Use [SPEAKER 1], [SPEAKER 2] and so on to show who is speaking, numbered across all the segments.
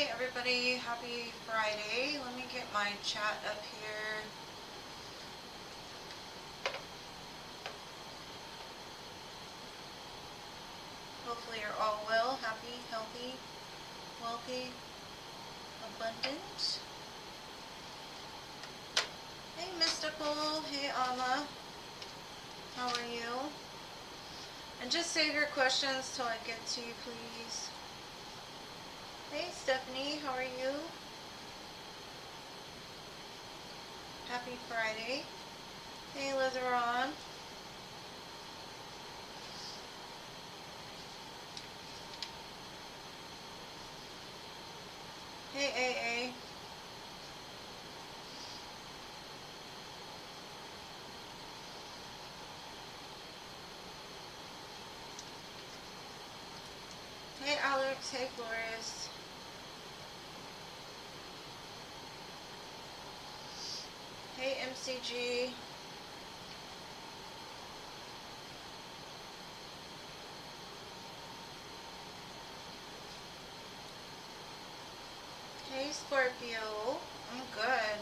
[SPEAKER 1] Hey everybody, happy Friday. Let me get my chat up here. Hopefully you're all well, happy, healthy, wealthy, abundant. Hey Mystical, hey Alma, how are you? And just save your questions till I get to you, please. Hey Stephanie, how are you? Happy Friday. Hey Lizeron. Hey AA. Hey Alex, hey Flores. Hey MCG. Hey Scorpio. I'm good.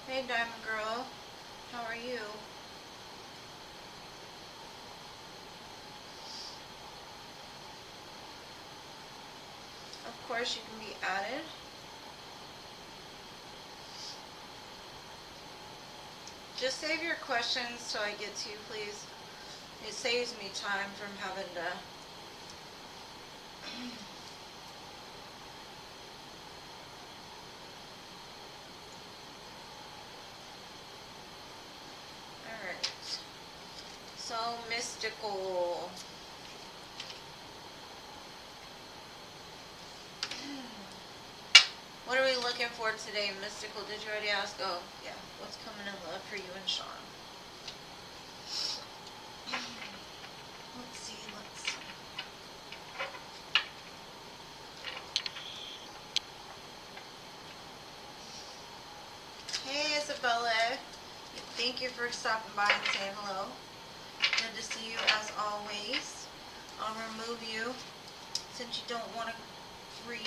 [SPEAKER 1] Hey Diamond Girl. How are you? Of course you can be added. Just save your questions so I get to you, please. It saves me time from having to Alright. So Mystical. What are we looking for today, Mystical? Did you already ask? Oh, yeah. What's coming in love for you and Sean? Let's see. Hey, Isabella. Thank you for stopping by and saying hello. Good to see you as always. I'll remove you since you don't want to read.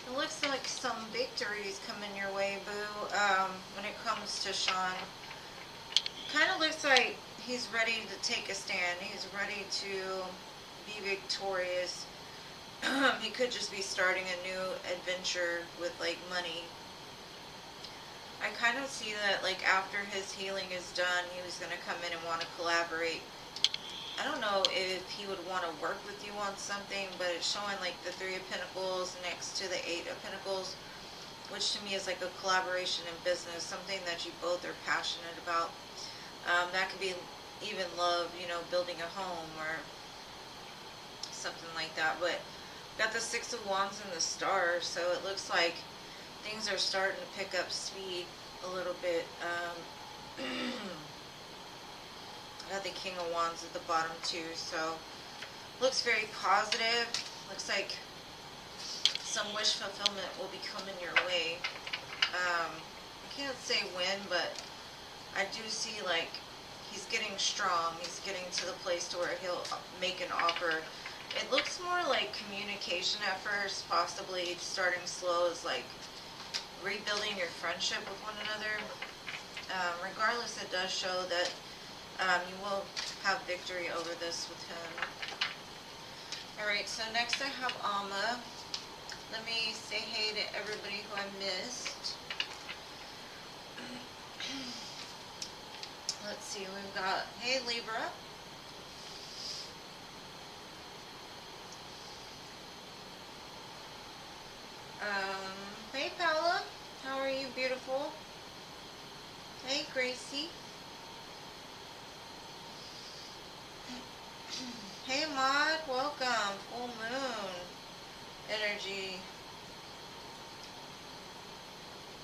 [SPEAKER 1] It looks like some victories coming your way, boo, when it comes to Sean. Kind of looks like he's ready to take a stand. He's ready to be victorious. He could just be starting a new adventure with, like, money. I kind of see that, like, after his healing is done, he was going to come in and want to collaborate. I don't know if he would want to work with you on something, but it's showing like the Three of Pentacles next to the Eight of Pentacles, which to me is like a collaboration in business, something that you both are passionate about. That could be even love, you know, building a home or something like that. But got the Six of Wands and the Star, so it looks like things are starting to pick up speed a little bit. Got the King of Wands at the bottom too, so looks very positive. Looks like some wish fulfillment will be coming your way. I can't say when, but I do see like he's getting strong. He's getting to the place to where he'll make an offer. It looks more like communication at first, possibly starting slow, is like rebuilding your friendship with one another. Regardless, it does show that you will have victory over this with him. Alright, so next I have Alma. Let me say hey to everybody who I missed. Let's see, we've got, hey Libra. Hey Paula, how are you, beautiful? Hey Gracie. Hey Maud, welcome. Full moon energy.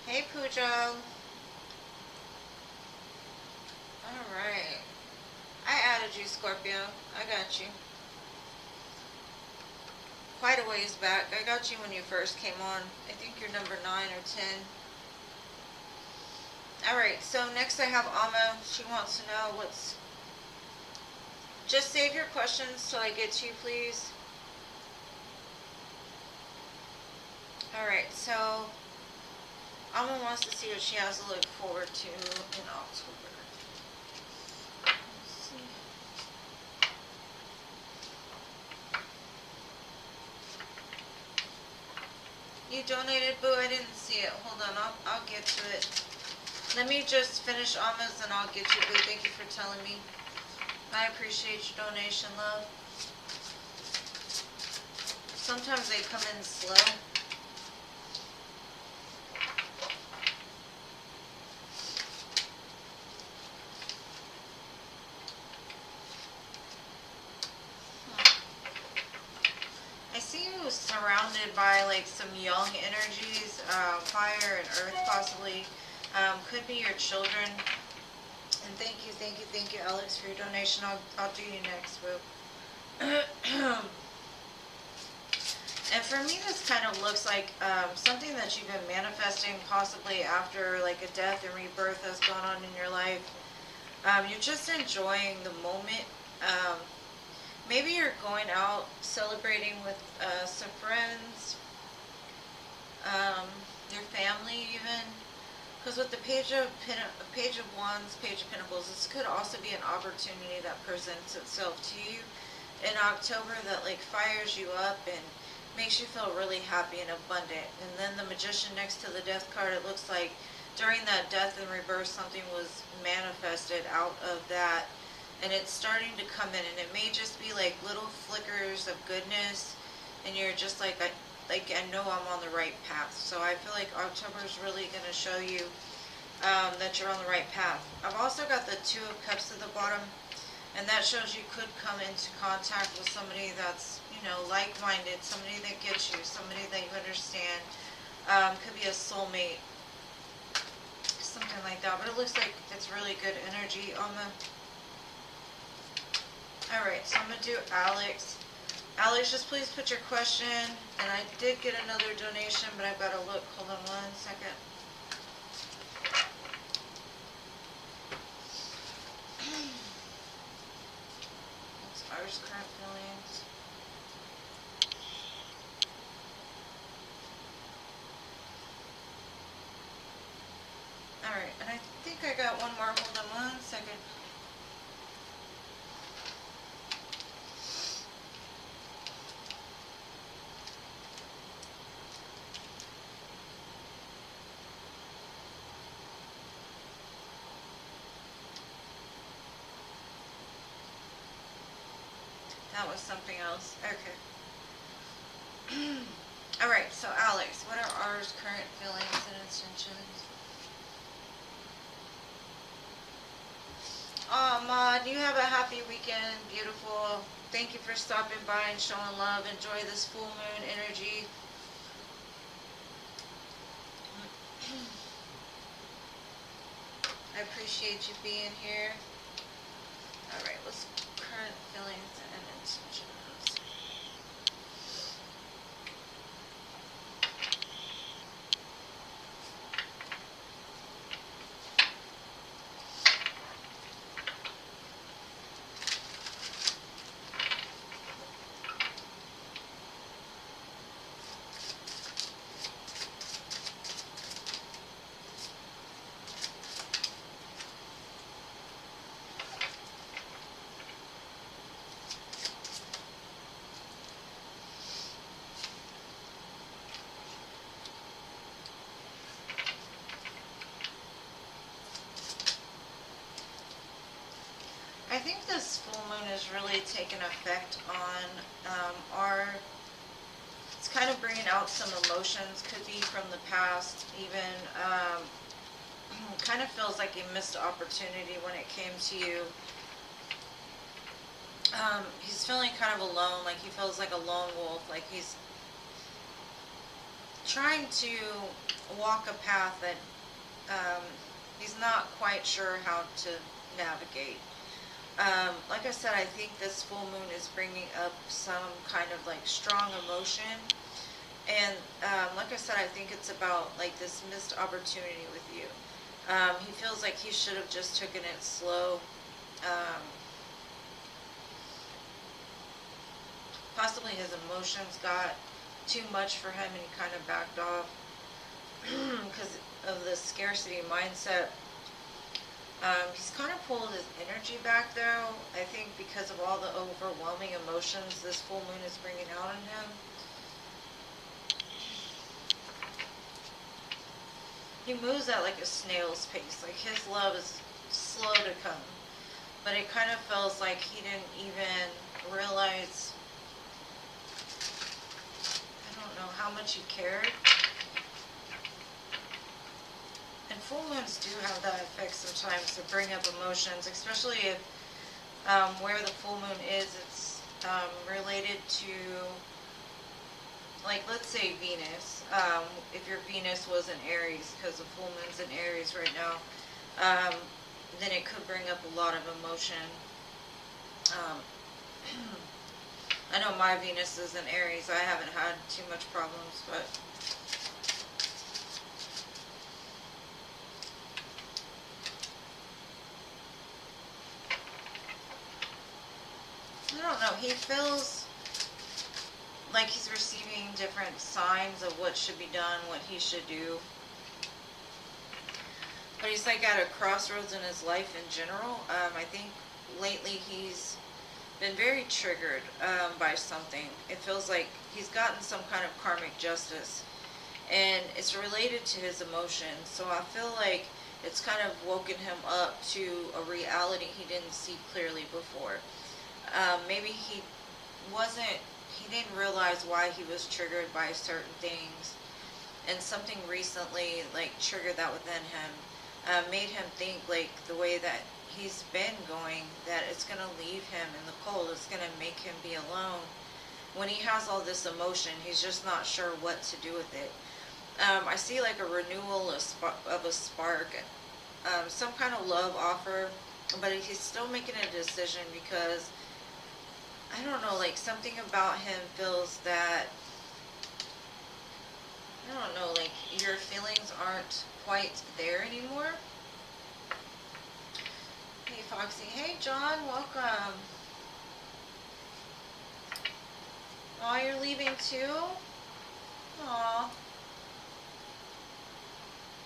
[SPEAKER 1] Hey Pooja. Alright. I added you, Scorpio. I got you. Quite a ways back. I got you when you first came on. I think you're number 9 or 10. Alright, so next I have Amma. She wants to know what's... Just save your questions till I get to you, please. Alright, so Amma wants to see what she has to look forward to in October. Let's see. You donated, Boo? I didn't see it. Hold on, I'll get to it. Let me just finish Amma's and I'll get you, Boo. Thank you for telling me. I appreciate your donation, love. Sometimes they come in slow. I see you surrounded by like some young energies, fire and earth possibly. Could be your children. And thank you, Alex, for your donation. I'll do you next, Boo. And for me, this kind of looks like something that you've been manifesting possibly after like a death and rebirth that's gone on in your life. You're just enjoying the moment. Maybe you're going out celebrating with some friends, your family even. Because with the Page of Wands, Page of Pentacles, this could also be an opportunity that presents itself to you in October that like fires you up and makes you feel really happy and abundant. And then the Magician next to the Death card, it looks like during that death and rebirth something was manifested out of that. And it's starting to come in, and it may just be like little flickers of goodness, and you're just like, I know I'm on the right path. So I feel like October is really going to show you that you're on the right path. I've also got the Two of Cups at the bottom, and that shows you could come into contact with somebody that's, you know, like-minded, somebody that gets you, somebody that you understand. Could be a soulmate, something like that. But it looks like it's really good energy on the... Alright, so I'm going to do Alex. Alex, just please put your question. And I did get another donation, but I've got to look. Hold on one second. What's ours current feelings? Alright, and I think I got one more. Hold on one second. That was something else. Okay. Alright, so Alex, what are ours current feelings and intentions? Oh, Maud, you have a happy weekend. Beautiful. Thank you for stopping by and showing love. Enjoy this full moon energy. I appreciate you being here. Alright, what's current feelings and intentions? I think this full moon is really taking effect on it's kind of bringing out some emotions, could be from the past, even kind of feels like a missed opportunity when it came to you. He's feeling kind of alone, like he feels like a lone wolf, like he's trying to walk a path that um, he's not quite sure how to navigate. Like I said, I think this full moon is bringing up some kind of like strong emotion. And like I said, I think it's about like this missed opportunity with you. He feels like he should have just taken it slow. Um, Possibly his emotions got too much for him and he kind of backed off because of the scarcity mindset. He's kind of pulled his energy back though, I think because of all the overwhelming emotions this full moon is bringing out on him. He moves at like a snail's pace, like his love is slow to come. But it kind of feels like he didn't even realize, I don't know, how much he cared. And full moons do have that effect sometimes to bring up emotions, especially if where the full moon is, it's related to, like, let's say Venus. If your Venus was in Aries, because the full moon's in Aries right now, then it could bring up a lot of emotion. I know my Venus is in Aries. I haven't had too much problems, but I don't know. He feels like he's receiving different signs of what should be done, what he should do. But he's like at a crossroads in his life in general. I think lately he's been very triggered by something. It feels like he's gotten some kind of karmic justice. And it's related to his emotions. So I feel like it's kind of woken him up to a reality he didn't see clearly before. Maybe he didn't realize why he was triggered by certain things. And something recently like triggered that within him. Made him think like the way that he's been going, that it's going to leave him in the cold. It's going to make him be alone. When he has all this emotion, he's just not sure what to do with it. I see like a renewal of a spark, some kind of love offer, but he's still making a decision because, I don't know, like something about him feels that, I don't know, like your feelings aren't quite there anymore. Hey Foxy, hey John, welcome. Oh, you're leaving too? Aw.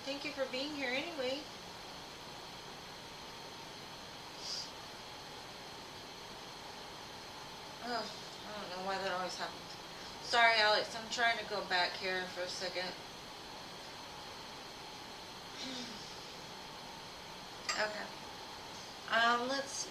[SPEAKER 1] Thank you for being here anyway. Oh, I don't know why that always happens. Sorry, Alex, I'm trying to go back here for a second. Okay. Let's see.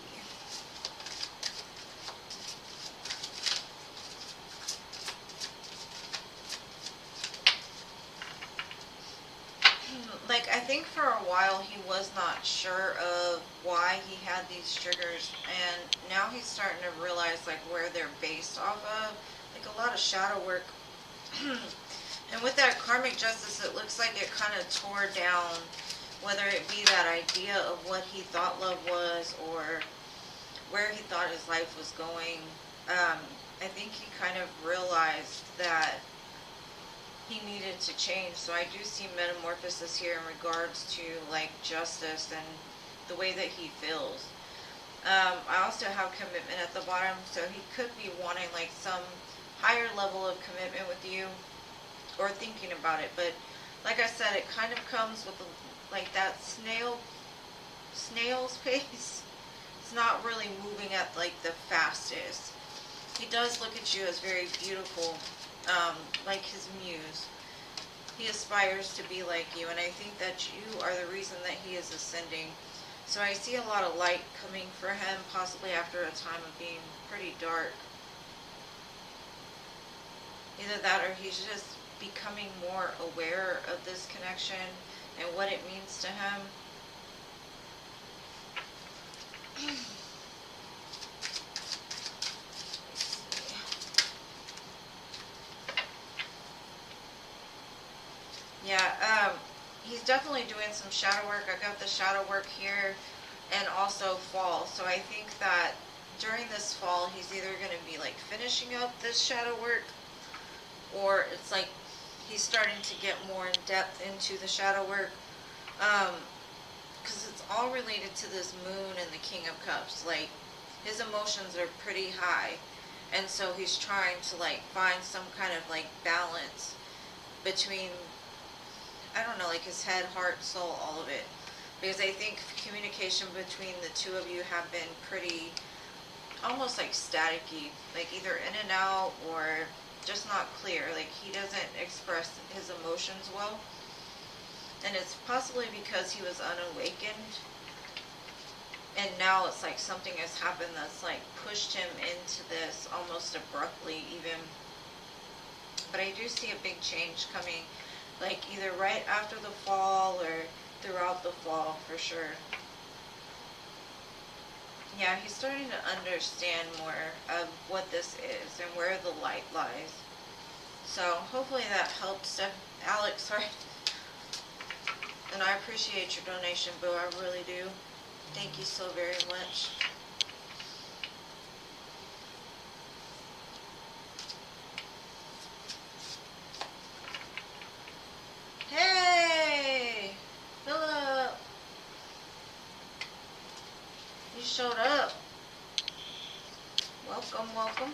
[SPEAKER 1] Like, I think for a while he was not sure of why he had these triggers, and now he's starting to realize like where they're based off of, like a lot of shadow work. And with that karmic justice, it looks like it kind of tore down, whether it be that idea of what he thought love was or where he thought his life was going. I think he kind of realized that he needed to change. So I do see metamorphosis here in regards to like justice and the way that he feels. I also have commitment at the bottom, so he could be wanting like some higher level of commitment with you or thinking about it. But like I said, it kind of comes with like that snail's pace. It's not really moving at like the fastest. He does look at you as very beautiful, like his muse. He aspires to be like you, and I think that you are the reason that he is ascending. So I see a lot of light coming for him, possibly after a time of being pretty dark. Either that or he's just becoming more aware of this connection and what it means to him. Yeah, he's definitely doing some shadow work. I got the shadow work here and also fall. So I think that during this fall, he's either going to be like finishing up this shadow work, or it's like he's starting to get more in depth into the shadow work. Because it's all related to this moon and the King of Cups. Like, his emotions are pretty high. And so he's trying to like find some kind of like balance between, I don't know, like his head, heart, soul, all of it. Because I think communication between the two of you have been pretty, almost like staticky, like either in and out or just not clear. Like he doesn't express his emotions well. And it's possibly because he was unawakened. And now it's like something has happened that's like pushed him into this almost abruptly even. But I do see a big change coming, like either right after the fall or throughout the fall for sure. Yeah, he's starting to understand more of what this is and where the light lies. So hopefully that helps. Alex, sorry. And I appreciate your donation, Boo. I really do. Thank you so very much. Hey! Philip! You showed up. Welcome, welcome.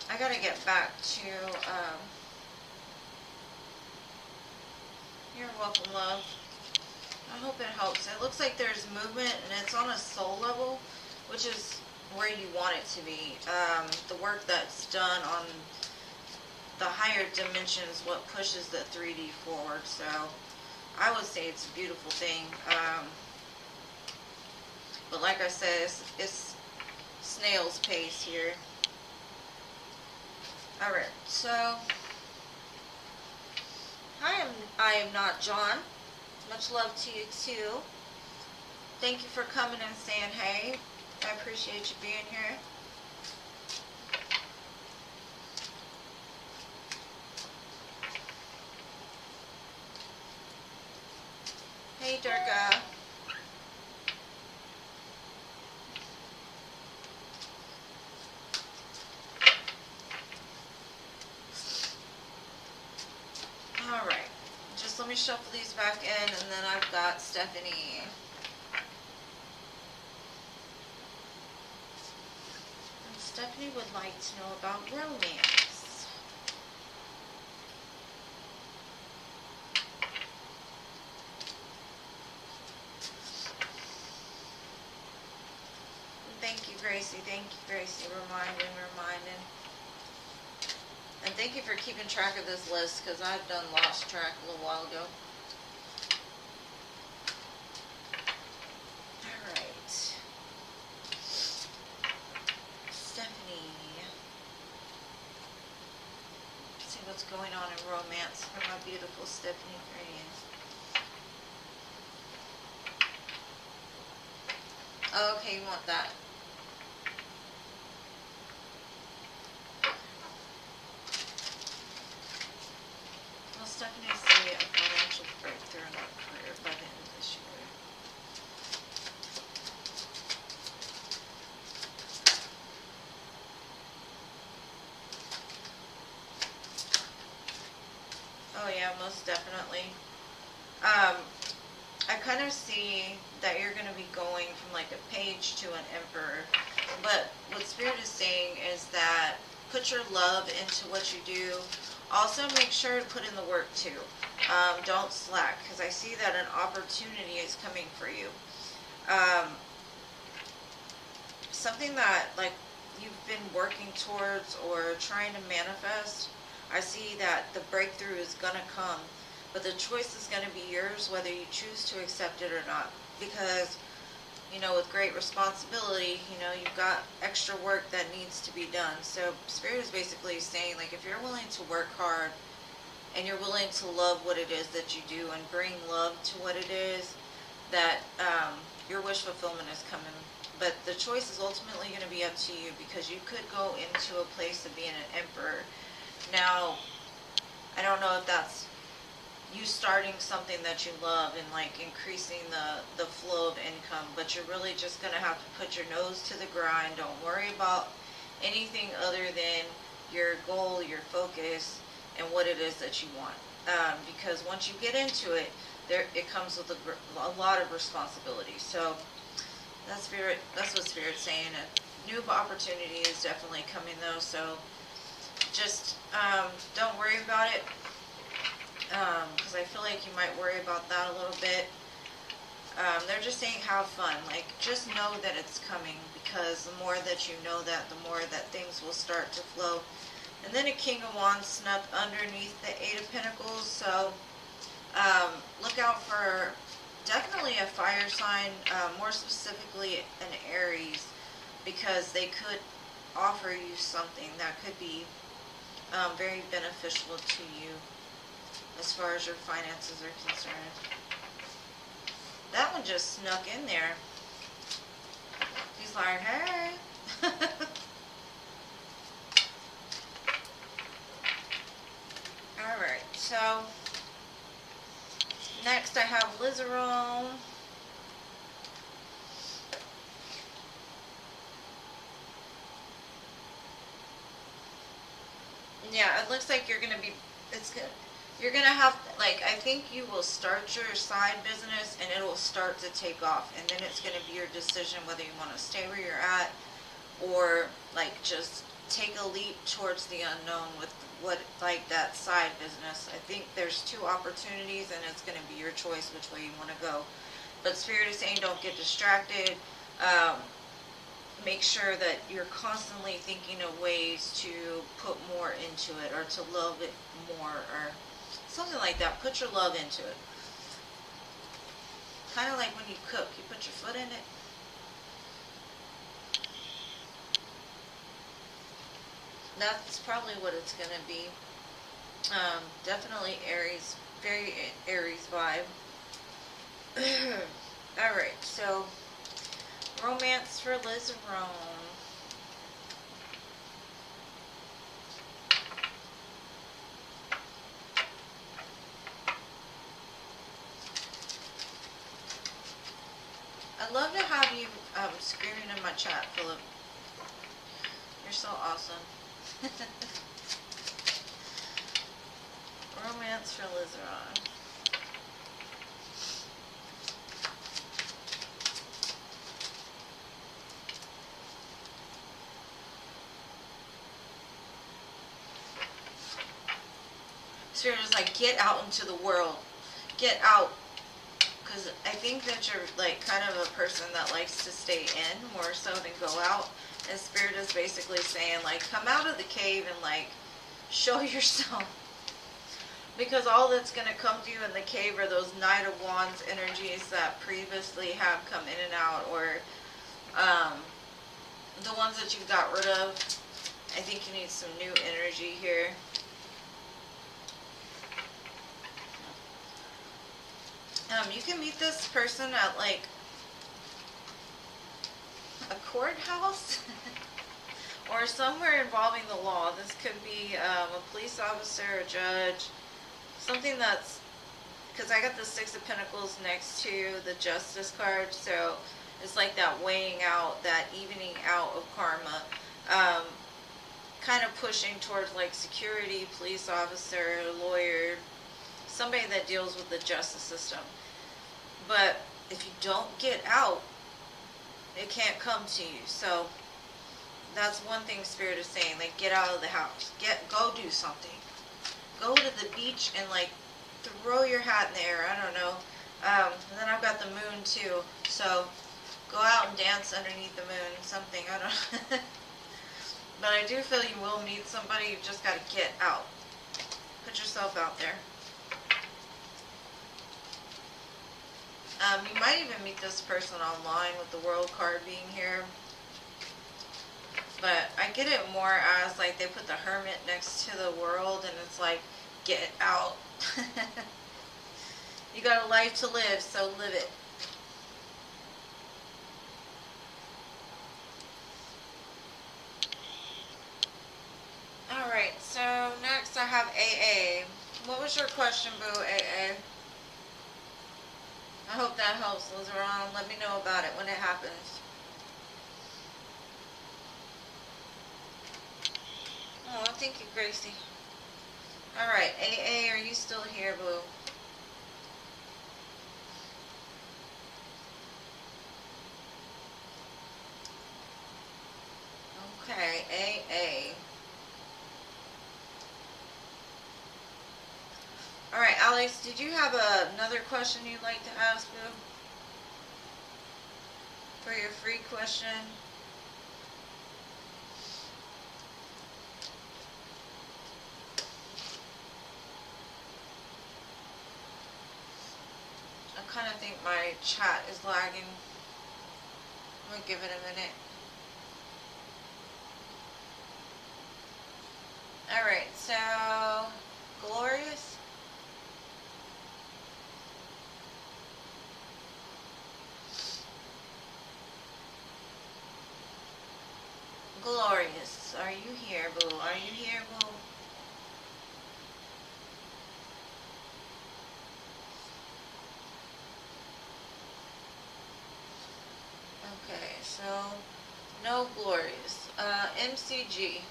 [SPEAKER 1] I gotta get back to, you're welcome, love. I hope it helps. It looks like there's movement and it's on a soul level, which is where you want it to be. The work that's done on the higher dimensions, what pushes the 3D forward. So I would say it's a beautiful thing. But like I said, it's snail's pace here. Alright, so I am not John. Much love to you too. Thank you for coming and saying hey. I appreciate you being here. Hey Durga. Alright. Just let me shuffle these back in, and then I've got Stephanie. And Stephanie would like to know about romance. Thank you, Gracie. Thank you, Gracie. Reminding. And thank you for keeping track of this list, because I've done lost track a little while ago. Alright. Stephanie. Let's see what's going on in romance for my beautiful Stephanie Green. Oh, okay, you want that. Stephanie see a financial breakthrough in her career by the end of this year. Oh yeah, most definitely. I kind of see that you're going to be going from like a page to an emperor. But what Spirit is saying is that put your love into what you do. Also, make sure to put in the work too. Don't slack, because I see that an opportunity is coming for you. Something that like you've been working towards or trying to manifest. I see that the breakthrough is going to come, but the choice is going to be yours whether you choose to accept it or not. Because, you know, with great responsibility, you know, you've got extra work that needs to be done. So Spirit is basically saying, like, if you're willing to work hard and you're willing to love what it is that you do and bring love to what it is, that your wish fulfillment is coming. But the choice is ultimately going to be up to you, because you could go into a place of being an emperor. Now, I don't know if that's you starting something that you love and like increasing the flow of income, but you're really just going to have to put your nose to the grind. Don't worry about anything other than your goal, your focus, and what it is that you want. Because once you get into it, it comes with a lot of responsibility. So that's what Spirit's saying. A new opportunity is definitely coming though. So just don't worry about it. Because I feel like you might worry about that a little bit. They're just saying have fun. Like, just know that it's coming, because the more that you know that, the more that things will start to flow. And then a King of Wands snuck underneath the Eight of Pentacles. So look out for definitely a fire sign, more specifically an Aries, because they could offer you something that could be very beneficial to you as far as your finances are concerned. That one just snuck in there. He's like, hey. Alright, so next I have Lizarone. Yeah, it looks like you're going to be, you're going to have, like, I think you will start your side business and it will start to take off. And then it's going to be your decision whether you want to stay where you're at or, like, just take a leap towards the unknown with what, like, that side business. I think there's two opportunities and it's going to be your choice which way you want to go. But Spirit is saying don't get distracted. Make sure that you're constantly thinking of ways to put more into it or to love it more or something like that. Put your love into it. Kind of like when you cook, you put your foot in it. That's probably what it's going to be. Definitely Aries, very Aries vibe. Alright, so romance for Lizarone. I'd love to have you screaming in my chat, Philip. You're so awesome. Romance for Lizarone. Spirit is like, get out into the world. Get out. Because I think that you're like kind of a person that likes to stay in more so than go out. And Spirit is basically saying like, come out of the cave and like show yourself. Because all that's going to come to you in the cave are those Knight of Wands energies that previously have come in and out, or the ones that you got rid of. I think you need some new energy here. You can meet this person at like a courthouse or somewhere involving the law. This could be a police officer, a judge, something that's, because I got the Six of Pentacles next to the Justice card, so it's like that weighing out, that evening out of karma, kind of pushing towards like security, police officer, lawyer, somebody that deals with the justice system. But if you don't get out, it can't come to you. So that's one thing Spirit is saying, like, get out of the house, go do something, go to the beach and like throw your hat in the air. I don't know. And then I've got the moon too, so go out and dance underneath the moon, something, I don't know. But I do feel you will meet somebody. You've just got to get out, put yourself out there. You might even meet this person online with the World card being here. But I get it more as like they put the Hermit next to the World and it's like, get out. You got a life to live, so live it. Alright, so next I have AA. what's your question, boo, AA? I hope that helps, Lizaron. Let me know about it when it happens. Oh, thank you, Gracie. Alright, AA, are you still here, boo? Okay, AA. Alright, Alex, did you have another question you'd like to ask, boo? For your free question? I kind of think my chat is lagging. I'm gonna give it a minute. Alright, so Glorious. Glorious, are you here, boo? Are you here, boo? Okay, so no Glorious. MCG.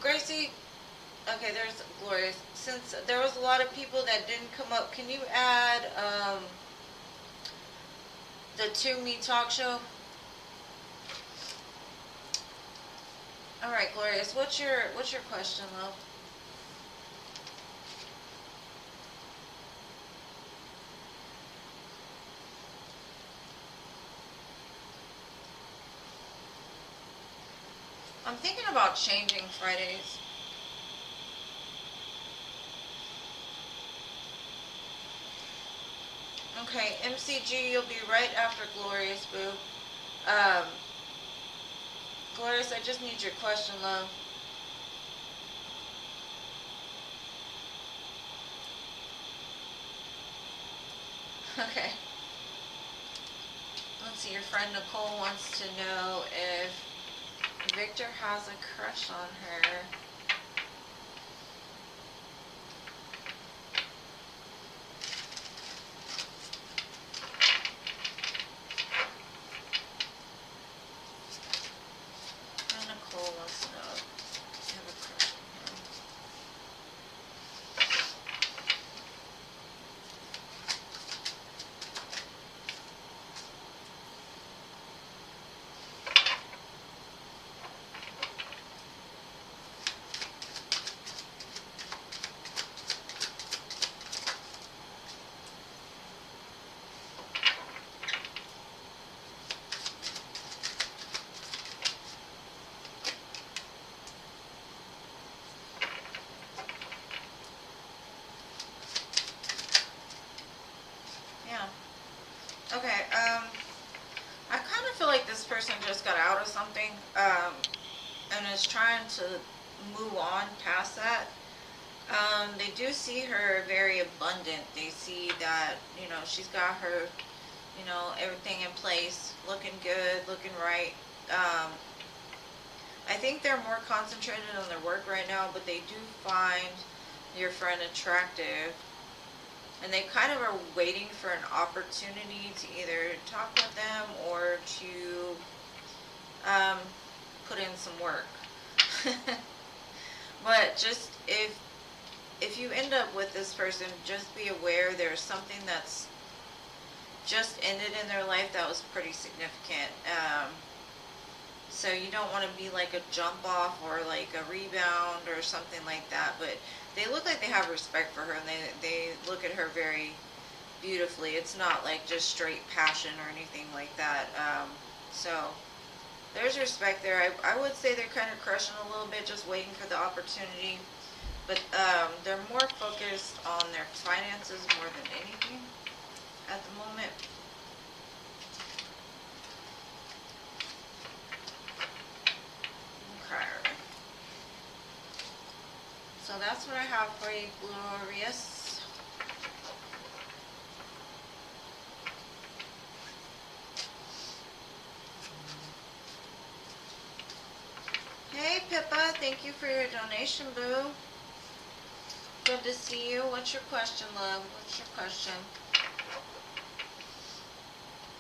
[SPEAKER 1] Gracie, okay, there's Glorious. Since there was a lot of people that didn't come up, can you add, the To Me Talk Show? Alright, Glorious, what's your question, love? I'm thinking about changing Fridays. Okay, MCG, you'll be right after Glorious, boo. Glorious, I just need your question, love. Okay. Let's see, your friend Nicole wants to know if Victor has a crush on her. And Nicole wants to know if you have a crush on him. Okay, I kind of feel like this person just got out of something, and is trying to move on past that. They do see her very abundant. They see that, you know, she's got her, you know, everything in place, looking good, looking right. I think they're more concentrated on their work right now, but they do find your friend attractive. And they kind of are waiting for an opportunity to either talk with them or to put in some work. But just if you end up with this person, just be aware there's something that's just ended in their life that was pretty significant. So you don't want to be like a jump off or like a rebound or something like that, but they look like they have respect for her, and they look at her very beautifully. It's not like just straight passion or anything like that. So there's respect there. I would say they're kind of crushing a little bit, just waiting for the opportunity, but they're more focused on their finances more than anything at the moment. Okay. So that's what I have for you, Glorious. Pippa. Thank you for your donation, boo. Good to see you. What's your question, love? What's your question?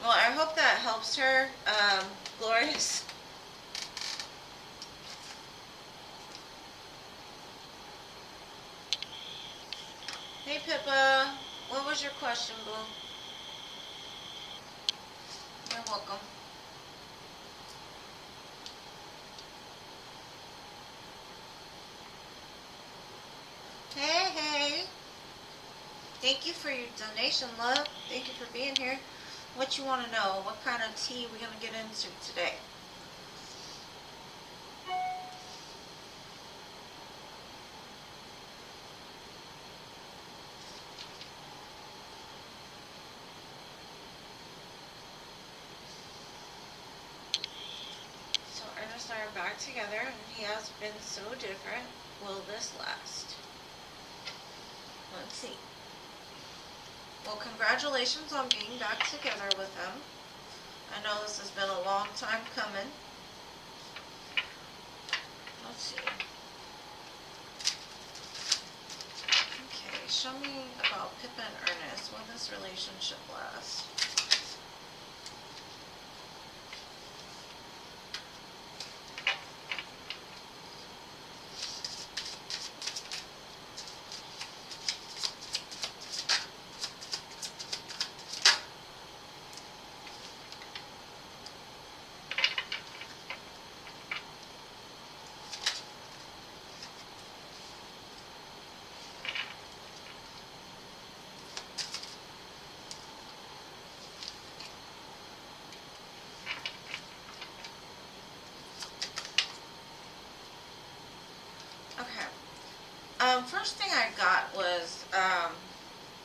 [SPEAKER 1] Well, I hope that helps her, Glorious. Hey, Pippa. What was your question, boo? You're welcome. Hey, hey. Thank you for your donation, love. Thank you for being here. What you want to know? What kind of tea we going to get into today? So Ernest and I are back together, and he has been so different. Will this last? Let's see. Well, congratulations on being back together with him. I know this has been a long time coming. Let's see. Okay, show me about Pippa and Ernest. Will this relationship last? First thing I got was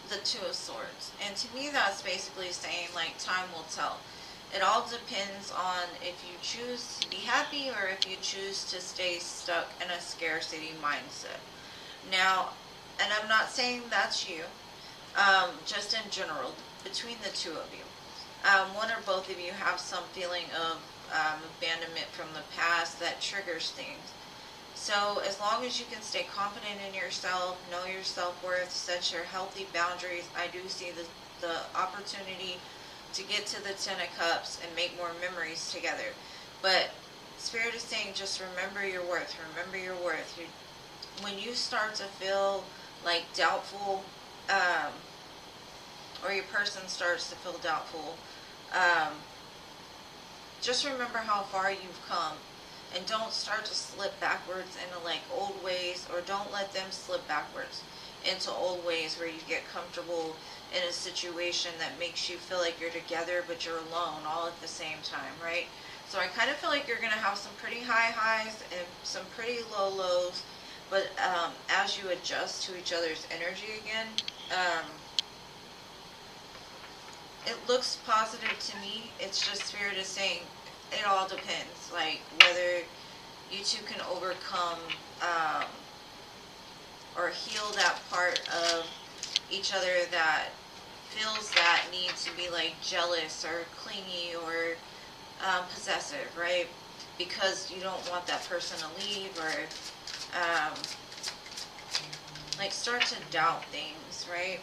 [SPEAKER 1] the Two of Swords, and to me that's basically saying like time will tell. It all depends on if you choose to be happy or if you choose to stay stuck in a scarcity mindset. Now, and I'm not saying that's you, just in general, between the two of you. One or both of you have some feeling of abandonment from the past that triggers things. So as long as you can stay confident in yourself, know your self-worth, set your healthy boundaries, I do see the opportunity to get to the Ten of Cups and make more memories together. But Spirit is saying just remember your worth, remember your worth. When you start to feel like doubtful, or your person starts to feel doubtful, just remember how far you've come. And don't start to slip backwards into like old ways, or don't let them slip backwards into old ways where you get comfortable in a situation that makes you feel like you're together but you're alone all at the same time, right? So I kind of feel like you're going to have some pretty high highs and some pretty low lows, but as you adjust to each other's energy again, it looks positive to me. It's just Spirit is saying it all depends, like whether you two can overcome or heal that part of each other that feels that need to be like jealous or clingy or possessive, right? Because you don't want that person to leave, or like start to doubt things, right?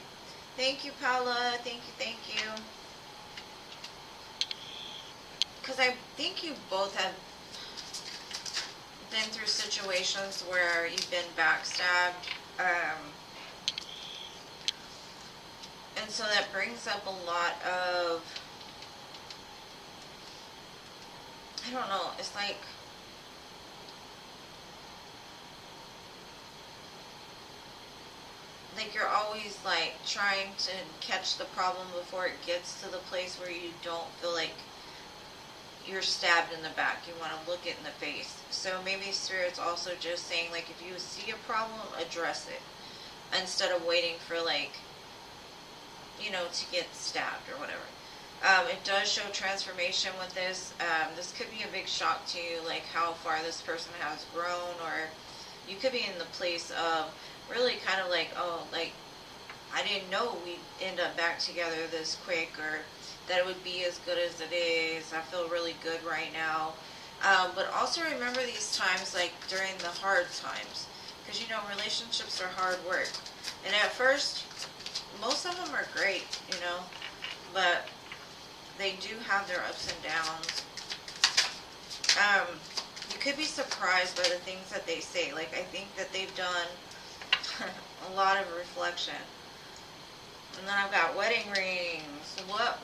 [SPEAKER 1] Thank you, Paula. Thank you, thank you. Because I think you both have been through situations where you've been backstabbed. And so that brings up a lot of, I don't know, it's like you're always like trying to catch the problem before it gets to the place where you don't feel like you're stabbed in the back. You want to look it in the face. So maybe Spirit's also just saying, like, if you see a problem, address it instead of waiting for, like, you know, to get stabbed or whatever. It does show transformation with this. This could be a big shock to you, like how far this person has grown, or you could be in the place of really kind of like, oh, like, I didn't know we'd end up back together this quick, or that it would be as good as it is. I feel really good right now. But also remember these times, like during the hard times, because you know relationships are hard work. And at first, most of them are great, you know, but they do have their ups and downs. You could be surprised by the things that they say. Like, I think that they've done a lot of reflection. And then I've got wedding rings. What?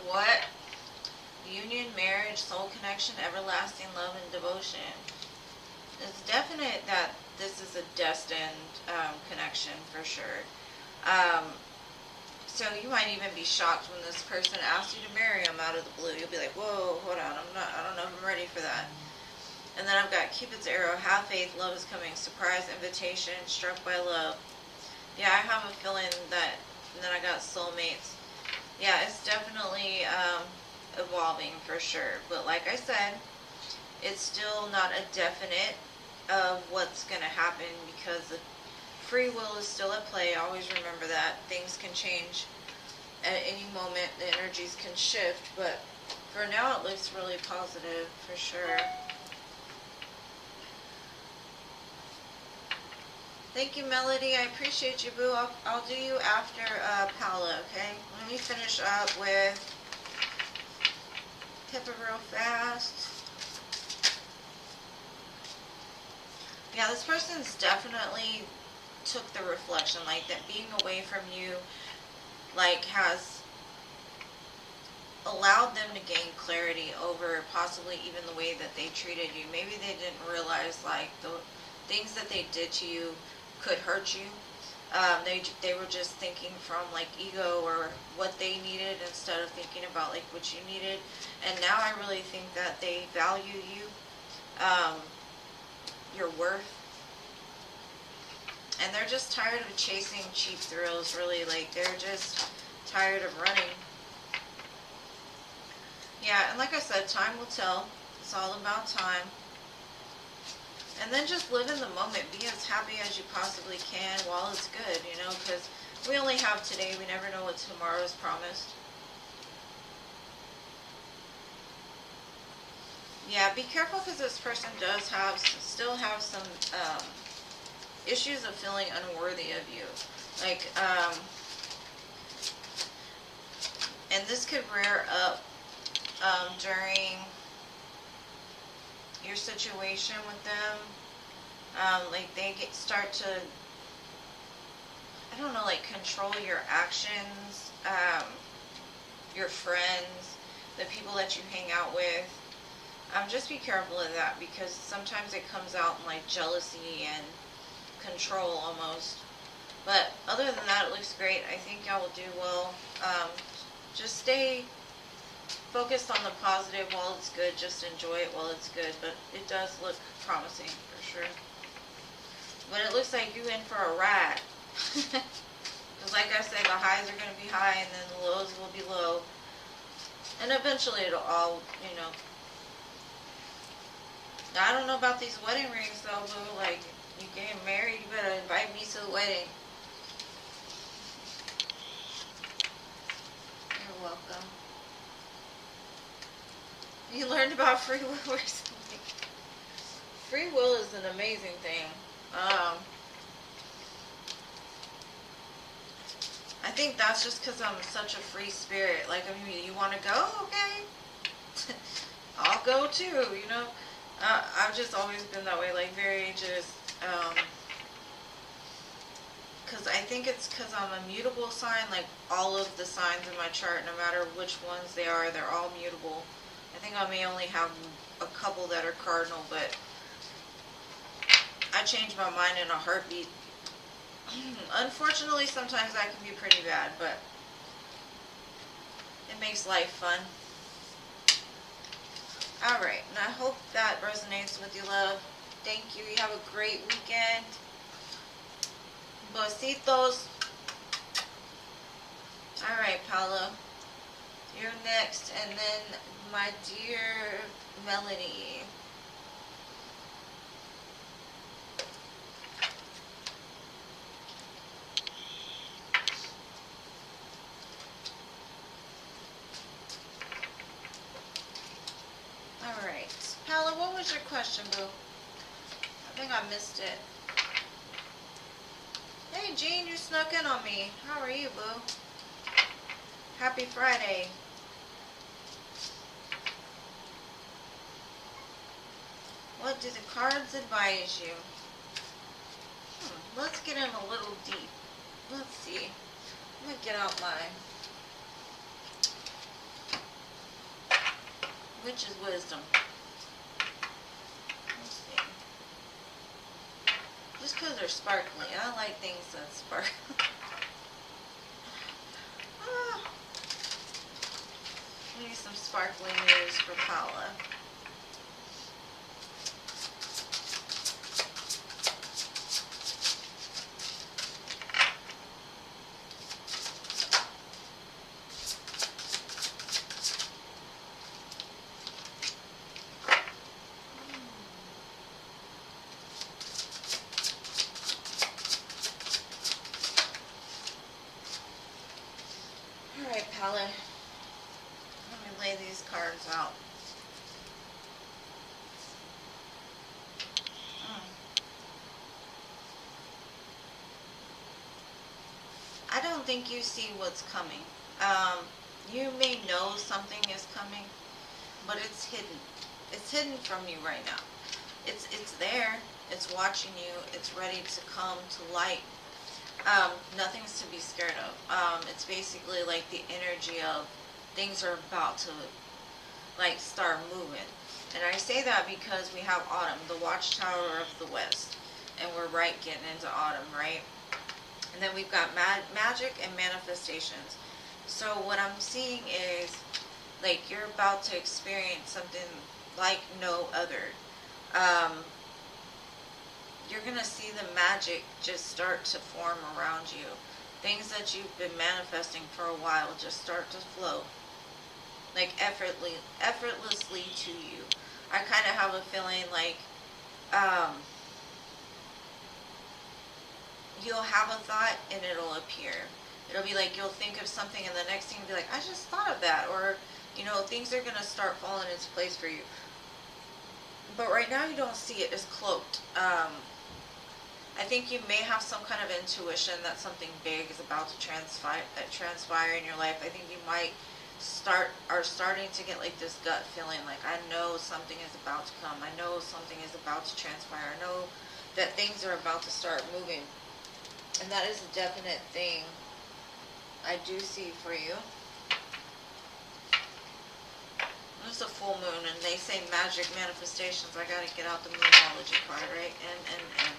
[SPEAKER 1] Union, marriage, soul connection, everlasting love, and devotion. It's definite that this is a destined connection for sure. So you might even be shocked when this person asks you to marry them out of the blue. You'll be like, whoa, hold on, I don't know if I'm ready for that. And then I've got Cupid's arrow, have faith, love is coming, surprise, invitation, struck by love. Yeah, I have a feeling that, and then I got soulmates. Yeah, it's definitely evolving for sure. But like I said, it's still not a definite of what's going to happen, because the free will is still at play. Always remember that. Things can change at any moment. The energies can shift. But for now, it looks really positive for sure. Thank you, Melody. I appreciate you, boo. I'll do you after Paula, okay? Let me finish up with Pippa real fast. Yeah, this person's definitely took the reflection, like that being away from you, like, has allowed them to gain clarity over possibly even the way that they treated you. Maybe they didn't realize, like, the things that they did to you could hurt you. They were just thinking from, like, ego or what they needed instead of thinking about, like, what you needed. And now I really think that they value you, your worth. And they're just tired of chasing cheap thrills, really. Like, they're just tired of running. Yeah, and like I said, time will tell. It's all about time. And then just live in the moment. Be as happy as you possibly can while it's good, you know, because we only have today. We never know what tomorrow is promised. Yeah, be careful, because this person does still have some issues of feeling unworthy of you. Like, and this could rear up during your situation with them. Like, they start to, I don't know, like, control your actions, your friends, the people that you hang out with. Just be careful of that, because sometimes it comes out in, like, jealousy and control almost. But other than that, it looks great. I think y'all will do well. Just stay focused on the positive while it's good. Just enjoy it while it's good. But it does look promising for sure. But it looks like you're in for a ride. Because like I said, the highs are going to be high and then the lows will be low. And eventually it'll all, you know. Now, I don't know about these wedding rings though, boo. Like, you getting married, you better invite me to the wedding. You're welcome. You learned about free will recently. Free will is an amazing thing. I think that's just because I'm such a free spirit. Like, I mean, you want to go? Okay. I'll go too, you know. I've just always been that way, like, very just, because I think it's because I'm a mutable sign. Like, all of the signs in my chart, no matter which ones they are, they're all mutable. I think I may only have a couple that are cardinal, but I change my mind in a heartbeat. Unfortunately, sometimes that can be pretty bad, but it makes life fun. Alright, and I hope that resonates with you, love. Thank you. You have a great weekend. Besitos. Alright, Paula. You're next, and then my dear Melody. Paula, what was your question, boo? I think I missed it. Hey, Jean, you snuck in on me. How are you, boo? Happy Friday. What do the cards advise you? Let's get in a little deep. Let's see. I'm going to get out my Witch's Wisdom. Let's see. Just because they're sparkly. I like things that sparkle. We need some sparkly news for Paula. Alright, Paula. Let me lay these cards out. I don't think you see what's coming. You may know something is coming, but it's hidden. It's hidden from you right now. It's there. It's watching you. It's ready to come to light. Nothing's to be scared of. It's basically like the energy of things are about to like start moving. And I say that because we have autumn, the watchtower of the west, and we're right getting into autumn, right? And then we've got magic and manifestations. So what I'm seeing is like you're about to experience something like no other. You're going to see the magic just start to form around you. Things that you've been manifesting for a while just start to flow. Like effortlessly to you. I kind of have a feeling like you'll have a thought and it'll appear. It'll be like you'll think of something and the next thing you'll be like, I just thought of that. Or, you know, things are going to start falling into place for you. But right now you don't see it. It's cloaked. I think you may have some kind of intuition that something big is about to transpire in your life. I think you might are starting to get like this gut feeling, like I know something is about to come. I know something is about to transpire. I know that things are about to start moving. And that is a definite thing I do see for you. It's a full moon, and they say magic manifestations. I gotta get out the moonology card, right? And.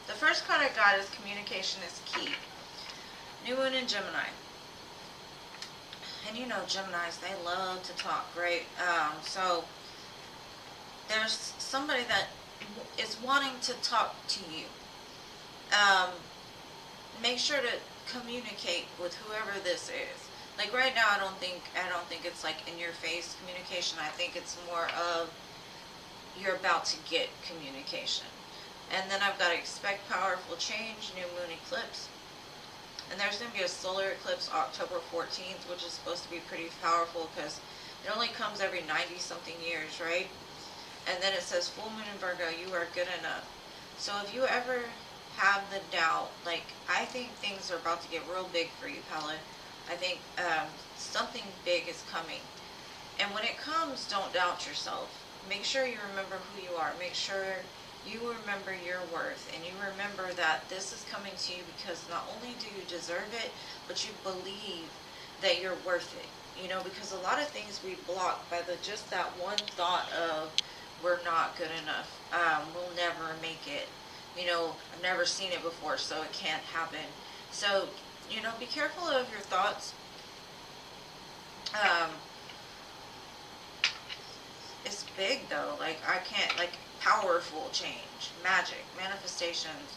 [SPEAKER 1] The first card I got is communication is key. New Moon in Gemini. And you know Geminis, they love to talk, right? So there's somebody that is wanting to talk to you. Make sure to communicate with whoever this is. Like right now, I don't think it's like in your face communication. I think it's more of you're about to get communication. And then I've got to expect powerful change, new moon eclipse. And there's going to be a solar eclipse October 14th, which is supposed to be pretty powerful because it only comes every 90 something years, right? And then it says full moon in Virgo, you are good enough. So if you ever have the doubt, like I think things are about to get real big for you, Paula. I think something big is coming. And when it comes, don't doubt yourself. Make sure you remember who you are. Make sure you remember your worth, and you remember that this is coming to you because not only do you deserve it, but you believe that you're worth it. You know, because a lot of things we block by just that one thought of we're not good enough. We'll never make it. You know, I've never seen it before, so it can't happen. So, you know, be careful of your thoughts. It's big though. Like I can't, like powerful change, magic, manifestations.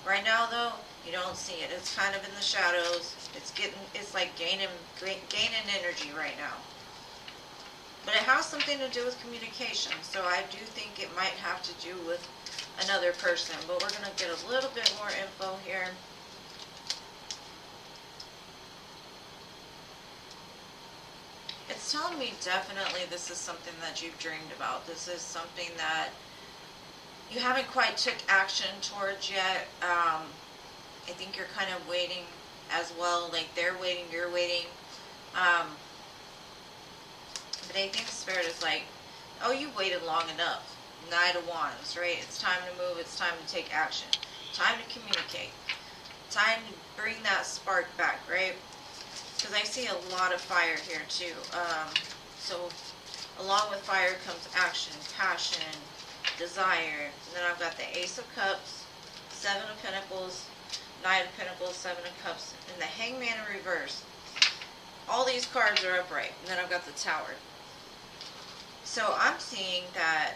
[SPEAKER 1] Right now though, You don't see it. It's kind of in the shadows. It's like gaining energy right now. But it has something to do with communication. So I do think it might have to do with another person. But we're going to get a little bit more info here. It's telling me definitely this is something that you've dreamed about. This is something that you haven't quite took action towards yet. I think you're kind of waiting as well. Like they're waiting, you're waiting. But I think Spirit is like, oh, you waited long enough. Knight of Wands, right? It's time to move. It's time to take action. Time to communicate. Time to bring that spark back, right? Because I see a lot of fire here too. So along with fire comes action, passion, desire. And then I've got the Ace of Cups, Seven of Pentacles, Knight of Pentacles, Seven of Cups, and the Hangman in reverse. All these cards are upright. And then I've got the Tower. So I'm seeing that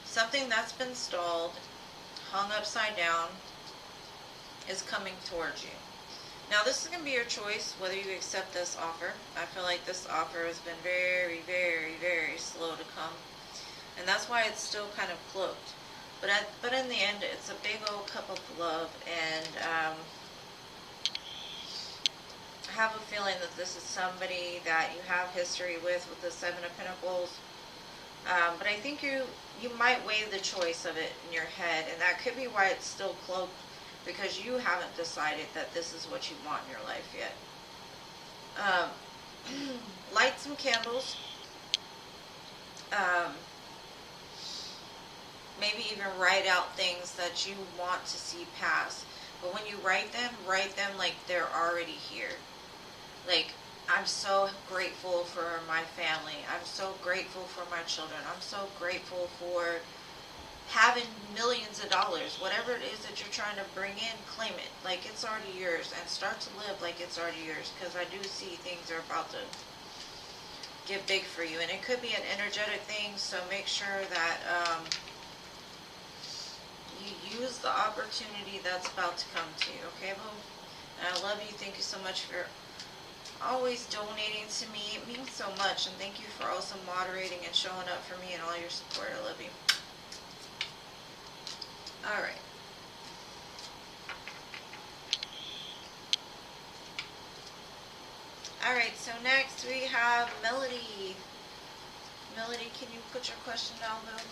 [SPEAKER 1] something that's been stalled, hung upside down, is coming towards you. Now this is going to be your choice whether you accept this offer. I feel like this offer has been very, very, very slow to come. And that's why it's still kind of cloaked. But in the end, it's a big old cup of love. And I have a feeling that this is somebody that you have history with the Seven of Pentacles. But I think you might weigh the choice of it in your head. And that could be why it's still cloaked. Because you haven't decided that this is what you want in your life yet. Light some candles. Maybe even write out things that you want to see pass. But when you write them like they're already here. Like, I'm so grateful for my family. I'm so grateful for my children. I'm so grateful for having millions of dollars. Whatever it is that you're trying to bring in, claim it like it's already yours, and start to live like it's already yours, because I do see things are about to get big for you. And it could be an energetic thing, so make sure that you use the opportunity that's about to come to you. Okay, boo? And I love you. Thank you so much for always donating to me. It means so much. And thank you for also moderating and showing up for me and all your support. I love you. Alright. Alright, so next we have Melody. Melody, can you put your question down though?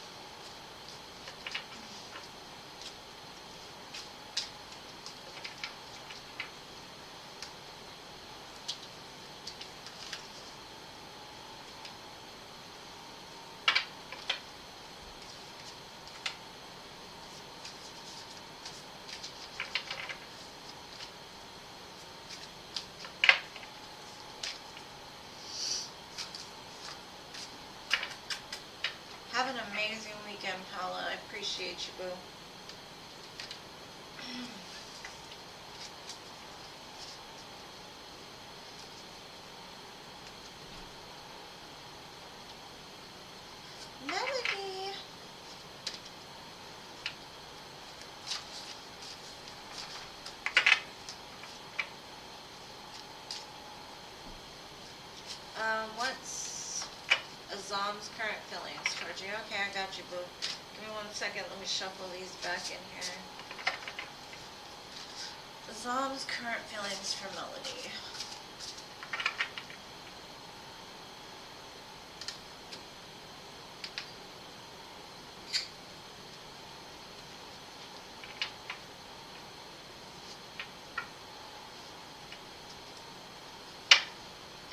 [SPEAKER 1] Have an amazing weekend, Paula. I appreciate you, boo. Melody. What's Azam's current feelings towards you? Okay, I got you, boo. Give me 1 second. Let me shuffle these back in here. Azam's current feelings for Melody.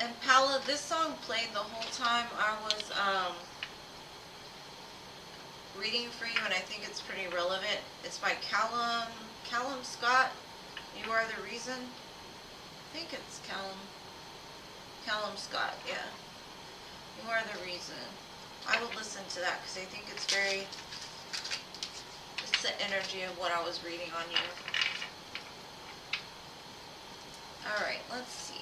[SPEAKER 1] And Paula, this song played the whole time I was reading for you, and I think it's pretty relevant. It's by Callum Scott. You Are the Reason. I think it's Callum Scott, yeah. You Are the Reason. I will listen to that because I think it's the energy of what I was reading on you. Alright, let's see.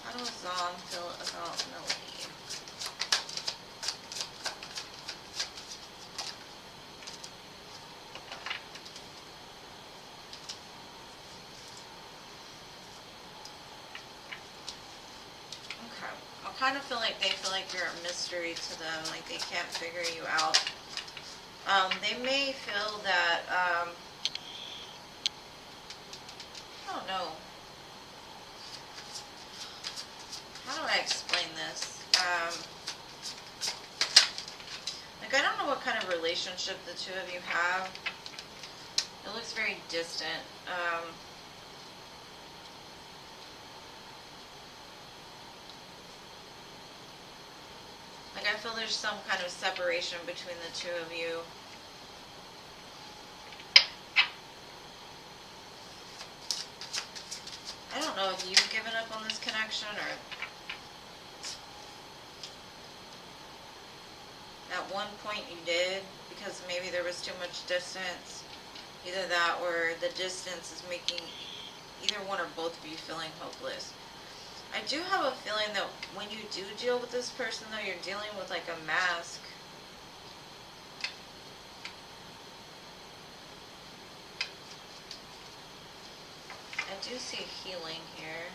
[SPEAKER 1] How does Zom feel about Melody? kind of feel like they feel like you're a mystery to them, like they can't figure you out. They may feel that, I don't know. How do I explain this? Like, I don't know what kind of relationship the two of you have. It looks very distant. Like, I feel there's some kind of separation between the two of you. I don't know if you've given up on this connection or at one point you did because maybe there was too much distance. Either that or the distance is making either one or both of you feeling hopeless. I do have a feeling that when you do deal with this person, though, you're dealing with like a mask. I do see healing here.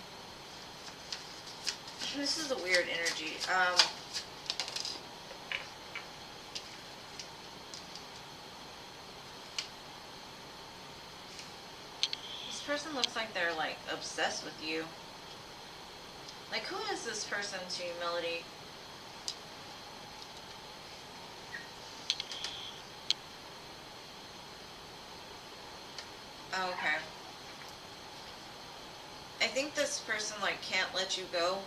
[SPEAKER 1] This is a weird energy. This person looks like they're like obsessed with you. Like, who is this person to you, Melody? Oh, okay. I think this person like can't let you go.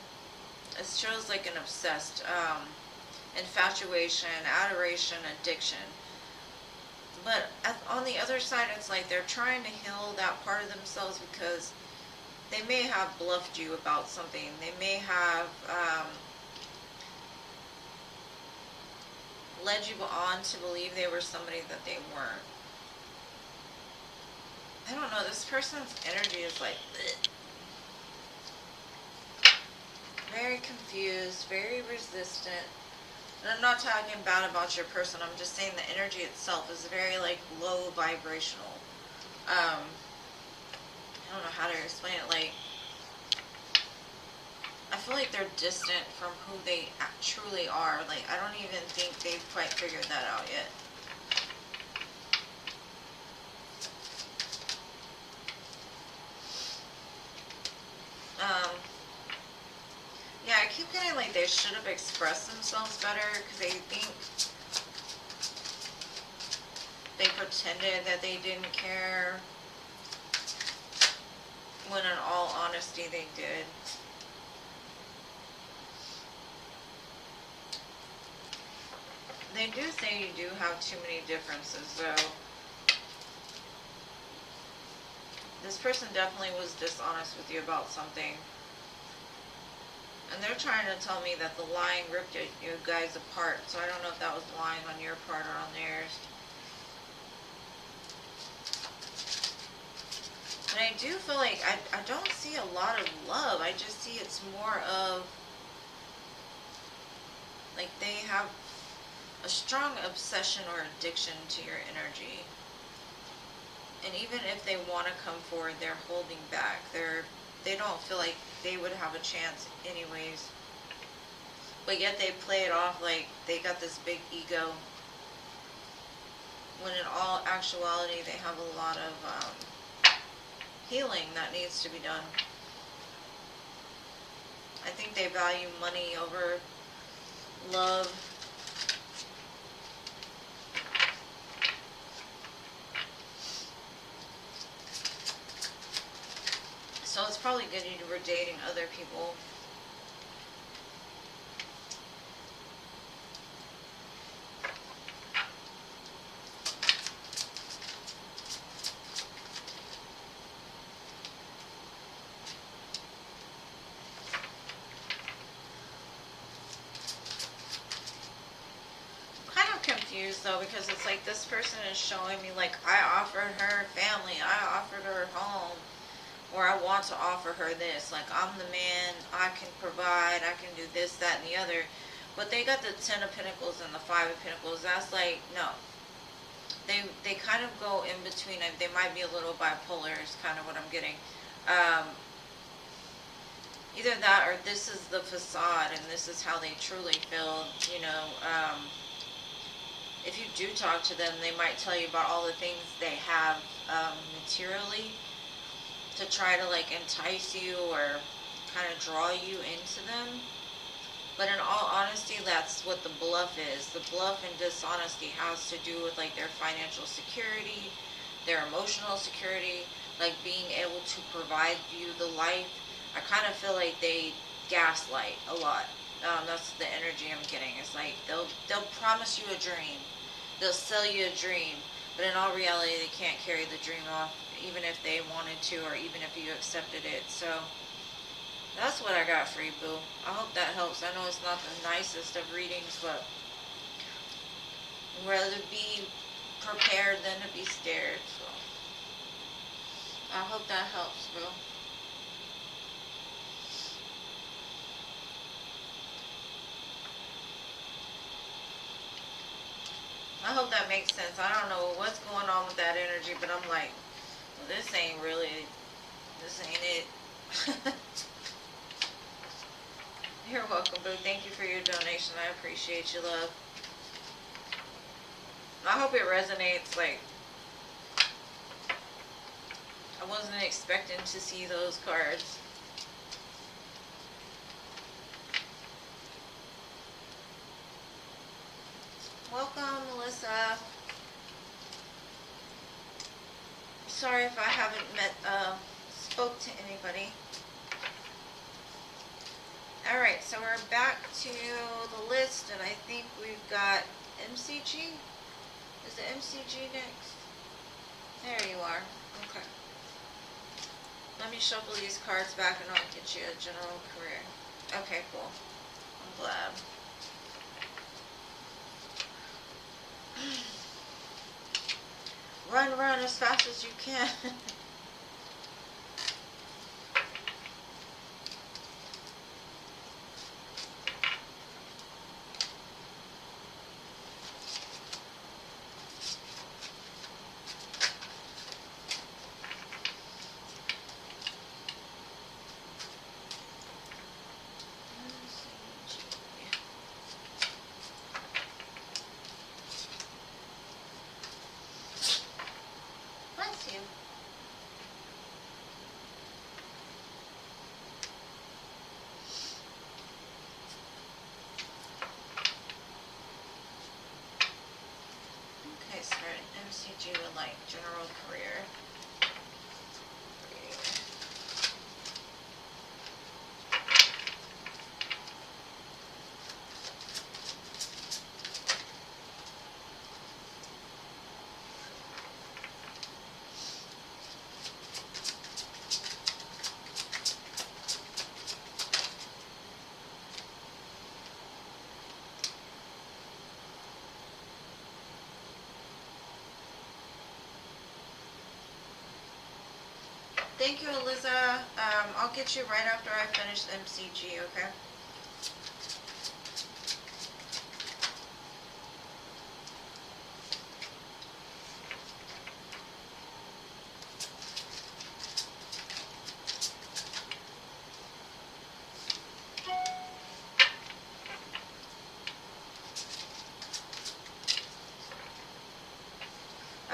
[SPEAKER 1] It shows like an obsessed infatuation, adoration, addiction. But on the other side, it's like they're trying to heal that part of themselves because they may have bluffed you about something. They may have led you on to believe they were somebody that they weren't. I don't know. This person's energy is like bleh. Very confused, very resistant. And I'm not talking bad about your person. I'm just saying the energy itself is very like low vibrational. I don't know how to explain it. Like, I feel like they're distant from who they truly are. Like, I don't even think they've quite figured that out yet. Yeah, I keep getting like they should have expressed themselves better because they think they pretended that they didn't care when in all honesty they did. They do say you do have too many differences, though. This person definitely was dishonest with you about something. And they're trying to tell me that the lying ripped you guys apart. So I don't know if that was lying on your part or on theirs. And I do feel like I don't see a lot of love. I just see it's more of like they have a strong obsession or addiction to your energy. And even if they want to come forward, they're holding back. They don't feel like they would have a chance anyways. But yet they play it off like they got this big ego. When in all actuality, they have a lot of healing that needs to be done. I think they value money over love. So it's probably good you were dating other people. Kind of confused though, because it's like this person is showing me like I offered her family, I offered her home. Or I want to offer her this, like I'm the man, I can provide, I can do this, that, and the other. But they got the 10 of Pentacles and the 5 of Pentacles. That's like, no. They kind of go in between. They might be a little bipolar is kind of what I'm getting. either that or this is the facade and this is how they truly feel, you know. If you do talk to them, they might tell you about all the things they have materially to try to like entice you or kind of draw you into them. But in all honesty, that's what the bluff is. The bluff and dishonesty has to do with like their financial security, their emotional security, like being able to provide you the life. I kind of feel like they gaslight a lot. That's the energy I'm getting. It's like they'll promise you a dream, they'll sell you a dream, but in all reality, they can't carry the dream off, even if they wanted to, or even if you accepted it. So that's what I got for you, boo. I hope that helps. I know it's not the nicest of readings, but I'd rather be prepared than to be scared. So I hope that helps, boo. I hope that makes sense. I don't know what's going on with that energy, but I'm like, well, this ain't it. You're welcome, boo. Thank you for your donation. I appreciate you, love. I hope it resonates. Like, I wasn't expecting to see those cards. Welcome, Melissa. Sorry if I haven't spoke to anybody. Alright, so we're back to the list, and I think we've got MCG. Is it MCG next? There you are. Okay. Let me shuffle these cards back and I'll get you a general career. Okay, cool. I'm glad. Run as fast as you can. MCG would like general career. Thank you, Eliza. I'll get you right after I finish MCG, okay?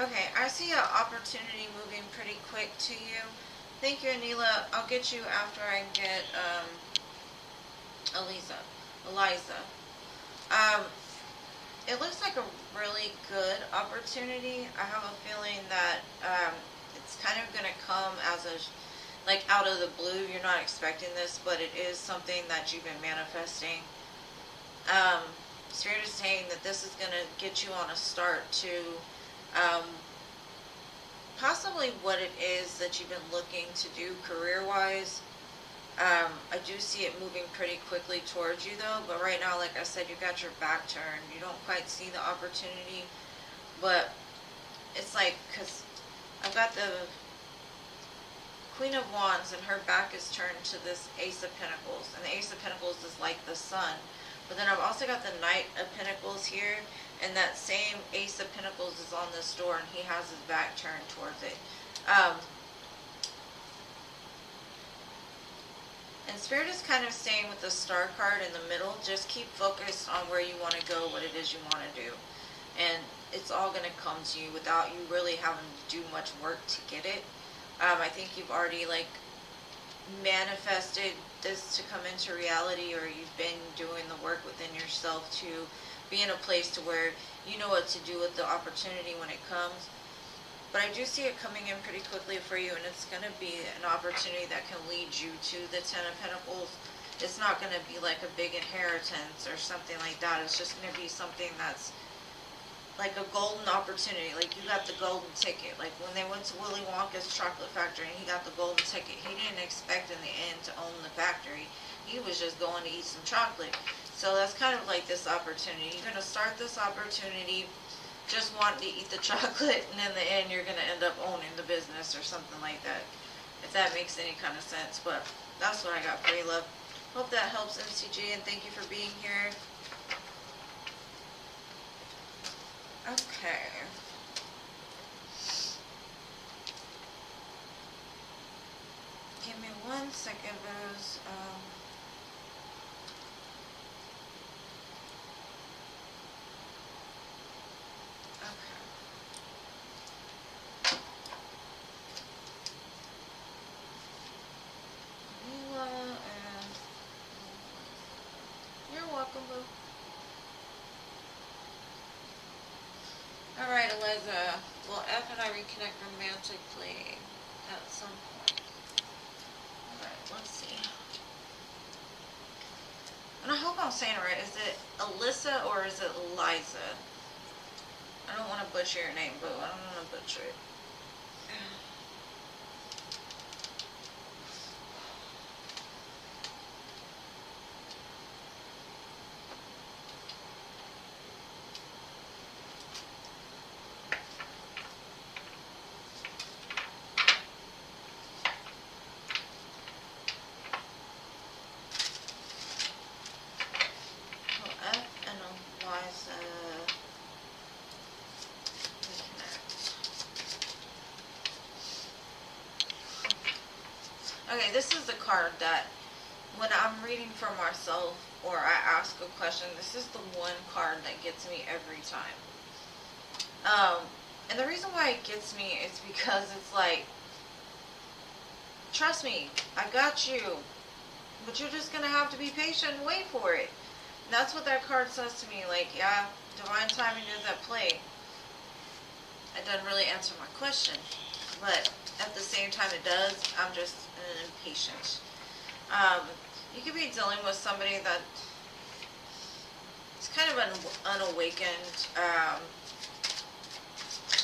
[SPEAKER 1] Okay, I see an opportunity moving pretty quick to you. Thank you, Anila. I'll get you after I get Eliza. It looks like a really good opportunity. I have a feeling that it's kind of going to come as a, like, out of the blue. You're not expecting this, but it is something that you've been manifesting. Spirit is saying that this is going to get you on a start to possibly what it is that you've been looking to do career-wise. I do see it moving pretty quickly towards you though, but right now, like I said, you got your back turned. You don't quite see the opportunity, but it's like, because I've got the Queen of Wands and her back is turned to this Ace of Pentacles, and the Ace of Pentacles is like the sun. But then I've also got the Knight of Pentacles here, and that same Ace of Pentacles is on this door, and he has his back turned towards it. And Spirit is kind of staying with the star card in the middle. Just keep focused on where you want to go, what it is you want to do. And it's all going to come to you without you really having to do much work to get it. I think you've already like manifested this to come into reality, or you've been doing the work within yourself to be in a place to where you know what to do with the opportunity when it comes. But I do see it coming in pretty quickly for you, and it's going to be an opportunity that can lead you to the Ten of Pentacles. It's not going to be like a big inheritance or something like that. It's just going to be something that's like a golden opportunity. Like you got the golden ticket. Like when they went to Willy Wonka's chocolate factory and he got the golden ticket, he didn't expect in the end to own the factory. He was just going to eat some chocolate. So that's kind of like this opportunity. You're going to start this opportunity just wanting to eat the chocolate, and in the end you're going to end up owning the business or something like that, if that makes any kind of sense. But that's what I got for you, love. Hope that helps, MCG, and thank you for being here. Okay. Give me 1 second, Booze. Alright, Eliza. Will F and I reconnect romantically at some point? Alright, let's see. And I hope I'm saying it right. Is it Alyssa or is it Eliza? I don't want to butcher your name, Boo. I don't want to butcher it. Okay, this is the card that when I'm reading for myself or I ask a question, this is the one card that gets me every time. And the reason why it gets me is because it's like, trust me, I got you, but you're just going to have to be patient and wait for it. And that's what that card says to me. Like, yeah, divine timing is at play. It doesn't really answer my question, but at the same time it does. I'm just impatient. You could be dealing with somebody that is kind of unawakened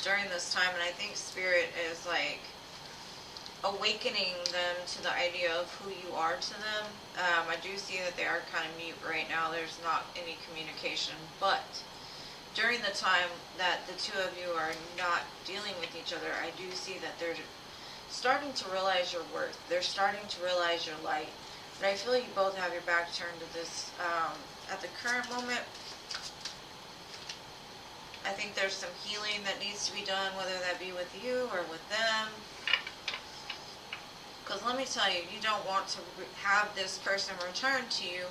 [SPEAKER 1] during this time, and I think Spirit is like awakening them to the idea of who you are to them. I do see that they are kind of mute right now. There's not any communication, but during the time that the two of you are not dealing with each other, I do see that they're starting to realize your worth. They're starting to realize your light. But I feel you both have your back turned to this at the current moment. I think there's some healing that needs to be done, whether that be with you or with them. Because let me tell you, you don't want to have this person return to you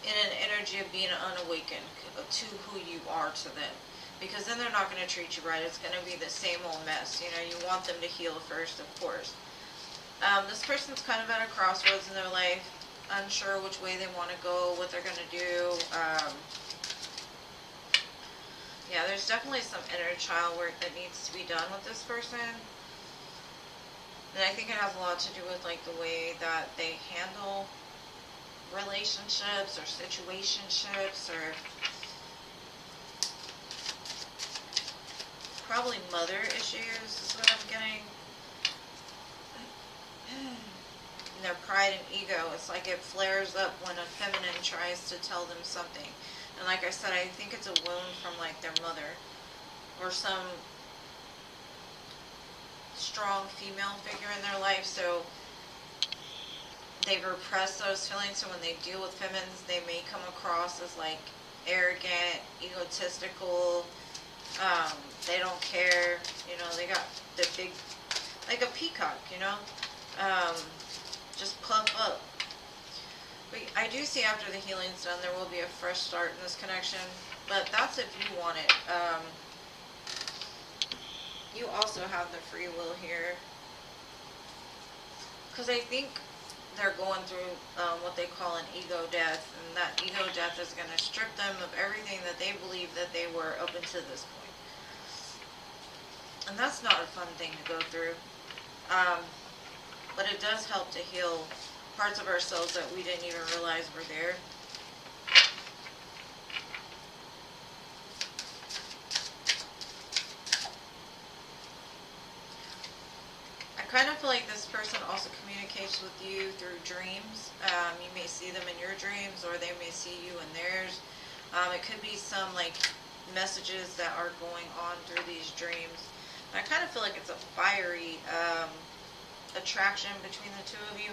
[SPEAKER 1] in an energy of being unawakened to who you are to them. Because then they're not going to treat you right. It's going to be the same old mess. You know, you want them to heal first, of course. This person's kind of at a crossroads in their life, unsure which way they want to go, what they're going to do. Yeah, there's definitely some inner child work that needs to be done with this person. And I think it has a lot to do with like the way that they handle relationships or situationships, or probably mother issues is what I'm getting. And their pride and ego, it's like it flares up when a feminine tries to tell them something. And like I said, I think it's a wound from like their mother or some strong female figure in their life. So they repress those feelings, so when they deal with feminines, they may come across as like arrogant, egotistical, they don't care, you know, they got the big, like a peacock, you know, just puff up. But I do see after the healing's done, there will be a fresh start in this connection. But that's if you want it. You also have the free will here. Because I think they're going through what they call an ego death. And that ego death is going to strip them of everything that they believe that they were up until this point. And that's not a fun thing to go through. But it does help to heal parts of ourselves that we didn't even realize were there. I kind of feel like this person also communicates with you through dreams. You may see them in your dreams, or they may see you in theirs. It could be some like messages that are going on through these dreams. And I kind of feel like it's a fiery attraction between the two of you.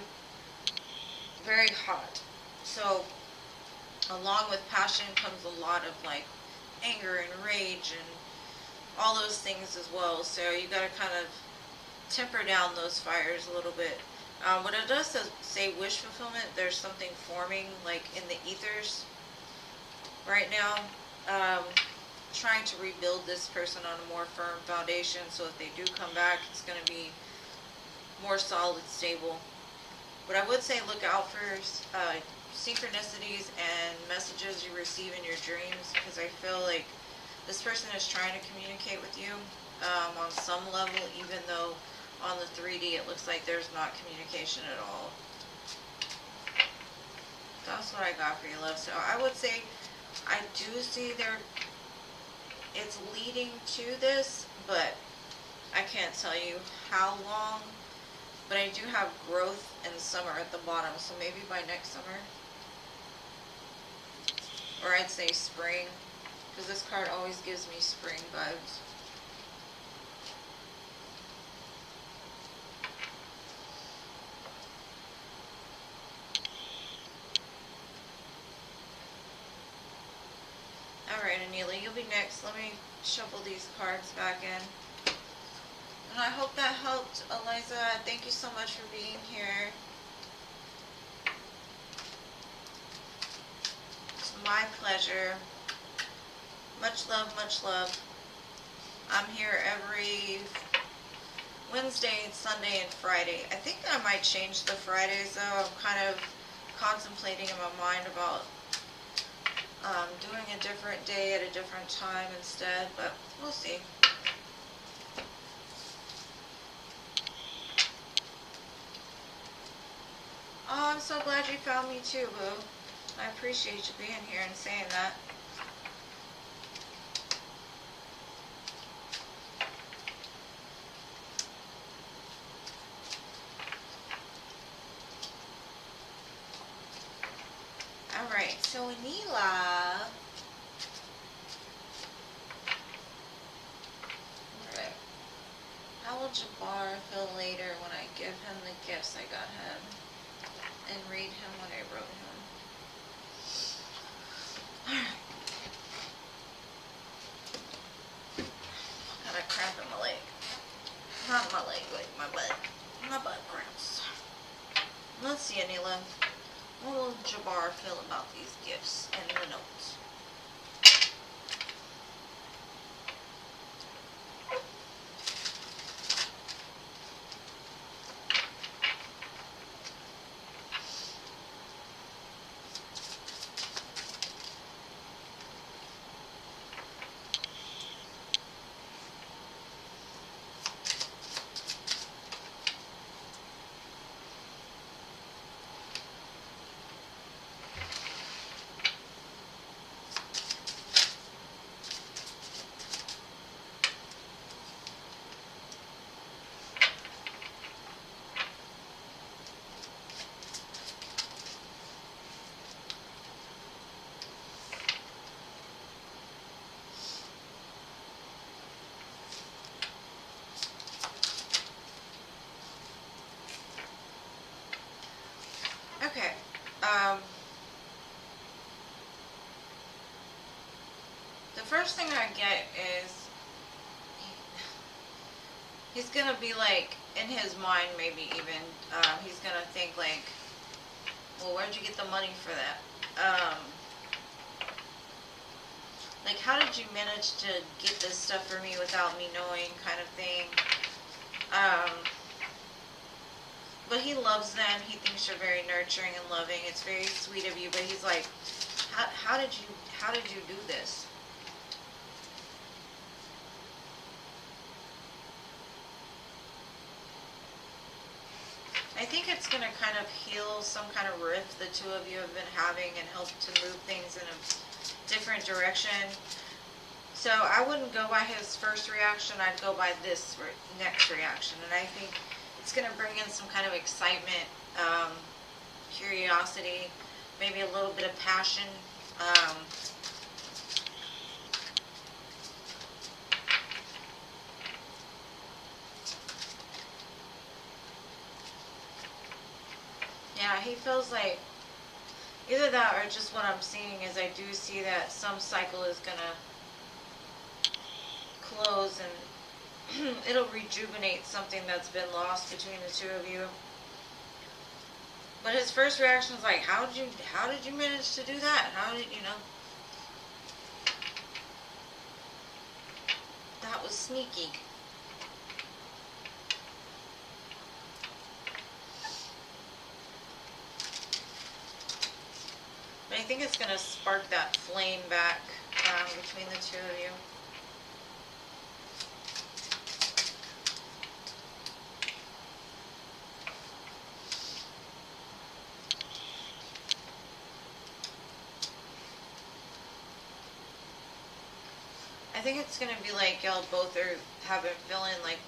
[SPEAKER 1] Very hot. So along with passion comes a lot of like anger and rage and all those things as well. So you got to kind of temper down those fires a little bit. What it does say wish fulfillment. There's something forming like in the ethers right now, trying to rebuild this person on a more firm foundation, so if they do come back, it's going to be more solid, stable. But I would say look out for synchronicities and messages you receive in your dreams, because I feel like this person is trying to communicate with you on some level, even though on the 3D it looks like there's not communication at all. That's what I got for you, love. So I would say I do see it's leading to this, but I can't tell you how long. But I do have growth in summer at the bottom, so maybe by next summer. Or I'd say spring, because this card always gives me spring vibes. Alright, Anila, you'll be next. Let me shuffle these cards back in. And I hope that helped, Eliza. Thank you so much for being here. It's my pleasure. Much love, much love. I'm here every Wednesday, Sunday, and Friday. I think I might change the Fridays, though. I'm kind of contemplating in my mind about doing a different day at a different time instead, but we'll see. Oh, I'm so glad you found me too, boo. I appreciate you being here and saying that. Alright, so Anila. Alright. How will Jabbar feel later when I give him the gifts I got him? And read him what I wrote him. Alright. Got a cramp in my leg. Not my leg, like my butt. My butt cramps. Let's see, Anila. What will Jabbar feel about these gifts and the notes? Okay. The first thing I get is he's gonna be like, in his mind maybe even, he's gonna think like, Well, where'd you get the money for that? Like, how did you manage to get this stuff for me without me knowing, kind of thing. But he loves them. He thinks you're very nurturing and loving. It's very sweet of you. But he's like, how did you do this? I think it's going to kind of heal some kind of rift the two of you have been having and help to move things in a different direction. So I wouldn't go by his first reaction. I'd go by this next reaction. And I think it's going to bring in some kind of excitement, curiosity, maybe a little bit of passion. Yeah, he feels like either that or just what I'm seeing is I do see that some cycle is going to close and it'll rejuvenate something that's been lost between the two of you. But his first reaction is like, how did you manage to do that? How did you know? That was sneaky. But I think it's going to spark that flame back between the two of you. I think it's going to be like y'all both have been feeling like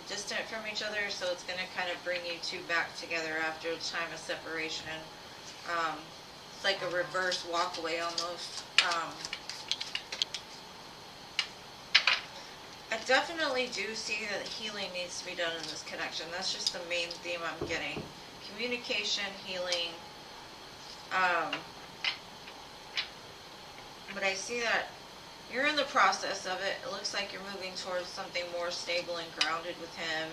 [SPEAKER 1] distant from each other, so it's going to kind of bring you two back together after a time of separation. And it's like a reverse walk away almost. I definitely do see that healing needs to be done in this connection. That's just the main theme I'm getting. Communication, healing. But I see that you're in the process of it. It looks like you're moving towards something more stable and grounded with him.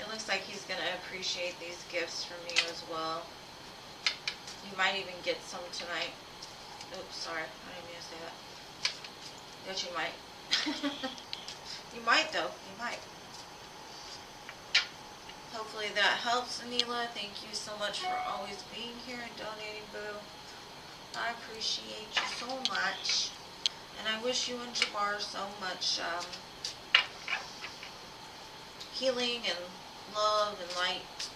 [SPEAKER 1] It looks like he's going to appreciate these gifts from you as well. You might even get some tonight. Oops, sorry. I didn't mean to say that. But you might. You might, though. You might. Hopefully that helps, Anila. Thank you so much for always being here and donating, boo. I appreciate you so much. And I wish you and Jabbar so much healing and love and light.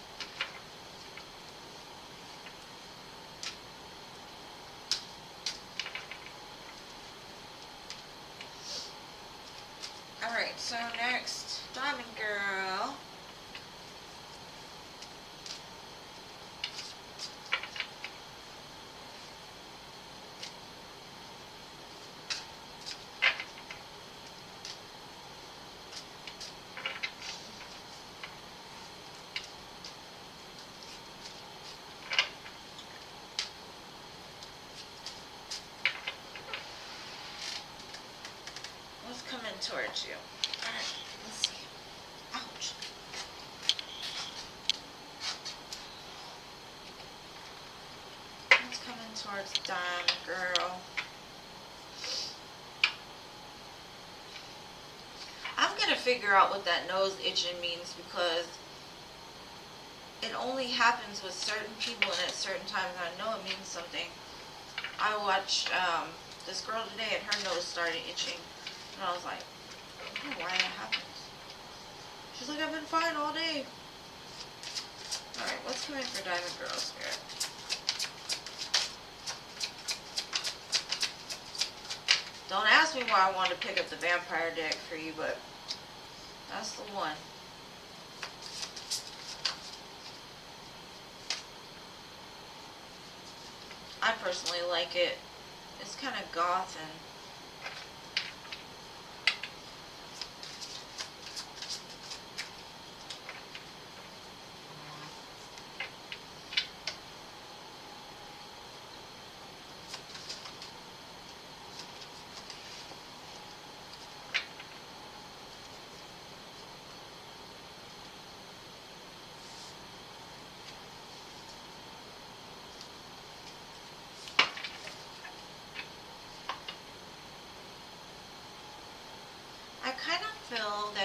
[SPEAKER 1] Alright, so next, Diamond Girl. Coming towards you. Alright, let's see. Ouch. It's coming towards Diamond Girl. I'm going to figure out what that nose itching means because it only happens with certain people and at certain times. I know it means something. I watched this girl today and her nose started itching. And I was like, I don't know why that happens. She's like, I've been fine all day. Alright, what's coming for Diamond Girl Spirit? Don't ask me why I wanted to pick up the vampire deck for you, but that's the one. I personally like it. It's kind of goth and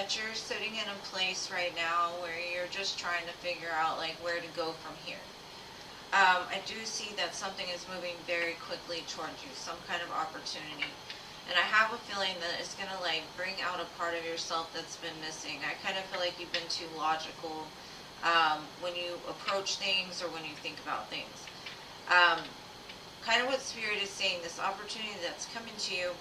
[SPEAKER 1] that you're sitting in a place right now where you're just trying to figure out like where to go from here. I do see that something is moving very quickly towards you, some kind of opportunity. And I have a feeling that it's going to like bring out a part of yourself that's been missing. I kind of feel like you've been too logical when you approach things or when you think about things. Kind of what Spirit is saying, this opportunity that's coming to you,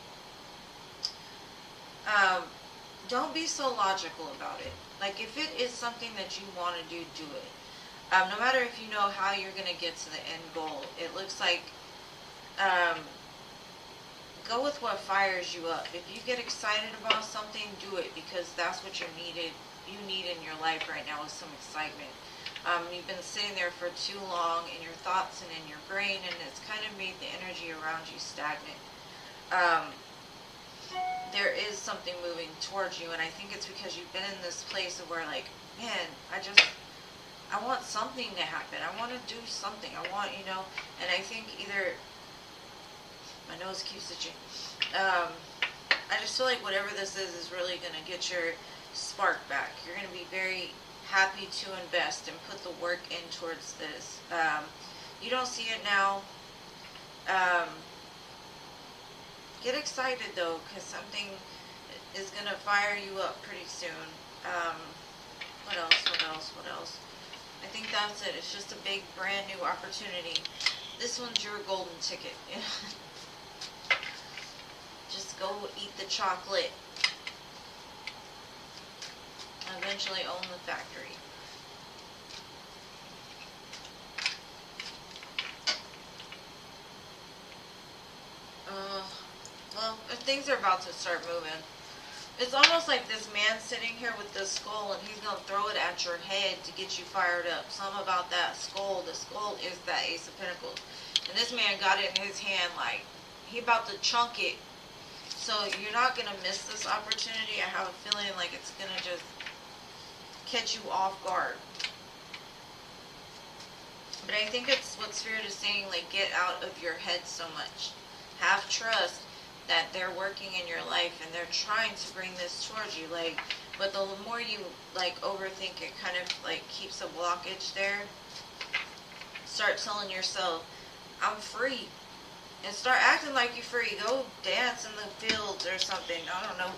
[SPEAKER 1] don't be so logical about it. Like if it is something that you want to do, do it. No matter if you know how you're going to get to the end goal, it looks like go with what fires you up. If you get excited about something, do it, because that's what you need in your life right now, is some excitement. You've been sitting there for too long in your thoughts and in your brain, and it's kind of made the energy around you stagnant. There is something moving towards you, and I think it's because you've been in this place of where like, man, I want something to happen. I want to do something. I want, and I think either, my nose keeps itching. I just feel like whatever this is really going to get your spark back. You're going to be very happy to invest and put the work in towards this. You don't see it now. Get excited though, because something is going to fire you up pretty soon. What else? I think that's it. It's just a big brand new opportunity. This one's your golden ticket. Just go eat the chocolate. Eventually own the factory. Well, things are about to start moving. It's almost like this man sitting here with this skull, and he's going to throw it at your head to get you fired up. Something about that skull. The skull is that Ace of Pentacles. And this man got it in his hand like he about to chunk it. So you're not going to miss this opportunity. I have a feeling like it's going to just catch you off guard. But I think it's what Spirit is saying, like, get out of your head so much. Have trust that they're working in your life and they're trying to bring this towards you. Like, but the more you like overthink, it kind of like keeps a blockage there. Start telling yourself, I'm free. And start acting like you're free. Go dance in the fields or something. I don't know.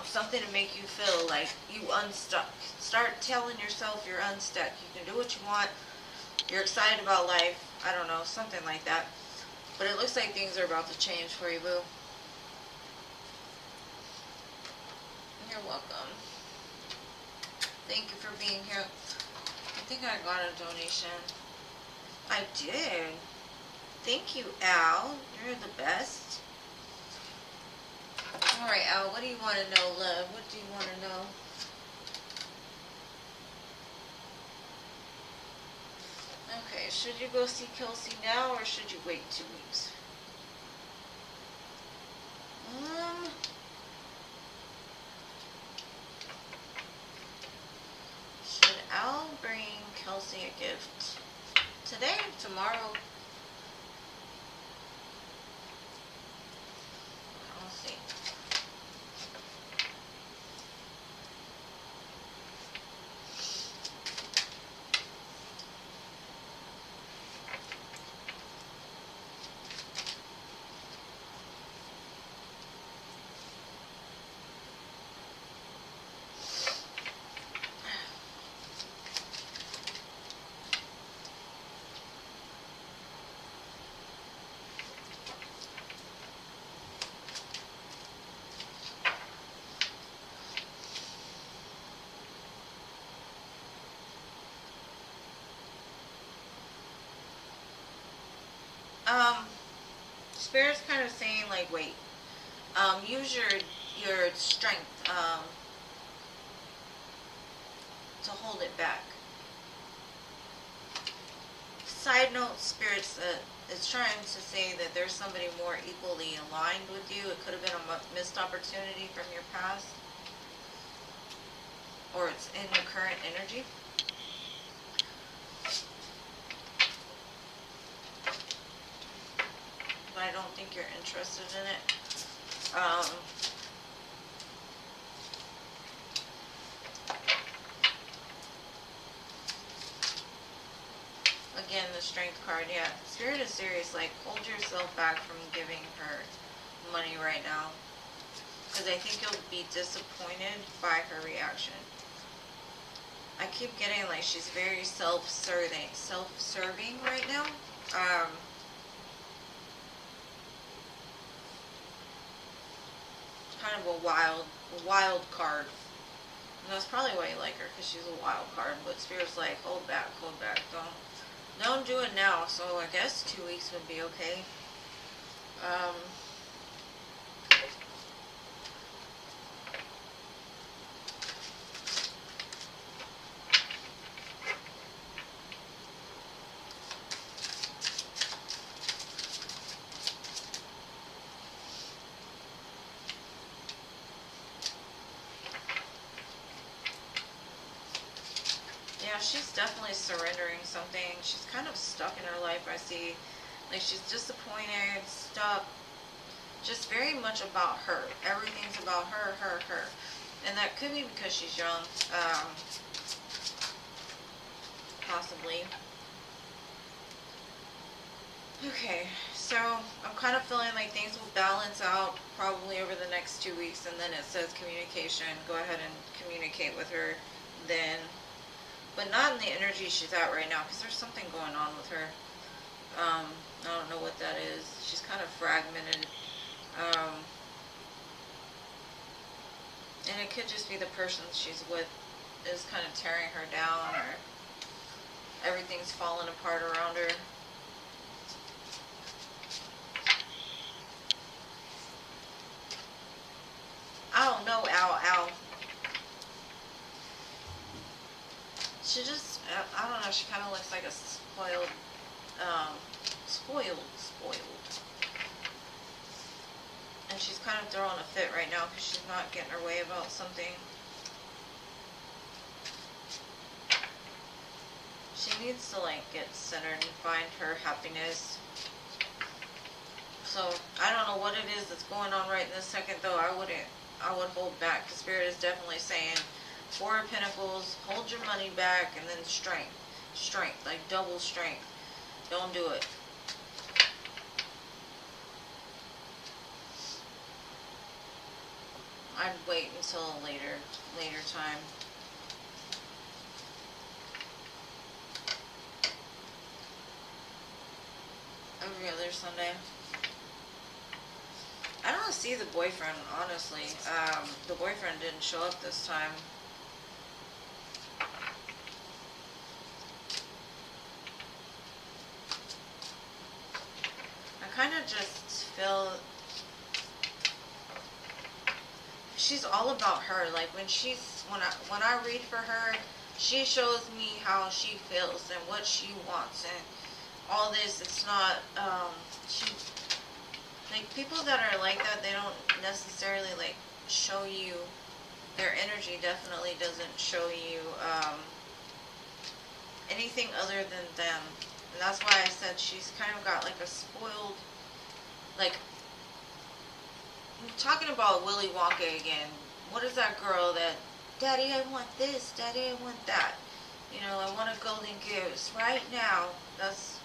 [SPEAKER 1] Something to make you feel like you unstuck. Start telling yourself you're unstuck. You can do what you want. You're excited about life. I don't know. Something like that. But it looks like things are about to change for you, boo. You're welcome. Thank you for being here. I think I got a donation. I did. Thank you, Al. You're the best. Alright, Al, what do you want to know, love? What do you want to know? Okay, should you go see Kelsey now or should you wait 2 weeks? Should Al bring Kelsey a gift today, tomorrow? I'll see. Spirit's kind of saying like, wait, use your strength to hold it back. Side note, Spirit's is trying to say that there's somebody more equally aligned with you. It could have been a missed opportunity from your past, or it's in your current energy. But I don't think you're interested in it. again, the Strength card, yeah. Spirit is serious. Like, hold yourself back from giving her money right now. Because I think you'll be disappointed by her reaction. I keep getting, like, she's very self-serving right now. Kind of a wild card. And that's probably why you like her, because she's a wild card. But Spirit's like, hold back. Don't do it now. So I guess 2 weeks would be okay. Yeah, she's definitely surrendering something. She's kind of stuck in her life, I see. Like, she's disappointed, stuck. Just very much about her. Everything's about her. And that could be because she's young. Possibly. Okay, so I'm kind of feeling like things will balance out probably over the next 2 weeks. And then it says communication. Go ahead and communicate with her then. But not in the energy she's at right now, because there's something going on with her. I don't know what that is. She's kind of fragmented. And it could just be the person she's with is kind of tearing her down, or everything's falling apart around her. Oh, no, ow. She just, I don't know, she kind of looks like a spoiled. And she's kind of throwing a fit right now because she's not getting her way about something. She needs to, like, get centered and find her happiness. So, I don't know what it is that's going on right in this second, though. I would hold back, because Spirit is definitely saying, Four of Pentacles, hold your money back, and then strength, like double strength. Don't do it. I'd wait until a later time. Every other Sunday. I don't see the boyfriend, honestly. The boyfriend didn't show up this time. I kind of just feel she's all about her. Like, when I read for her, she shows me how she feels and what she wants and all this. It's not like, people that are like that, they don't necessarily, like, show you, their energy definitely doesn't show you anything other than them. And that's why I said she's kind of got like a spoiled, like, I'm talking about Willy Wonka again. What is that girl that, Daddy, I want this, Daddy, I want that. You know, I want a golden goose right now. That's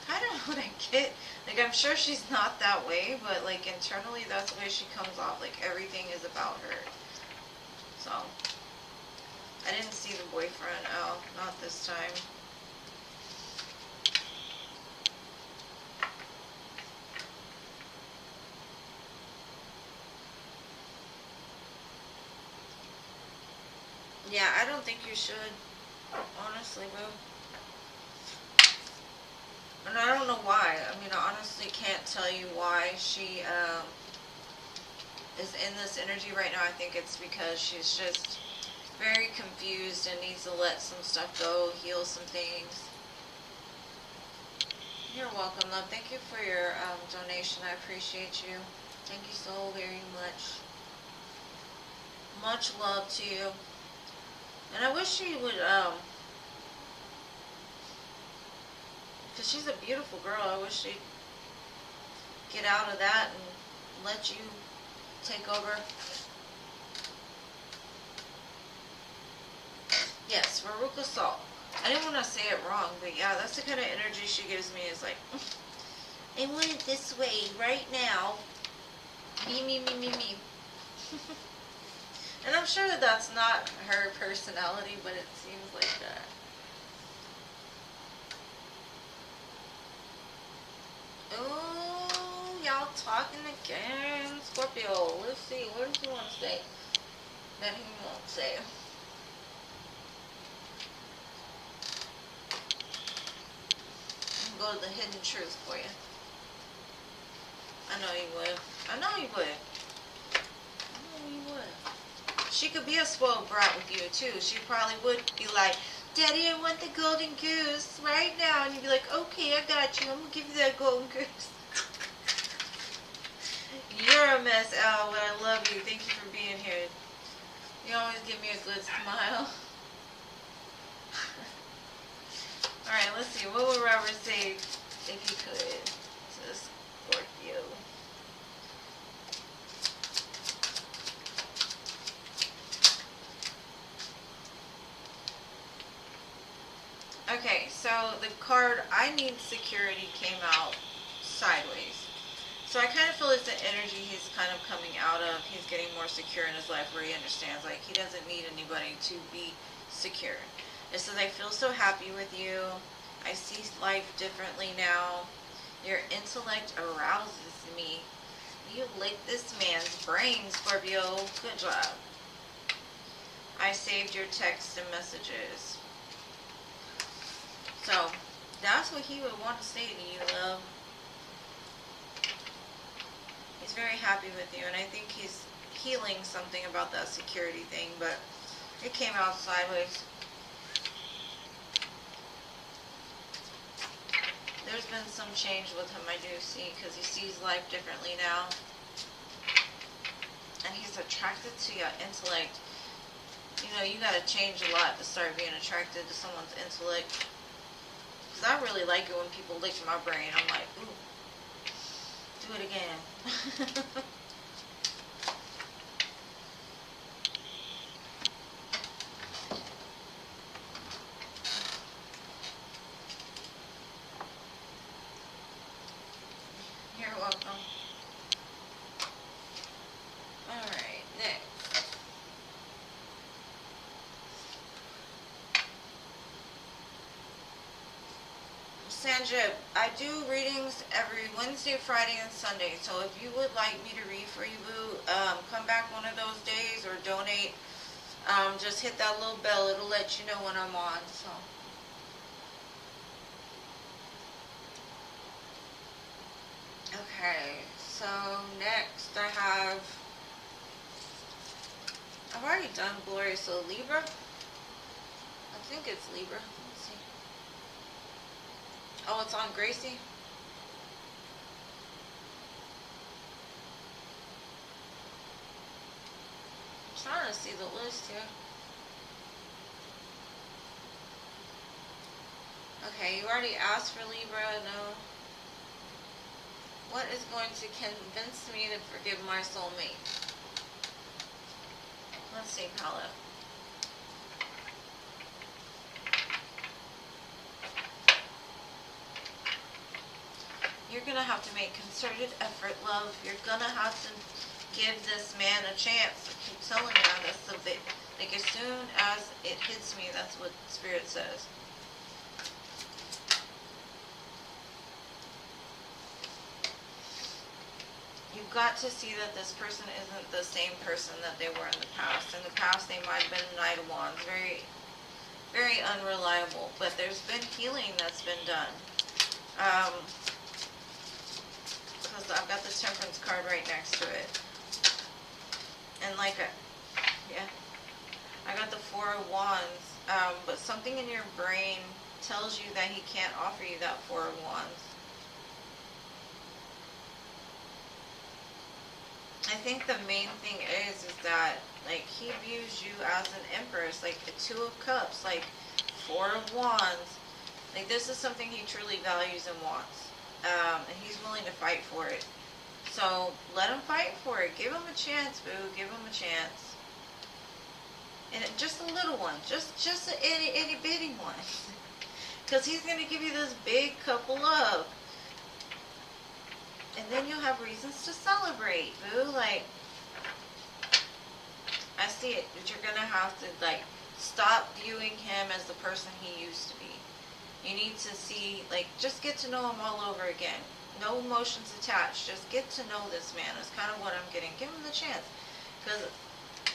[SPEAKER 1] kind of what I get. Like, I'm sure she's not that way, but, like, internally, that's the way she comes off. Like, everything is about her. So, I didn't see the boyfriend. Oh, not this time. Yeah, I don't think you should. Honestly, boo. And I don't know why. I mean, I honestly can't tell you why she is in this energy right now. I think it's because she's just very confused and needs to let some stuff go, heal some things. You're welcome, love. Thank you for your donation. I appreciate you. Thank you so very much. Much love to you. And I wish she would, because she's a beautiful girl, I wish she'd get out of that and let you take over. Yes, Veruca Salt. I didn't want to say it wrong, but yeah, that's the kind of energy she gives me, is like, I want it this way, right now. Me, me, me, me, me. And I'm sure that that's not her personality, but it seems like that. Oh, y'all talking again. Scorpio, let's see, what does he want to say that he won't say? Go to the hidden truth for you. I know you would. I know you would. I know you would. She could be a spoiled brat with you too. She probably would be like, Daddy, I want the golden goose right now. And you'd be like, okay, I got you. I'm going to give you that golden goose. You're a mess, Al, but I love you. Thank you for being here. You always give me a good smile. Alright, let's see. What would Robert say if he could to Scorpio? Okay, so the card I Need Security came out sideways. So I kind of feel it's the energy he's kind of coming out of. He's getting more secure in his life, where he understands, like, he doesn't need anybody to be secure. It says, I feel so happy with you. I see life differently now. Your intellect arouses me. You licked this man's brain, Scorpio. Good job. I saved your texts and messages. So, that's what he would want to say to you, love. He's very happy with you, and I think he's healing something about that security thing, but it came out sideways. There's been some change with him, I do see, because he sees life differently now. And he's attracted to your intellect. You know, you gotta change a lot to start being attracted to someone's intellect. Because I really like it when people lick my brain. I'm like, ooh. Do it again. You're welcome. Alright, next. Sandra, I do readings every Wednesday, Friday, and Sunday. So if you would like me to read for you, boo, come back one of those days or donate. Just hit that little bell. It'll let you know when I'm on. So. Okay, so next I've already done Glory, so Libra. I think it's Libra. Let's see. Oh, it's on Gracie. I'm trying to see the list here. Okay, you already asked for Libra, no. What is going to convince me to forgive my soulmate? Let's see, Paula. You're going to have to make concerted effort, love. You're going to have to give this man a chance. I keep telling you this. So that, like, as soon as it hits me, that's what Spirit says. You've got to see that this person isn't the same person that they were in the past. In the past, they might have been Knight of Wands. Very, very unreliable. But there's been healing that's been done. Because I've got the Temperance card right next to it. And like, yeah, I got the Four of Wands. But something in your brain tells you that he can't offer you that Four of Wands. I think the main thing is that, like, he views you as an empress, like a Two of Cups, like Four of Wands. Like, this is something he truly values and wants. And he's willing to fight for it. So, let him fight for it. Give him a chance, boo. Give him a chance. And just a little one, just an itty bitty one. Because he's going to give you this big cup of love. And then you'll have reasons to celebrate, boo. Like, I see it, that you're going to have to, like, stop viewing him as the person he used to be. You need to see, like, just get to know him all over again. No emotions attached. Just get to know this man. That's kind of what I'm getting. Give him the chance. Because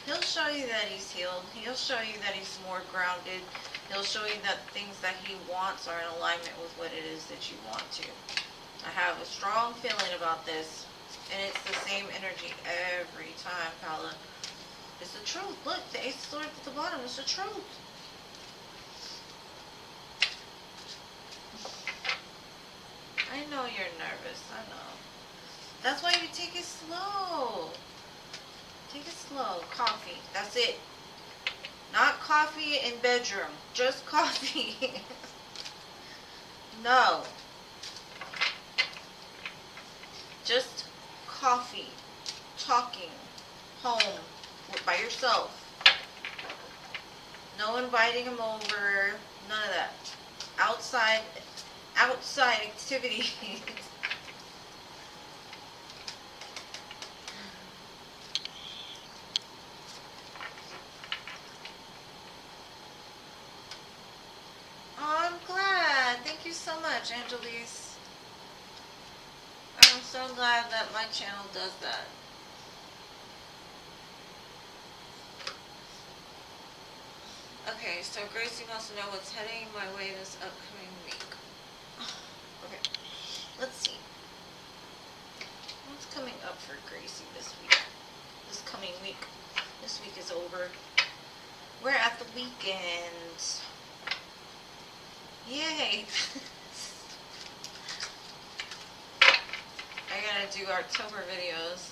[SPEAKER 1] he'll show you that he's healed. He'll show you that he's more grounded. He'll show you that things that he wants are in alignment with what it is that you want to. I have a strong feeling about this. And it's the same energy every time, Paula. It's the truth. Look, the Ace of Swords at the bottom. It's the truth. I know you're nervous. I know. That's why you take it slow. Take it slow. Coffee. That's it. Not coffee in bedroom. Just coffee. No. Just coffee. Talking. Home. By yourself. No inviting him over. None of that. Outside activities. Oh, I'm glad. Thank you so much, Angelise. I'm so glad that my channel does that. Okay, so Gracie wants to know what's heading my way this upcoming week. Okay, let's see. What's coming up for Gracie this week? This coming week. This week is over. We're at the weekend. Yay! I gotta do October videos.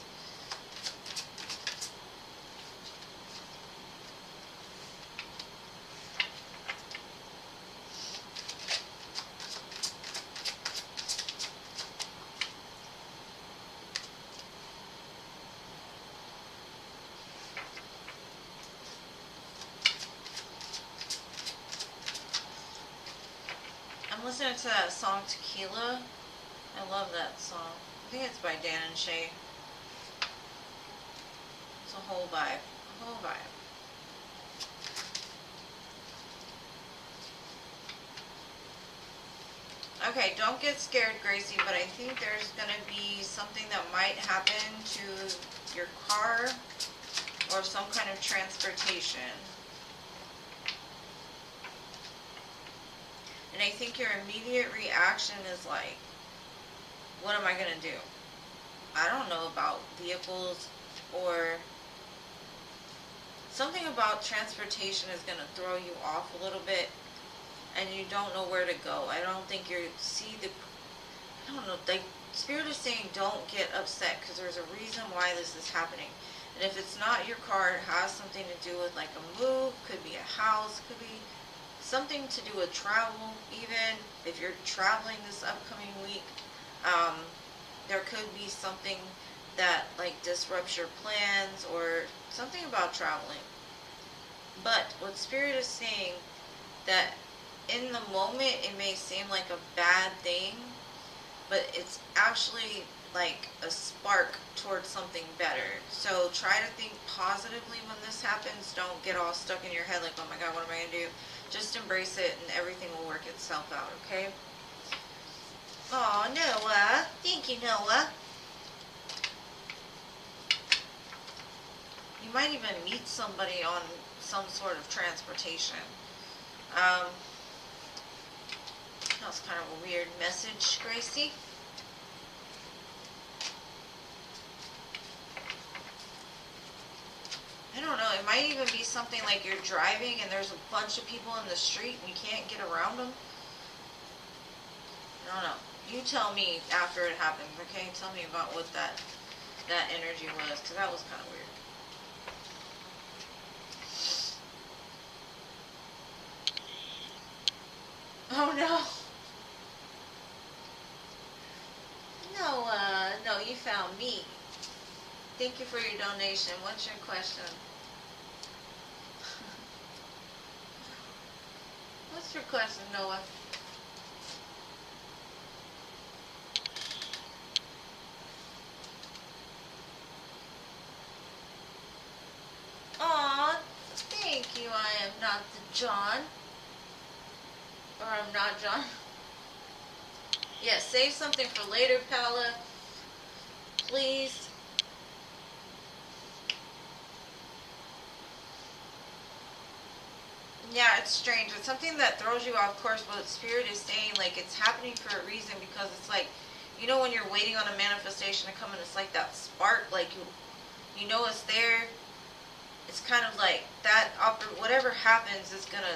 [SPEAKER 1] I'm listening to that song Tequila. I love that song. I think it's by Dan and Shay. It's a whole vibe. A whole vibe. Okay, don't get scared, Gracie, but I think there's going to be something that might happen to your car or some kind of transportation. And I think your immediate reaction is like, what am I going to do? I don't know about vehicles or something about transportation is going to throw you off a little bit and you don't know where to go. I don't think I don't know, like Spirit is saying don't get upset because there's a reason why this is happening. And if it's not your car, it has something to do with like a move, could be a house, could be something to do with travel. Even if you're traveling this upcoming week, there could be something that like disrupts your plans or something about traveling. But what Spirit is saying, that in the moment it may seem like a bad thing, but it's actually like a spark towards something better. So try to think positively when this happens. Don't get all stuck in your head like, oh my god, what am I going to do? Just embrace it and everything will work itself out, okay? Oh, Noah. Thank you, Noah. You might even meet somebody on some sort of transportation. That was kind of a weird message, Gracie. I don't know, it might even be something like you're driving and there's a bunch of people in the street and you can't get around them. I don't know. You tell me after it happens, okay? Tell me about what that energy was, because that was kind of weird. Oh no. No, you found me. Thank you for your donation. What's your question? What's your question, Noah? Aw, thank you. I am not the John. Or I'm not John. Yeah, save something for later, Paula. Please. Yeah, it's strange. It's something that throws you off course, but Spirit is saying, like, it's happening for a reason, because it's like, you know when you're waiting on a manifestation to come and it's like that spark, like, you know it's there. It's kind of like that, whatever happens is gonna,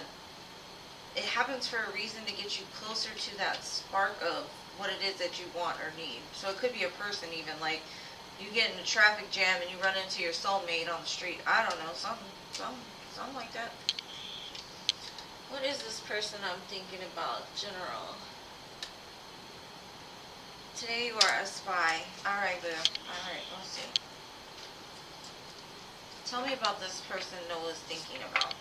[SPEAKER 1] it happens for a reason to get you closer to that spark of what it is that you want or need. So it could be a person even, like, you get in a traffic jam and you run into your soulmate on the street. I don't know, something like that. What is this person I'm thinking about, General? Today you are a spy. Alright, boo. Alright, let's see. Tell me about this person Noah's thinking about.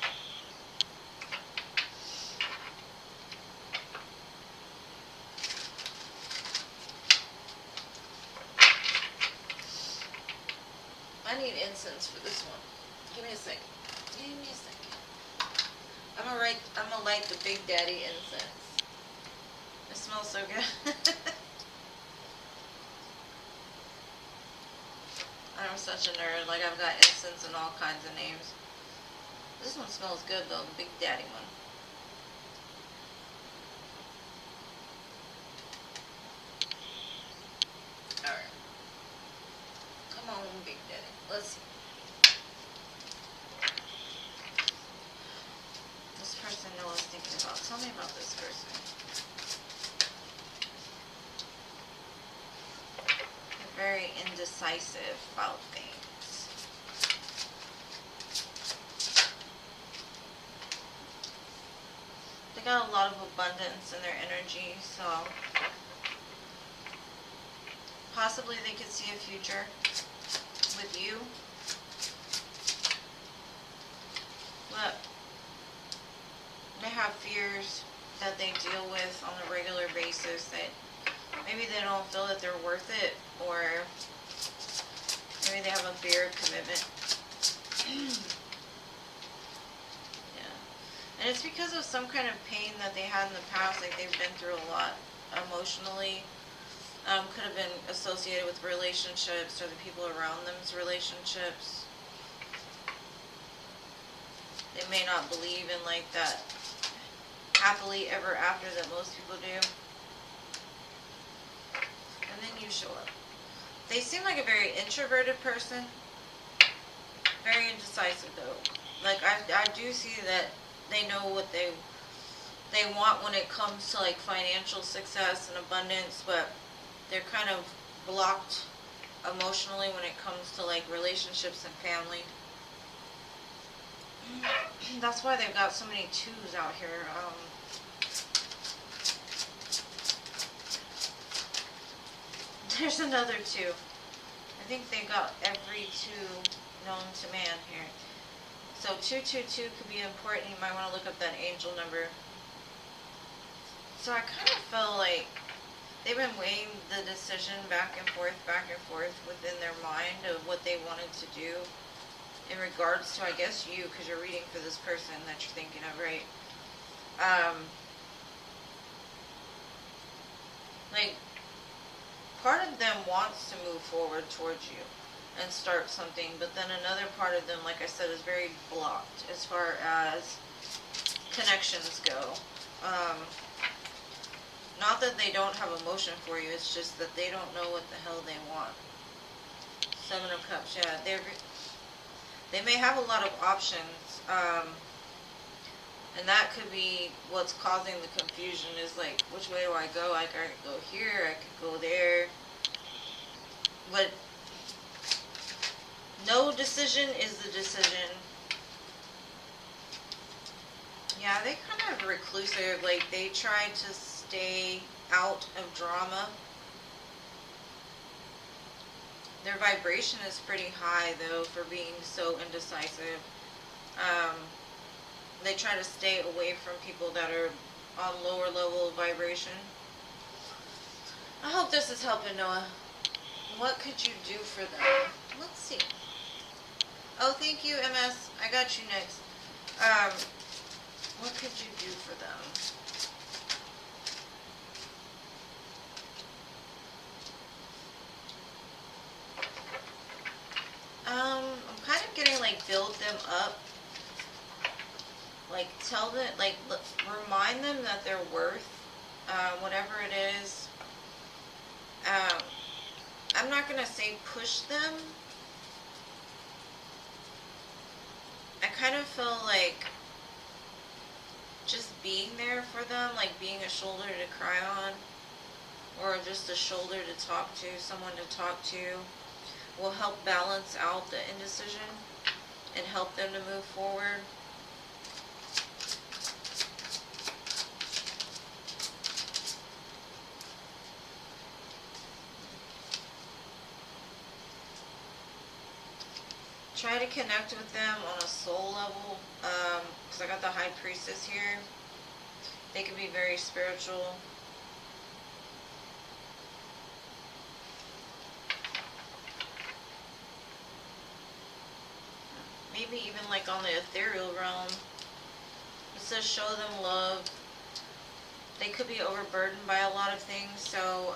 [SPEAKER 1] I need incense for this one. Give me a second. Give me a second. I'm gonna light the Big Daddy incense. It smells so good. I'm such a nerd. Like, I've got incense and all kinds of names. This one smells good though, the Big Daddy one. Alright. Come on, Big Daddy. Let's see. This person Noah's thinking about. Tell me about this person. They're very indecisive about things. They got a lot of abundance in their energy, so possibly they could see a future with you. But they have fears that they deal with on a regular basis that maybe they don't feel that they're worth it, or maybe they have a fear of commitment. Yeah. And it's because of some kind of pain that they had in the past, like they've been through a lot emotionally. Could have been associated with relationships or the people around them's relationships. They may not believe in like that happily ever after that most people do. And then you show up. They seem like a very introverted person. Very indecisive though. Like I do see that they know what they want when it comes to like financial success and abundance, but they're kind of blocked emotionally when it comes to like relationships and family. That's why they've got so many twos out here. There's another two. I think they got every two known to man here. So 222 could be important. You might want to look up that angel number. So I kind of feel like they've been weighing the decision back and forth within their mind of what they wanted to do in regards to, I guess, you, because you're reading for this person that you're thinking of, right? Like, part of them wants to move forward towards you and start something, but then another part of them, like I said, is very blocked as far as connections go. Not that they don't have emotion for you, it's just that they don't know what the hell they want. 7 of Cups, yeah. They may have a lot of options, and that could be what's causing the confusion, is like, which way do I go? Like, I could go here, I could go there. But no decision is the decision. Yeah, they kind of reclusive, like they try to stay out of drama. Their vibration is pretty high though for being so indecisive. They try to stay away from people that are on lower level of vibration. I hope this is helping, Noah. What could you do for them? Let's see. Oh, thank you, MS. I got you next. What could you do for them? I'm kind of getting like build them up. Like tell them, like remind them that they're worth whatever it is. I'm not gonna say push them. I kind of feel like just being there for them, like being a shoulder to cry on, or just a shoulder to talk to, someone to talk to, will help balance out the indecision and help them to move forward. Try to connect with them on a soul level, because I got the High Priestess here. They can be very spiritual. Maybe even like on the ethereal realm. It says show them love. They could be overburdened by a lot of things, so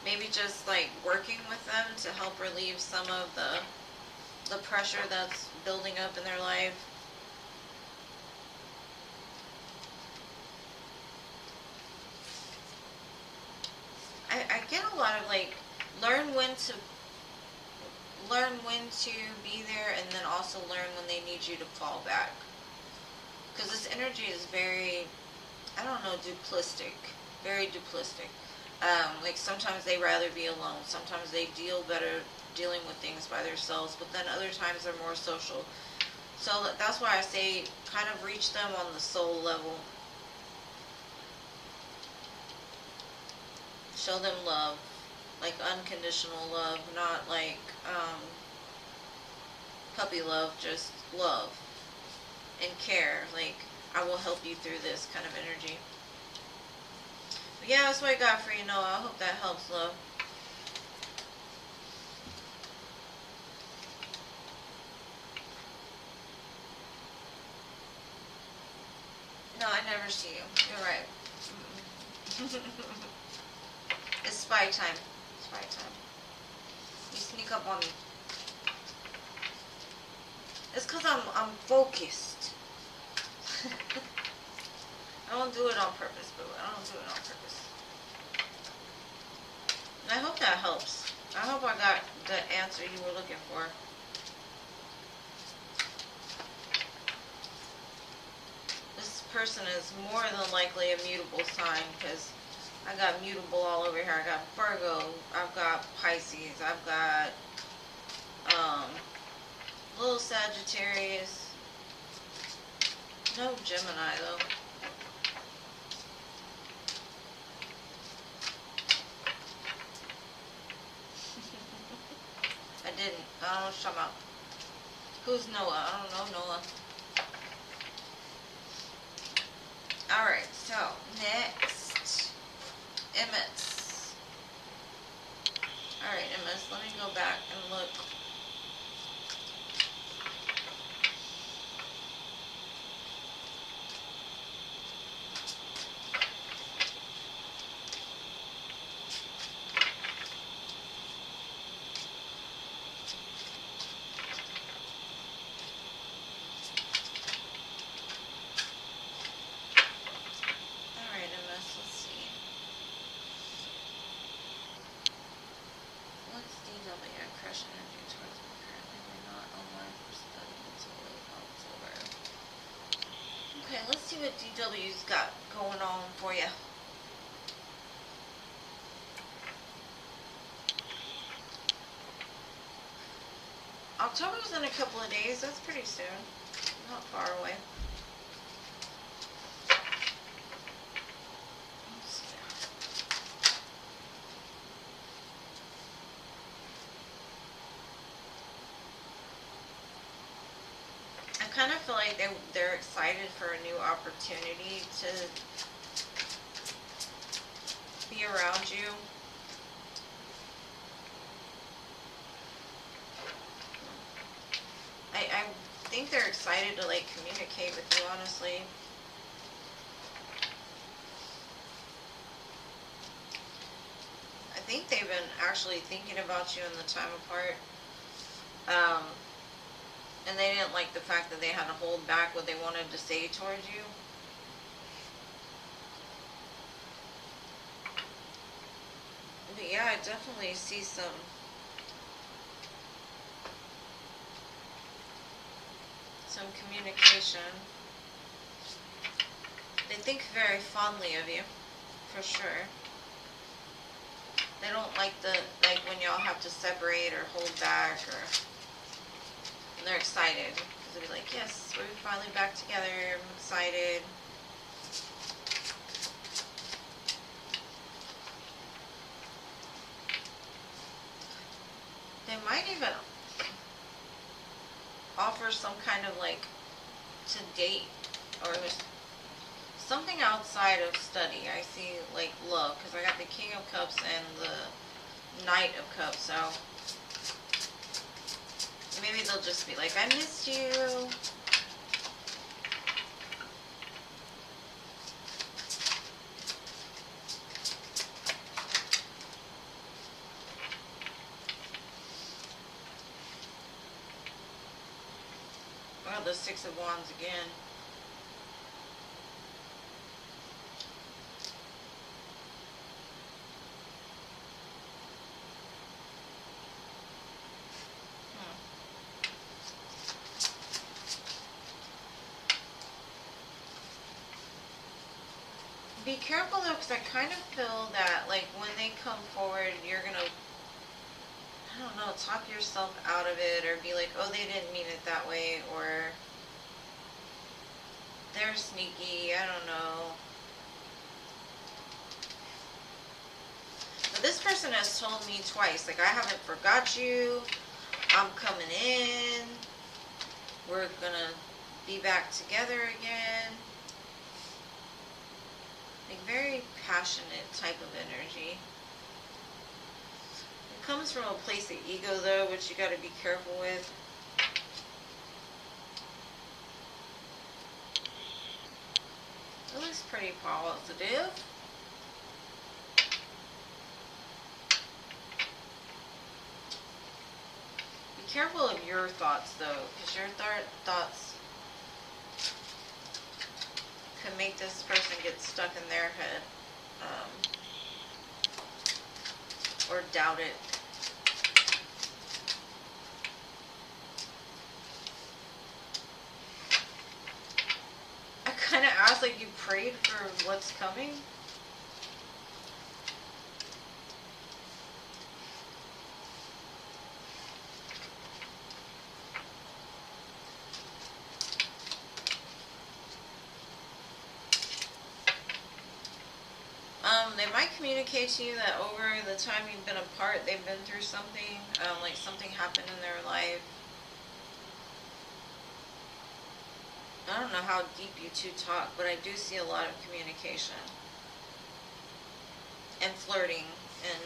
[SPEAKER 1] maybe just like working with them to help relieve some of the pressure that's building up in their life. I get a lot of like learn when to be there, and then also learn when they need you to fall back, because this energy is very, I don't know, duplistic, very duplistic. Like sometimes they rather be alone, sometimes they deal better dealing with things by themselves, but then other times they're more social. So that's why I say kind of reach them on the soul level. Show them love, like unconditional love, not like puppy love, just love and care, like I will help you through this kind of energy. But yeah, that's what I got for you, Noah. I hope that helps, love. No, I never see you. You're right. It's spy time. Spy time. You sneak up on me. It's because I'm focused. I don't do it on purpose, boo. I don't do it on purpose. And I hope that helps. I hope I got the answer you were looking for. This person is more than likely a mutable sign, because I got mutable all over here. I got Virgo, I've got Pisces, I've got little Sagittarius. No Gemini though. I didn't. I don't know what you're talking about. Who's Noah? I don't know Noah. Alright, so next. Emmett. Alright, Emmett, let me go back and look. Okay, let's see what DW's got going on for you. October's in a couple of days. That's pretty soon. Not far away. I kind of feel like they're excited for a new opportunity to be around you. I think they're excited to like communicate with you, honestly. I think they've been actually thinking about you in the time apart. And they didn't like the fact that they had to hold back what they wanted to say towards you. But yeah, I definitely see some communication. They think very fondly of you, for sure. They don't like when y'all have to separate or hold back, or and they're excited because they'll be like, yes, we're finally back together. I'm excited. They might even offer some kind of like to date or something outside of study. I see like love because I got the King of Cups and the Knight of Cups, so maybe they'll just be like, I missed you. Well, the Six of Wands again. Be careful though, because I kind of feel that like when they come forward, you're gonna, I don't know, talk yourself out of it, or be like, oh, they didn't mean it that way, or they're sneaky, I don't know. But this person has told me twice, like, I haven't forgot you, I'm coming in, we're gonna be back together again. Like, very passionate type of energy. It comes from a place of ego though, which you gotta be careful with. It looks pretty positive. Be careful of your thoughts though, because your thoughts can make this person get stuck in their head, or doubt it. I kind of asked like you prayed for what's coming. They might communicate to you that over the time you've been apart, they've been through something, like something happened in their life. I don't know how deep you two talk, but I do see a lot of communication and flirting, and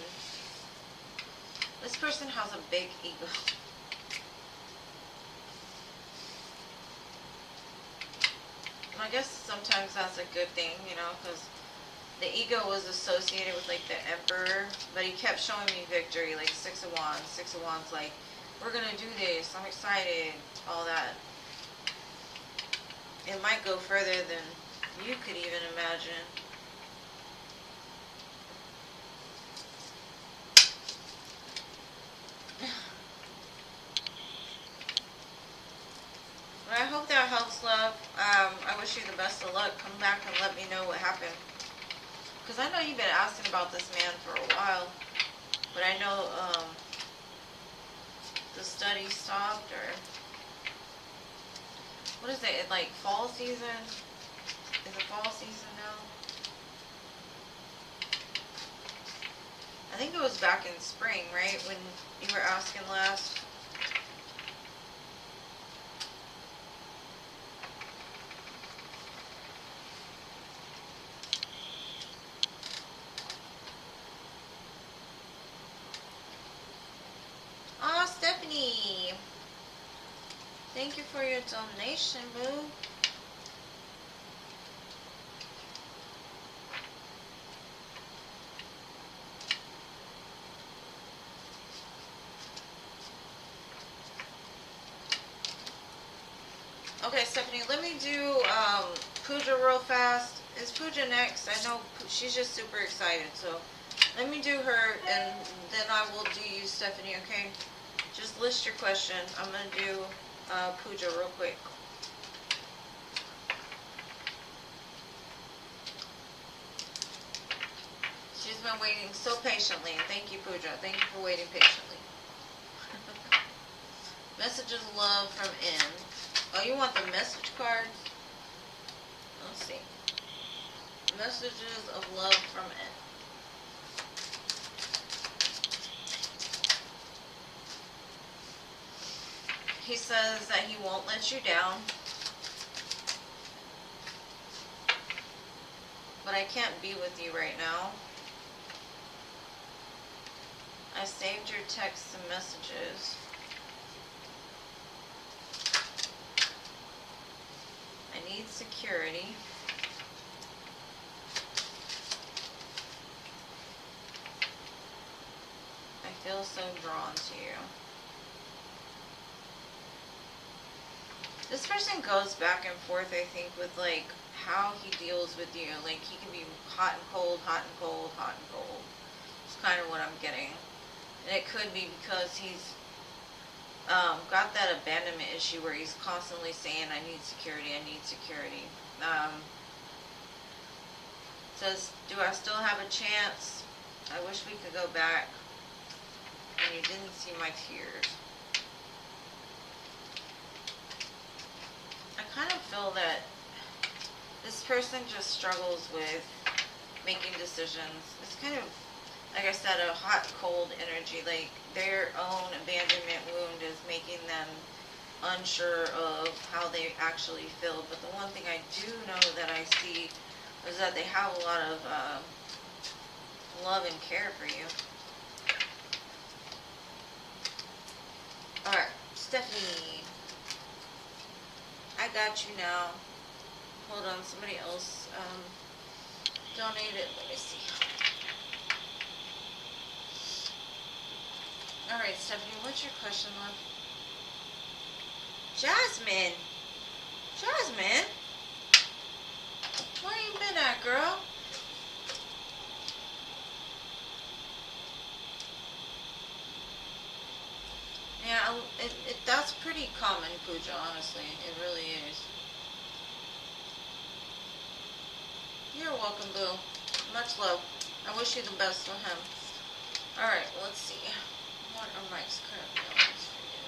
[SPEAKER 1] this person has a big ego. And I guess sometimes that's a good thing, you know, because the ego was associated with like the Emperor, but he kept showing me victory, like Six of Wands, like, we're gonna do this, I'm excited, all that. It might go further than you could even imagine. But I hope that helps, love. I wish you the best of luck. Come back and let me know what happened. Because I know you've been asking about this man for a while. But I know the study stopped, or what is it, like fall season? Is it fall season now? I think it was back in spring, right? When you were asking last. thank you for your donation, boo. Okay, Stephanie, let me do Pooja real fast. Is Pooja next? I know she's just super excited, so let me do her, and then I will do you, Stephanie, okay? Just list your question. I'm going to do Pooja real quick. She's been waiting so patiently. Thank you, Pooja. Thank you for waiting patiently. Messages of love from N. Oh, you want the message cards? Let's see. Messages of love from N. He says that he won't let you down. But I can't be with you right now. I saved your texts and messages. I need security. I feel so drawn to you. This person goes back and forth, I think, with like how he deals with you. Like he can be hot and cold, hot and cold, hot and cold. It's kind of what I'm getting. And it could be because he's got that abandonment issue where he's constantly saying, I need security, I need security. Says, do I still have a chance? I wish we could go back. And you didn't see my tears. I kind of feel that this person just struggles with making decisions. It's kind of, like I said, a hot, cold energy. Like their own abandonment wound is making them unsure of how they actually feel. But the one thing I do know that I see is that they have a lot of love and care for you. Alright, Stephanie. I got you now. Hold on, somebody else donated. Let me see. Alright, Stephanie, what's your question, love? Jasmine! Jasmine? Where you been at, girl? Yeah, that's pretty common, Pooja, honestly. It really is. You're welcome, boo. Much love. I wish you the best for him. Alright, let's see. What are Mike's current feelings for you?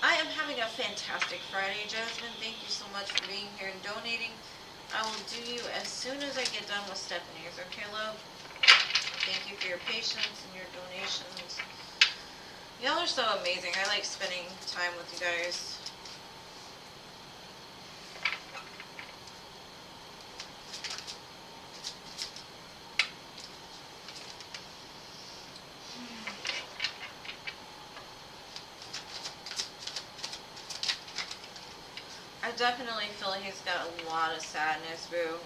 [SPEAKER 1] I am having a fantastic Friday, Jasmine. Thank you so much for being here and donating. I will do you as soon as I get done with Stephanie's. Okay, love? Thank you for your patience and your donations. Y'all are so amazing. I like spending time with you guys. I definitely feel like he's got a lot of sadness, boo.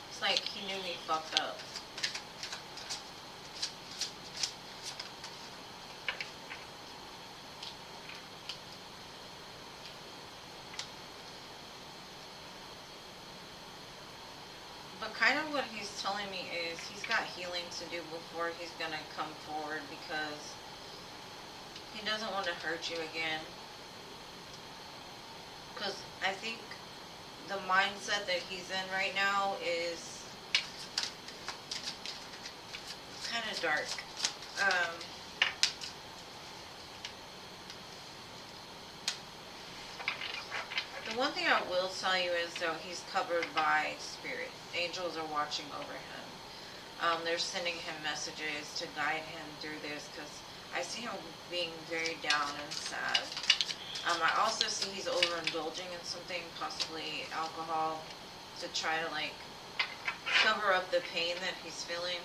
[SPEAKER 1] It's like he knew he fucked up. But kind of what he's telling me is he's got healing to do before he's going to come forward, because he doesn't want to hurt you again. Because I think the mindset that he's in right now is kind of dark. The one thing I will tell you is, though, he's covered by spirit. Angels are watching over him. They're sending him messages to guide him through this, because I see him being very down and sad. I also see he's overindulging in something, possibly alcohol. to try to like cover up the pain that he's feeling.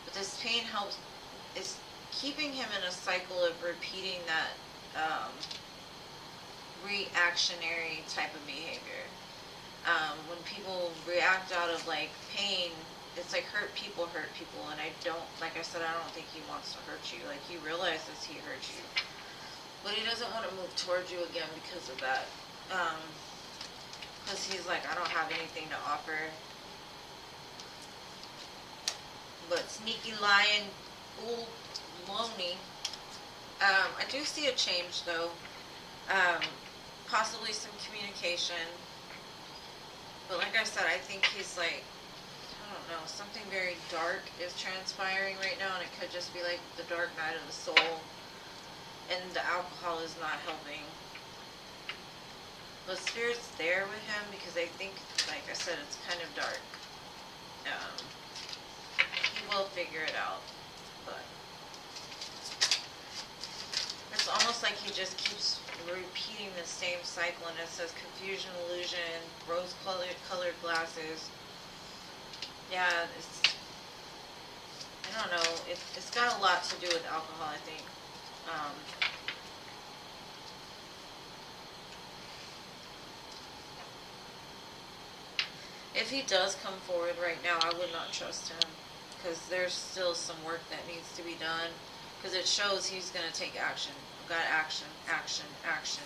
[SPEAKER 1] But this pain helps, is keeping him in a cycle of repeating that reactionary type of behavior. When people react out of like pain, it's like hurt people, and I don't, like I said, I don't think he wants to hurt you. Like, he realizes he hurt you, but he doesn't want to move towards you again because of that. Because he's like, I don't have anything to offer. But sneaky, lying, fool, baloney. I do see a change though. Possibly some communication. But like I said, I think he's like, I don't know, something very dark is transpiring right now, and it could just be like the dark night of the soul, and the alcohol is not helping. But Spirit's there with him because I think, like I said, it's kind of dark. He will figure it out, but it's almost like he just keeps repeating the same cycle, and it says confusion, illusion, rose-colored glasses. Yeah, I don't know, it's got a lot to do with alcohol, I think. If he does come forward right now, I would not trust him, because there's still some work that needs to be done, because it shows he's going to take action. I've got action, action, action.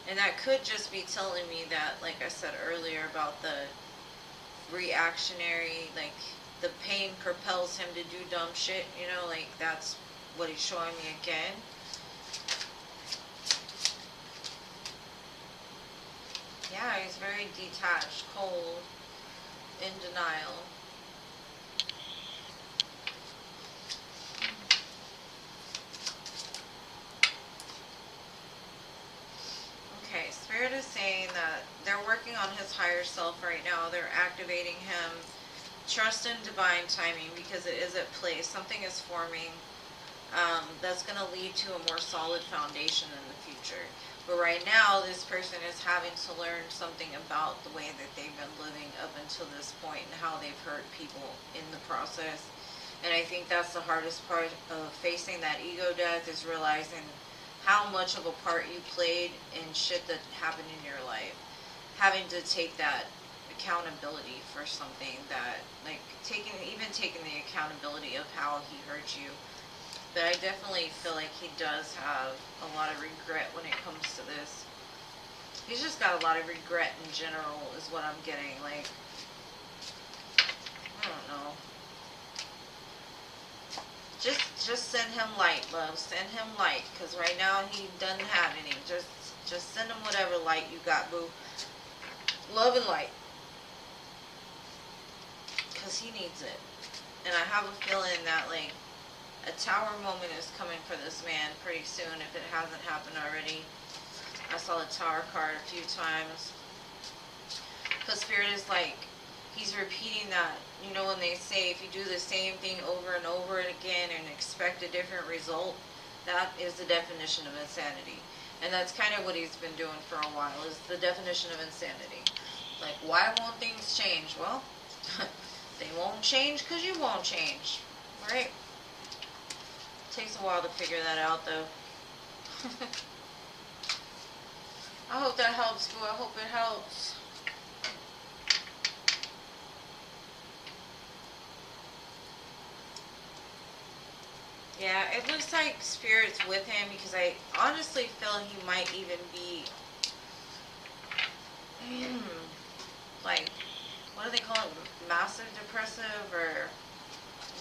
[SPEAKER 1] And that could just be telling me that, like I said earlier, about the reactionary, like, the pain propels him to do dumb shit, you know, like, that's what he's showing me again. Yeah, he's very detached, cold, in denial. Okay, Spirit is saying that they're working on his higher self right now. They're activating him. Trust in divine timing, because it is at play. Something is forming that's going to lead to a more solid foundation in the future. But right now, this person is having to learn something about the way that they've been living up until this point and how they've hurt people in the process. And I think that's the hardest part of facing that ego death, is realizing how much of a part you played in shit that happened in your life. Having to take that accountability for something that, like, taking the accountability of how he hurt you. But I definitely feel like he does have a lot of regret when it comes to this. He's just got a lot of regret in general, is what I'm getting. Like, I don't know. Just send him light, love. Send him light, because right now he doesn't have any. Just send him whatever light you got, boo. Love and light. Because he needs it. And I have a feeling that, like, a tower moment is coming for this man pretty soon, if it hasn't happened already. I saw the tower card a few times. Because Spirit is like, he's repeating that. You know, when they say if you do the same thing over and over again and expect a different result, that is the definition of insanity. And that's kind of what he's been doing for a while, is the definition of insanity. Like, why won't things change? Well, they won't change because you won't change, right? Takes a while to figure that out, though. I hope that helps, boo. I hope it helps. Yeah, it looks like Spirit's with him, because I honestly feel he might even be like, what do they call it? Massive depressive or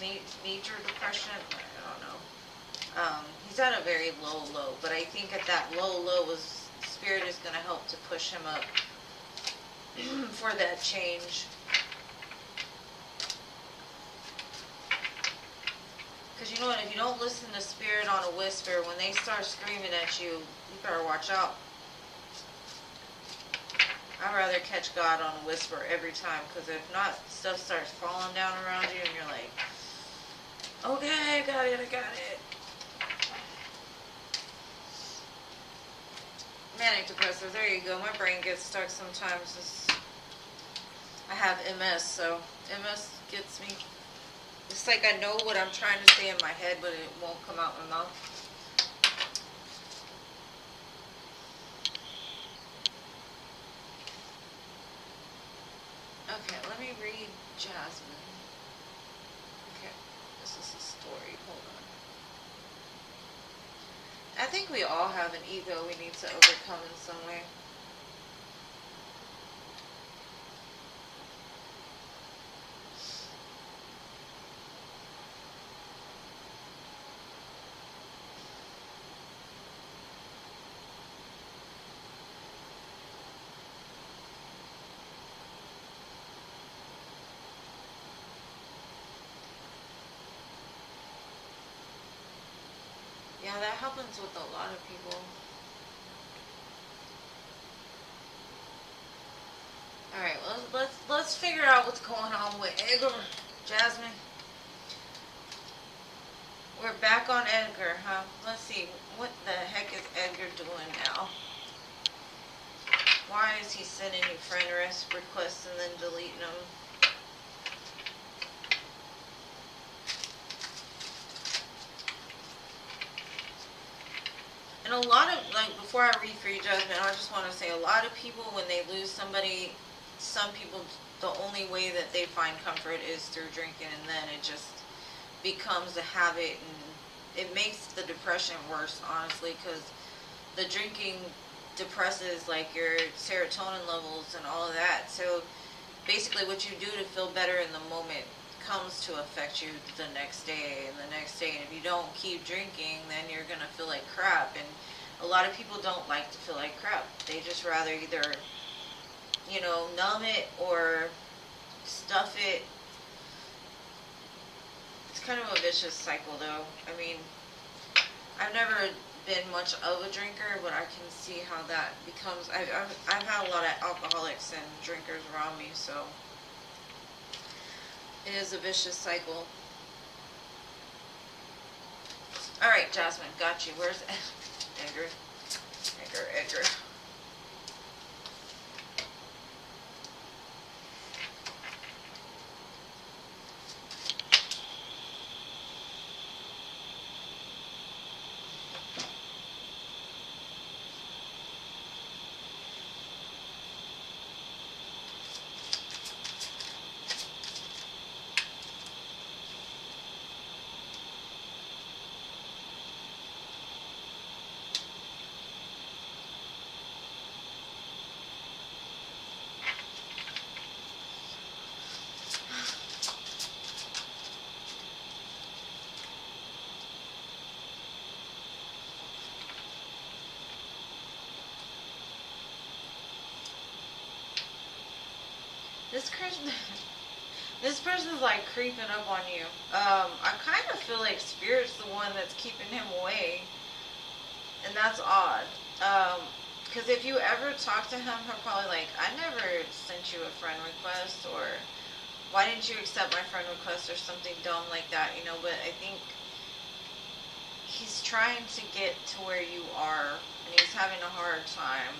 [SPEAKER 1] major depression? I don't know. He's at a very low, but I think at that low was Spirit is going to help to push him up for that change. Because you know what, if you don't listen to Spirit on a whisper, when they start screaming at you, you better watch out. I'd rather catch God on a whisper every time, because if not, stuff starts falling down around you and you're like, okay, I got it. Manic depressive, there you go. My brain gets stuck sometimes. I have MS, so MS gets me. It's like I know what I'm trying to say in my head, but it won't come out my mouth. Okay, let me read Jasmine. Okay, this is a story. Hold on. I think we all have an ego we need to overcome in some way. Yeah, that happens with a lot of people. All right, let's figure out what's going on with Edgar, Jasmine. We're back on Edgar, huh? Let's see, what the heck is Edgar doing now? Why is he sending you friend requests and then deleting them? And a lot of, like, before I read for you, Jasmine, I just want to say a lot of people, when they lose somebody, some people, the only way that they find comfort is through drinking, and then it just becomes a habit, and it makes the depression worse, honestly, because the drinking depresses, like, your serotonin levels and all of that. So basically what you do to feel better in the moment comes to affect you the next day and the next day. And if you don't keep drinking, then you're going to feel like crap. And a lot of people don't like to feel like crap. They just rather either, you know, numb it or stuff it. It's kind of a vicious cycle, though. I mean, I've never been much of a drinker, but I can see how that becomes. I've had a lot of alcoholics and drinkers around me, so it is a vicious cycle. All right, Jasmine, got you. Where's Edgar? Edgar. This person's like creeping up on you. I kind of feel like Spirit's the one that's keeping him away, and that's odd. Because if you ever talk to him, he'll probably like, I never sent you a friend request, or why didn't you accept my friend request, or something dumb like that, you know. But I think he's trying to get to where you are, and he's having a hard time.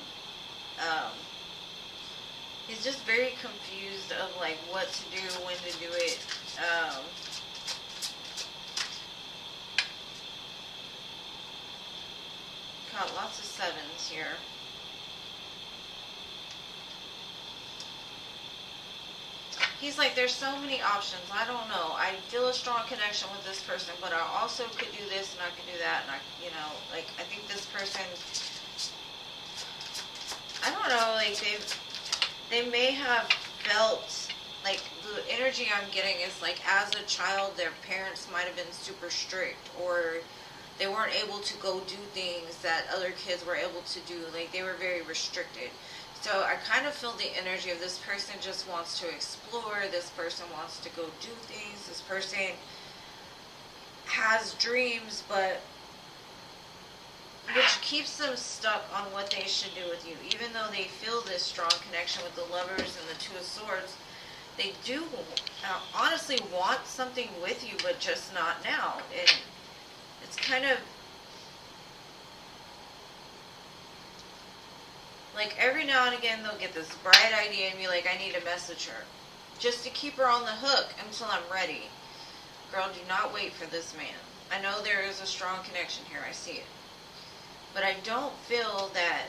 [SPEAKER 1] He's just very confused of like what to do, when to do it. Got lots of sevens here. He's like, there's so many options. I don't know. I feel a strong connection with this person, but I also could do this and I could do that, and I, you know, like, I think this person, I don't know, like, they may have felt, like, the energy I'm getting is, like, as a child, their parents might have been super strict, or they weren't able to go do things that other kids were able to do. Like, they were very restricted. So I kind of feel the energy of this person just wants to explore. This person wants to go do things. This person has dreams, but which keeps them stuck on what they should do with you. Even though they feel this strong connection with the Lovers and the Two of Swords, they do honestly want something with you, but just not now. And it's kind of Like, every now and again, they'll get this bright idea and be like, I need to message her. Just to keep her on the hook until I'm ready. Girl, do not wait for this man. I know there is a strong connection here. I see it. But I don't feel that...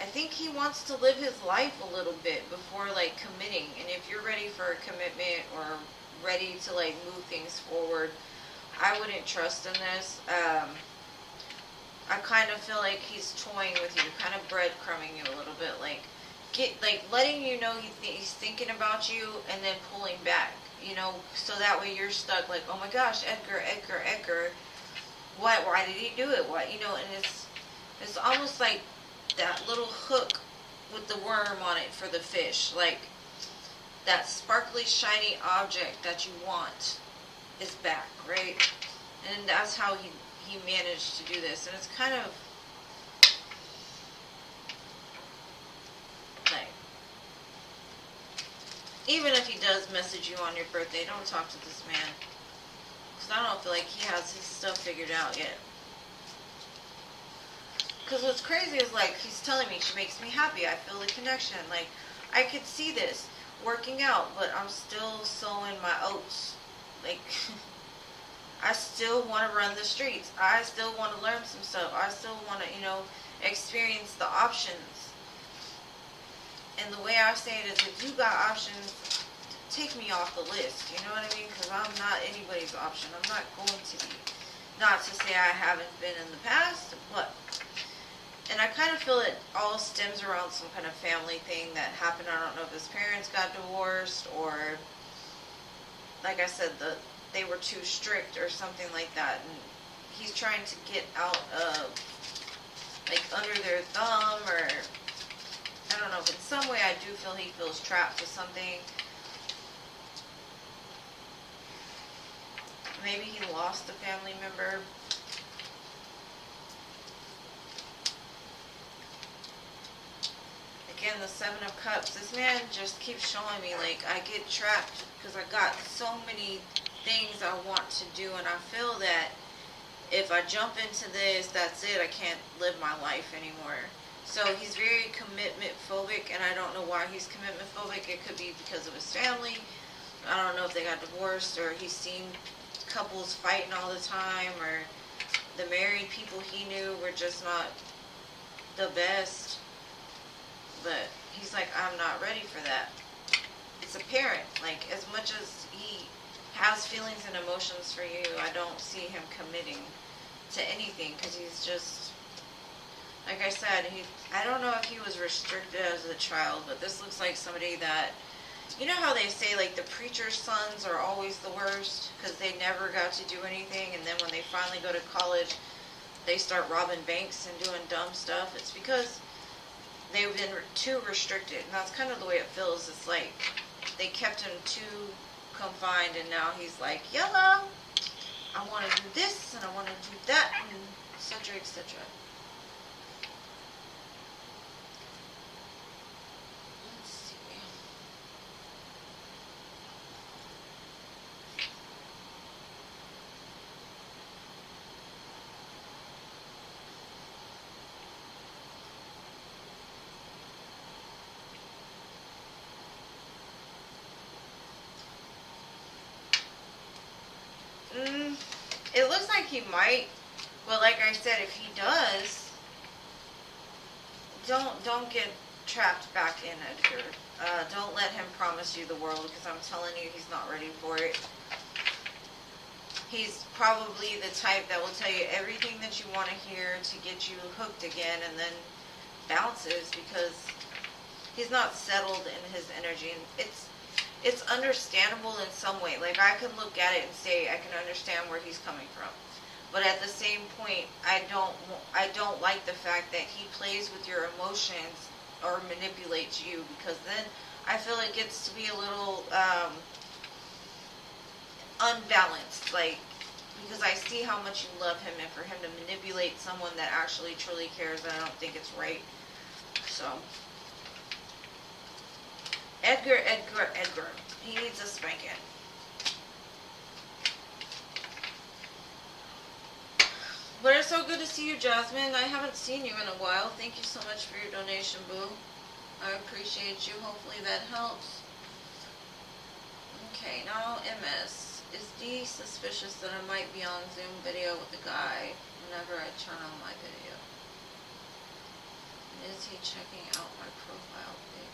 [SPEAKER 1] I think he wants to live his life a little bit before, like, committing. And if you're ready for a commitment or ready to, like, move things forward, I wouldn't trust in this. I kind of feel like he's toying with you, kind of breadcrumbing you a little bit, like letting you know he's thinking about you, and then pulling back, you know, so that way you're stuck, like, oh my gosh, Edgar, what? Why did he do it? What, you know? And it's almost like that little hook with the worm on it for the fish, like that sparkly, shiny object that you want is back, right? And that's how he managed to do this. And it's kind of like, even if he does message you on your birthday, don't talk to this man, because I don't feel like he has his stuff figured out yet. Because what's crazy is, like, he's telling me she makes me happy, I feel the connection, like, I could see this working out, but I'm still sowing my oats, like, I still want to run the streets. I still want to learn some stuff. I still want to, you know, experience the options. And the way I say it is, if you got options, take me off the list. You know what I mean? Because I'm not anybody's option. I'm not going to be. Not to say I haven't been in the past, but... And I kind of feel it all stems around some kind of family thing that happened. I don't know if his parents got divorced, or, like I said, they were too strict or something like that, and he's trying to get out of, like, under their thumb, or I don't know, but in some way I do feel he feels trapped to something. Maybe he lost a family member. Again, the Seven of Cups, this man just keeps showing me, like, I get trapped because I got so many things I want to do, and I feel that if I jump into this, that's it, I can't live my life anymore. So he's very commitment phobic, and I don't know why he's commitment phobic. It could be because of his family. I don't know if they got divorced, or he's seen couples fighting all the time, or the married people he knew were just not the best. But he's like, I'm not ready for that. It's apparent, like, as much as he has feelings and emotions for you, I don't see him committing to anything, because he's just, like I said, I don't know if he was restricted as a child, but this looks like somebody that, you know how they say, like, the preacher's sons are always the worst, because they never got to do anything, and then when they finally go to college, they start robbing banks and doing dumb stuff. It's because they've been too restricted, and that's kind of the way it feels. It's like they kept him too confined, and now he's like, yellow, I want to do this, and I want to do that, and etc., etc. Let's see. It looks like he might, but like I said, if he does, don't get trapped back in Edgar. Don't let him promise you the world, because I'm telling you, he's not ready for it. He's probably the type that will tell you everything that you want to hear to get you hooked again, and then bounces, because he's not settled in his energy. And it's understandable in some way. Like, I can look at it and say I can understand where he's coming from. But at the same point, I don't like the fact that he plays with your emotions or manipulates you, because then I feel it gets to be a little unbalanced. Like, because I see how much you love him, and for him to manipulate someone that actually truly cares, I don't think it's right. So, Edgar. He needs a spanking. But it's so good to see you, Jasmine. I haven't seen you in a while. Thank you so much for your donation, boo. I appreciate you. Hopefully that helps. Okay, now MS. Is D suspicious that I might be on Zoom video with a guy whenever I turn on my video? And is he checking out my profile pic?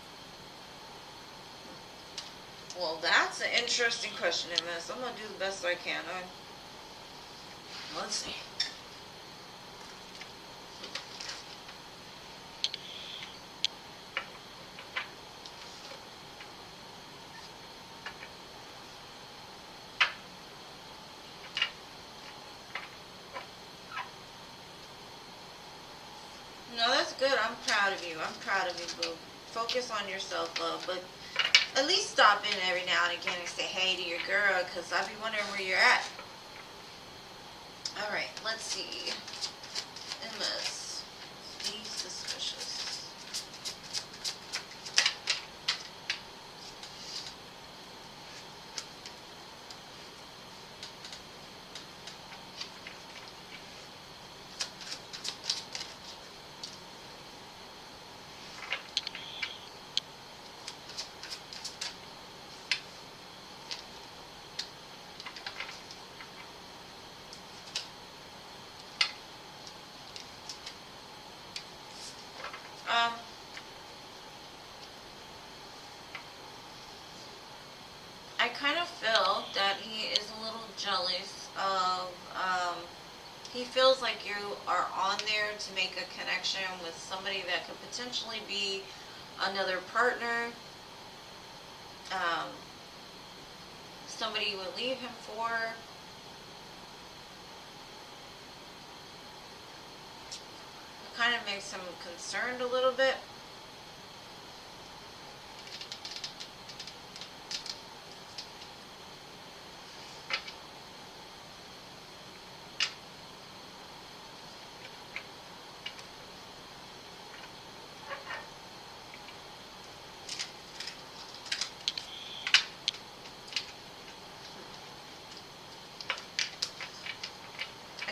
[SPEAKER 1] Well, that's an interesting question, MS. I'm going to do the best I can. Let's see. No, that's good. I'm proud of you. I'm proud of you, boo. Focus on yourself, love. But at least stop in every now and again and say hey to your girl, because I'd be wondering where you're at. Alright, let's see. MS. Be suspicious. I kind of feel that he is a little jealous of, he feels like you are on there to make a connection with somebody that could potentially be another partner, somebody you would leave him for. It kind of makes him concerned a little bit.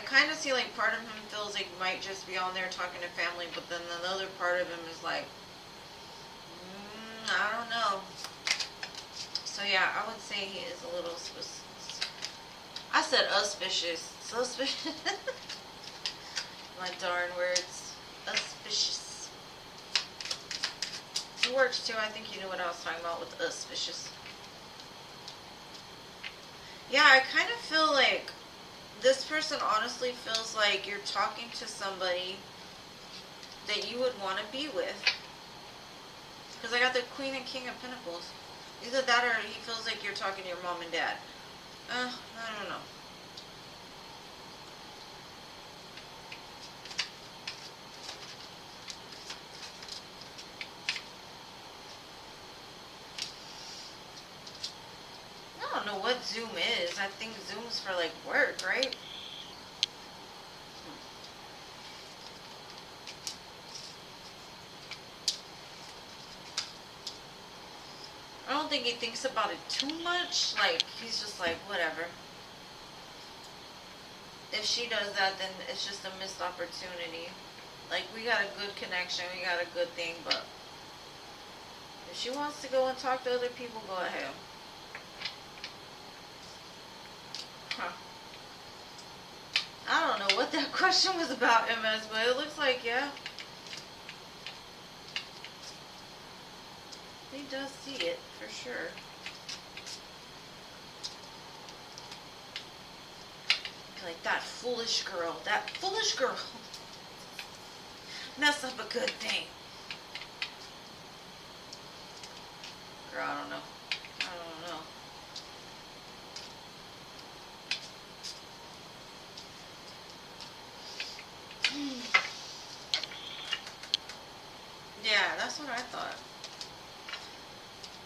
[SPEAKER 1] Kind of see like part of him feels like might just be on there talking to family, but then the other part of him is like, I don't know. So yeah, I would say he is a little suspicious. I said auspicious. Suspicious. My darn words. Auspicious. It works too. I think you knew what I was talking about with auspicious. Yeah, I kind of feel like this person honestly feels like you're talking to somebody that you would want to be with. Because I got the Queen and King of Pentacles. Either that or he feels like you're talking to your mom and dad. I don't know. I don't know what Zoom is. I think Zoom's for like work, right? I don't think he thinks about it too much. Like, he's just like, whatever. If she does that, then it's just a missed opportunity. Like, we got a good connection, we got a good thing, but if she wants to go and talk to other people, go ahead. Huh. I don't know what that question was about, MS, but it looks like, yeah. He does see it, for sure. Like, that foolish girl. That foolish girl. Mess up a good thing. Girl, I don't know. I don't know. Yeah, that's what I thought.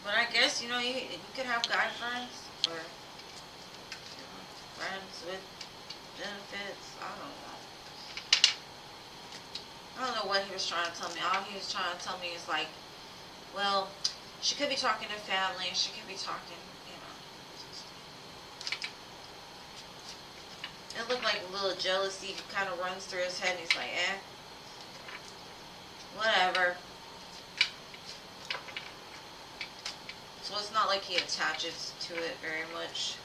[SPEAKER 1] But I guess, you know, you could have guy friends or friends with benefits. I don't know what he was trying to tell me. All he was trying to tell me is like, well, she could be talking to family. She could be talking, you know. It looked like a little jealousy kind of runs through his head, and he's like, whatever. So it's not like he attaches to it very much.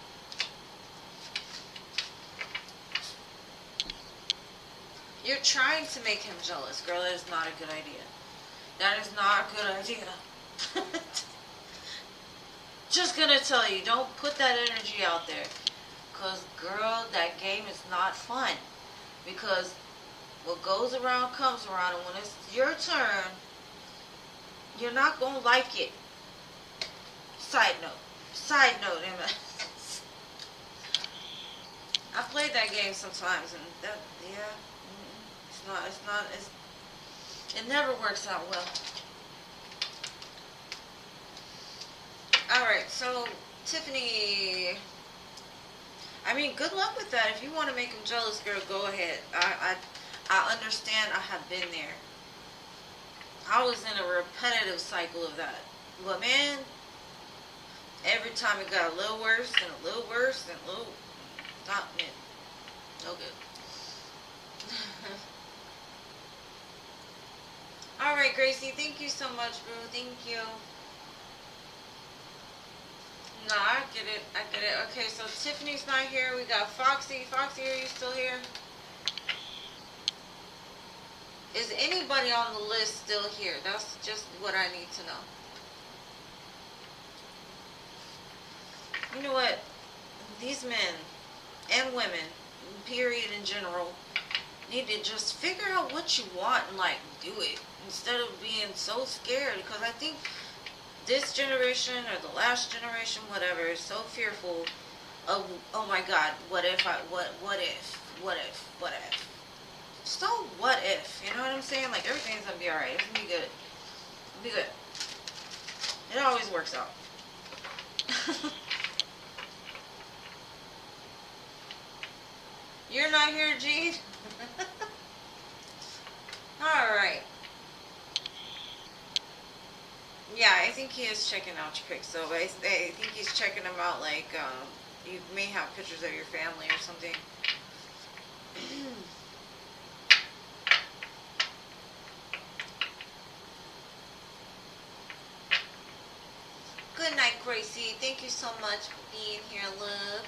[SPEAKER 1] You're trying to make him jealous, girl. That is not a good idea. That is not a good idea. Just gonna tell you, don't put that energy out there. Because, girl, that game is not fun. Because what goes around comes around, and when it's your turn, you're not gonna like it. Side note, I played that game sometimes, and that, yeah, it never works out well. Alright, so, Tiffany, I mean, good luck with that. If you want to make him jealous, girl, go ahead. I understand. I have been there. I was in a repetitive cycle of that. But, man, every time it got a little worse and a little worse and a little... Not it. No good. Alright, Gracie. Thank you so much, boo. Thank you. No, I get it. I get it. Okay, so Tiffany's not here. We got Foxy. Foxy, are you still here? Is anybody on the list still here? That's just what I need to know. You know what? These men and women, period, in general, need to just figure out what you want and, like, do it. Instead of being so scared. Because I think this generation or the last generation, whatever, is so fearful of, oh my God, what if, what if. So what if, you know what I'm saying? Like, everything's gonna be alright. It's gonna be good. It'll be good. It always works out. You're not here, G? Alright. Yeah, I think he is checking out your pics, so I think he's checking them out, like, you may have pictures of your family or something. Good night, Gracie. Thank you so much for being here, love.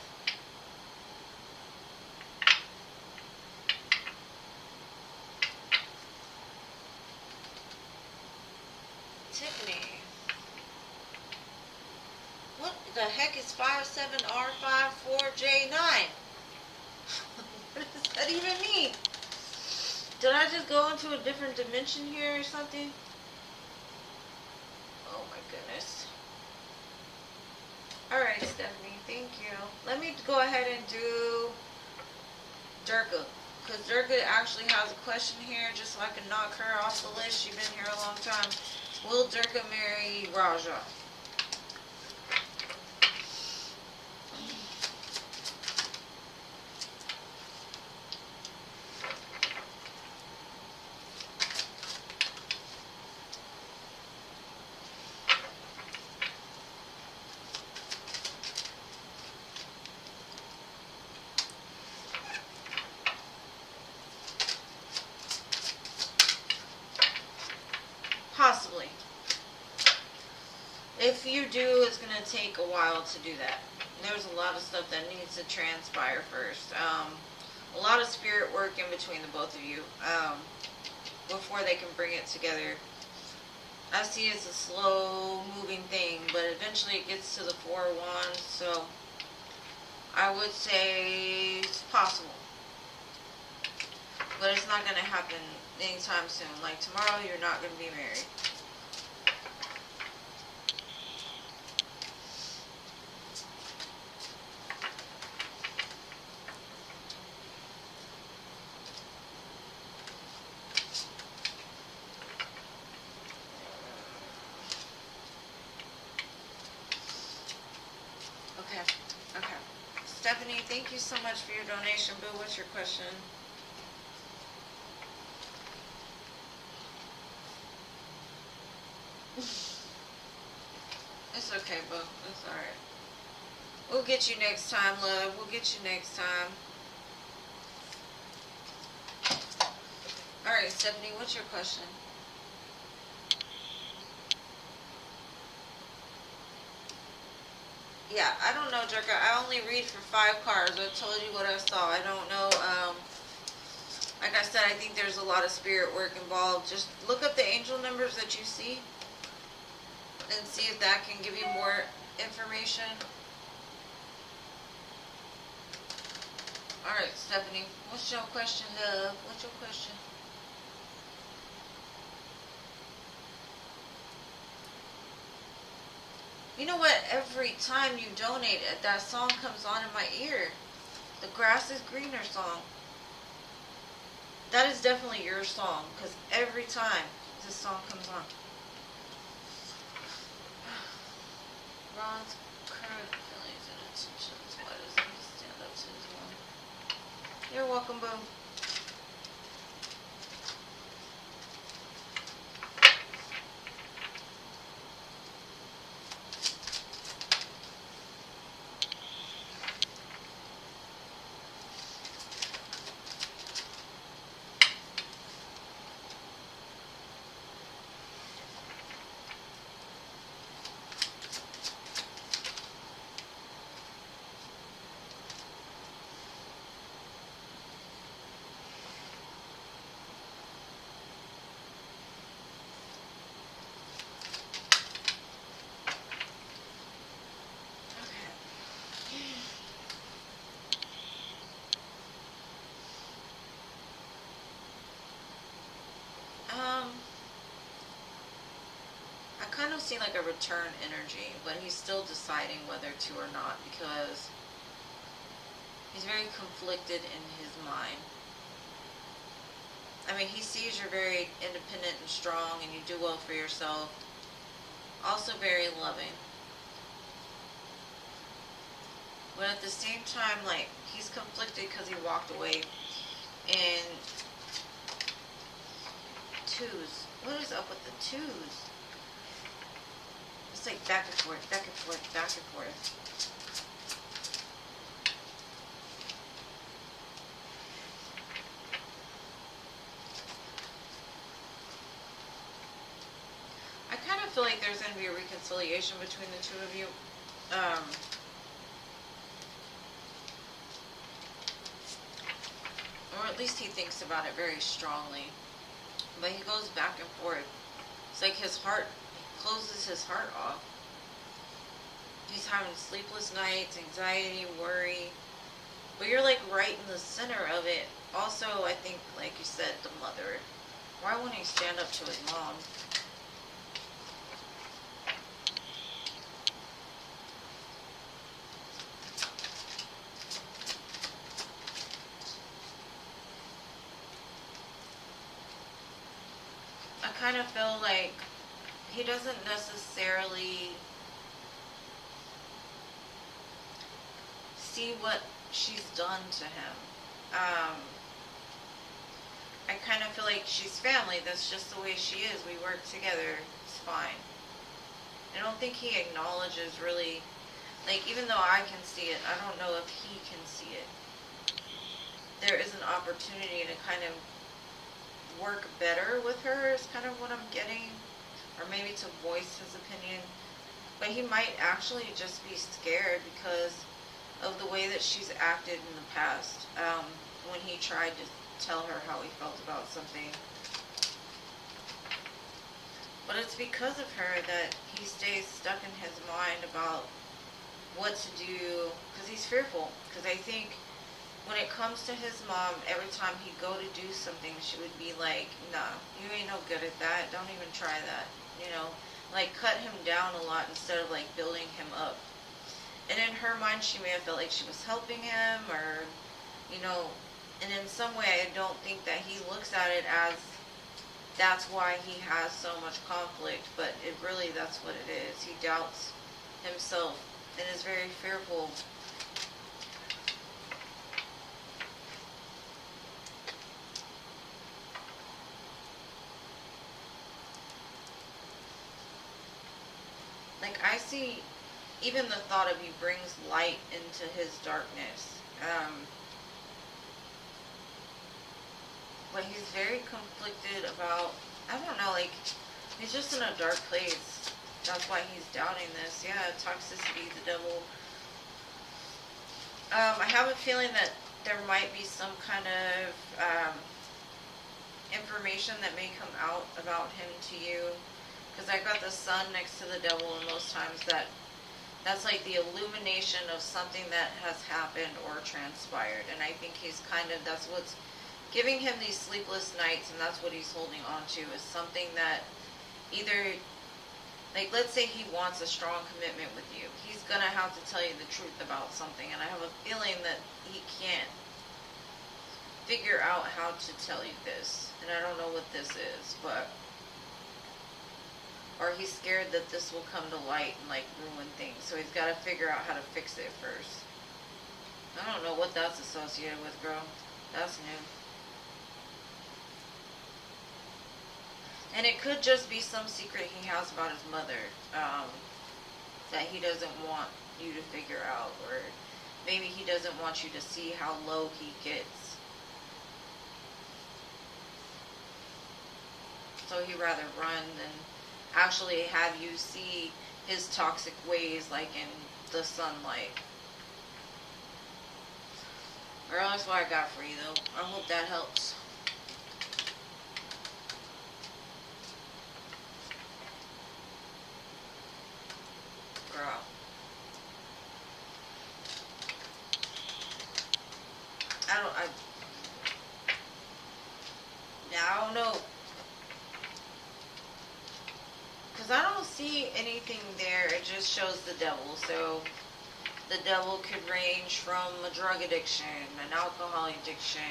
[SPEAKER 1] Tiffany. What the heck is 57R54J9? What does that even mean? Did I just go into a different dimension here or something? Oh my goodness. Alright, Stephanie, thank you. Let me go ahead and do Durga. Because Durga actually has a question here, just so I can knock her off the list. She's been here a long time. Will Durga marry Raja? Possibly. If you do, it's going to take a while to do that. There's a lot of stuff that needs to transpire first. A lot of spirit work in between the both of you before they can bring it together. I see it's a slow moving thing, but eventually it gets to the 4 of Wands, so I would say it's possible. But it's not going to happen anytime soon. Like tomorrow, you're not going to be married. Okay. Stephanie, thank you so much for your donation. Boo, what's your question? It's okay, boo. It's alright. We'll get you next time, love. We'll get you next time. Alright, Stephanie, what's your question? Yeah, I don't know, Jerka. I only read for 5 cards. I told you what I saw. I don't know. Like I said, I think there's a lot of spirit work involved. Just look up the angel numbers that you see and see if that can give you more information. Alright, Stephanie, what's your question, love? What's your question? You know what? Every time you donate, that song comes on in my ear. The Grass is Greener song. That is definitely your song, because every time this song comes on. Ron's current feelings and intentions. Why doesn't he stand up to his mom? You're welcome, boo. I kind of see like a return energy, but he's still deciding whether to or not, because he's very conflicted in his mind. I mean, he sees you're very independent and strong and you do well for yourself. Also very loving. But at the same time, like, he's conflicted because he walked away in twos. What is up with the twos? It's like back and forth, back and forth, back and forth. I kind of feel like there's going to be a reconciliation between the two of you. Or at least he thinks about it very strongly. But he goes back and forth. It's like his heart closes his heart off. He's having sleepless nights, anxiety, worry. But you're like right in the center of it. Also, I think, like you said, the mother. Why wouldn't he stand up to his mom? I kind of feel like he doesn't necessarily see what she's done to him. I kind of feel like she's family. That's just the way she is. We work together. It's fine. I don't think he acknowledges really, like, even though I can see it, I don't know if he can see it. There is an opportunity to kind of work better with her is kind of what I'm getting. Or maybe to voice his opinion. But he might actually just be scared because of the way that she's acted in the past. When he tried to tell her how he felt about something. But it's because of her that he stays stuck in his mind about what to do. Because he's fearful. Because I think when it comes to his mom, every time he'd go to do something, she would be like, nah, you ain't no good at that. Don't even try that. You know, like cut him down a lot instead of like building him up. And in her mind, she may have felt like she was helping him, or, you know, and in some way, I don't think that he looks at it as that's why he has so much conflict, but it really, that's what it is. He doubts himself and is very fearful. Like, I see, even the thought of you brings light into his darkness. but he's very conflicted about, I don't know, like, he's just in a dark place. That's why he's doubting this. Yeah, toxicity, the devil. I have a feeling that there might be some kind of information that may come out about him to you. Because I got the sun next to the devil, and most times that's like the illumination of something that has happened or transpired. And I think he's that's what's giving him these sleepless nights, and that's what he's holding on to, is something that either, like, let's say he wants a strong commitment with you. He's going to have to tell you the truth about something, and I have a feeling that he can't figure out how to tell you this. And I don't know what this is, but, or he's scared that this will come to light and, like, ruin things. So he's got to figure out how to fix it first. I don't know what that's associated with, girl. That's new. And it could just be some secret he has about his mother, that he doesn't want you to figure out, or maybe he doesn't want you to see how low he gets. So he'd rather run than actually have you see his toxic ways, like in the sunlight. Girl, that's what I got for you, though. I hope that helps. Girl. I don't know. Because I don't see anything there. It just shows the devil. So the devil could range from a drug addiction, an alcohol addiction,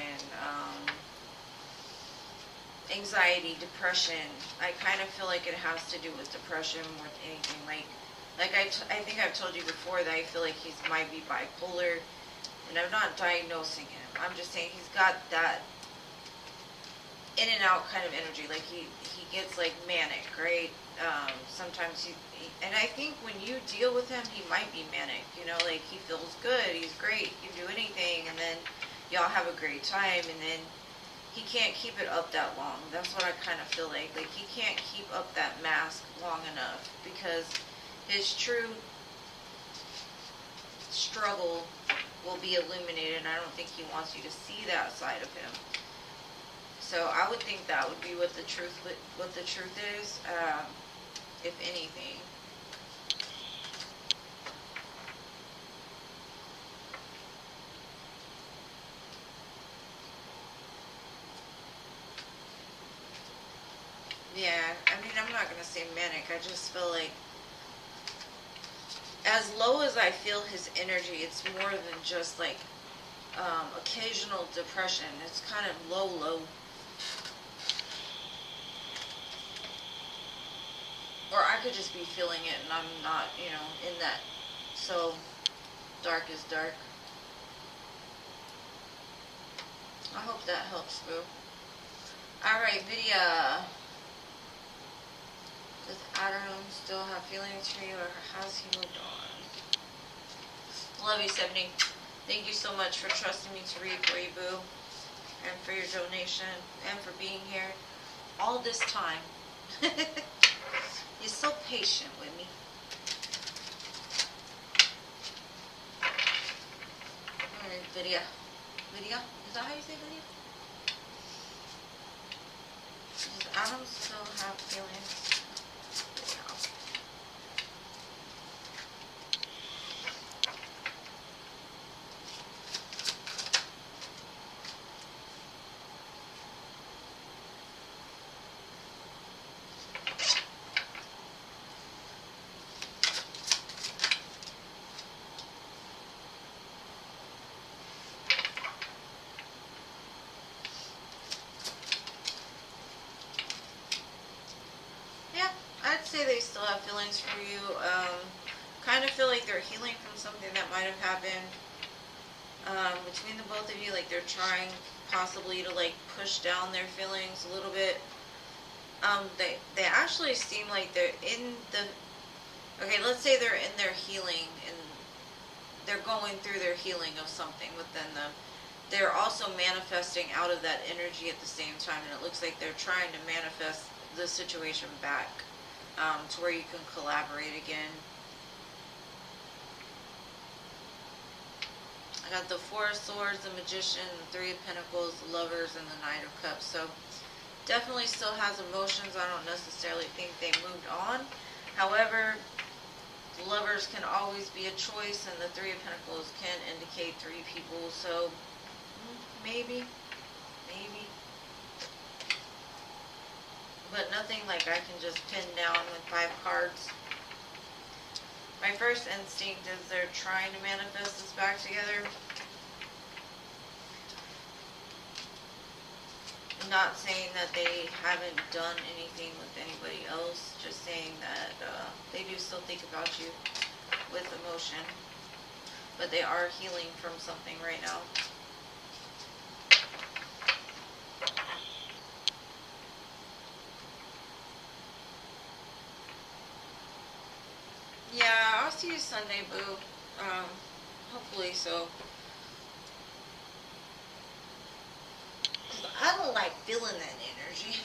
[SPEAKER 1] anxiety, depression. I kind of feel like it has to do with depression more than anything. Like I think I've told you before that I feel like he might be bipolar, and I'm not diagnosing him. I'm just saying he's got that in and out kind of energy. Like he gets like manic, right? Sometimes and I think when you deal with him, he might be manic. You know, like he feels good, he's great, you do anything, and then y'all have a great time, and then he can't keep it up that long. That's what I kind of feel like. Like he can't keep up that mask long enough, because his true struggle will be illuminated, and I don't think he wants you to see that side of him. So I would think that would be what the truth is, if anything. Yeah, I mean, I'm not going to say manic. I just feel like, as low as I feel his energy, it's more than just like occasional depression. It's kind of low. Or I could just be feeling it and I'm not, in that. So, dark is dark. I hope that helps, boo. Alright, Vidya. Does Adam still have feelings for you, or has he moved on? Love you, 70. Thank you so much for trusting me to read for you, boo. And for your donation. And for being here all this time. You're so patient with me. Alright, Vidya. Vidya? Is that how you say Vidya? Does Adam still have feelings? Say they still have feelings for you. Kind of feel like they're healing from something that might have happened between the both of you. Like they're trying possibly to like push down their feelings a little bit. They actually seem like they're in the, okay, let's say they're in their healing and they're going through their healing of something within them, they're also manifesting out of that energy at the same time, and it looks like they're trying to manifest the situation back to where you can collaborate again. I got the Four of Swords, the Magician, the Three of Pentacles, the Lovers, and the Knight of Cups. So definitely still has emotions. I don't necessarily think they moved on. However, Lovers can always be a choice, and the Three of Pentacles can indicate three people. So maybe, but nothing like I can just pin down with 5 cards. My first instinct is they're trying to manifest this back together. Not saying that they haven't done anything with anybody else, just saying that they do still think about you with emotion, but they are healing from something right now. Yeah, I'll see you Sunday, boo. Hopefully so. I don't like feeling that energy.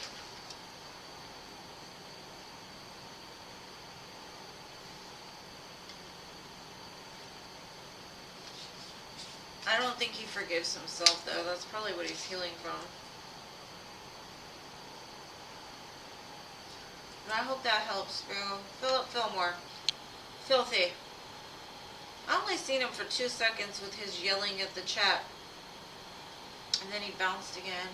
[SPEAKER 1] I don't think he forgives himself, though. That's probably what he's healing from. But I hope that helps, boo. Philip Fillmore. Filthy. I only seen him for 2 seconds with his yelling at the chat. And then he bounced again.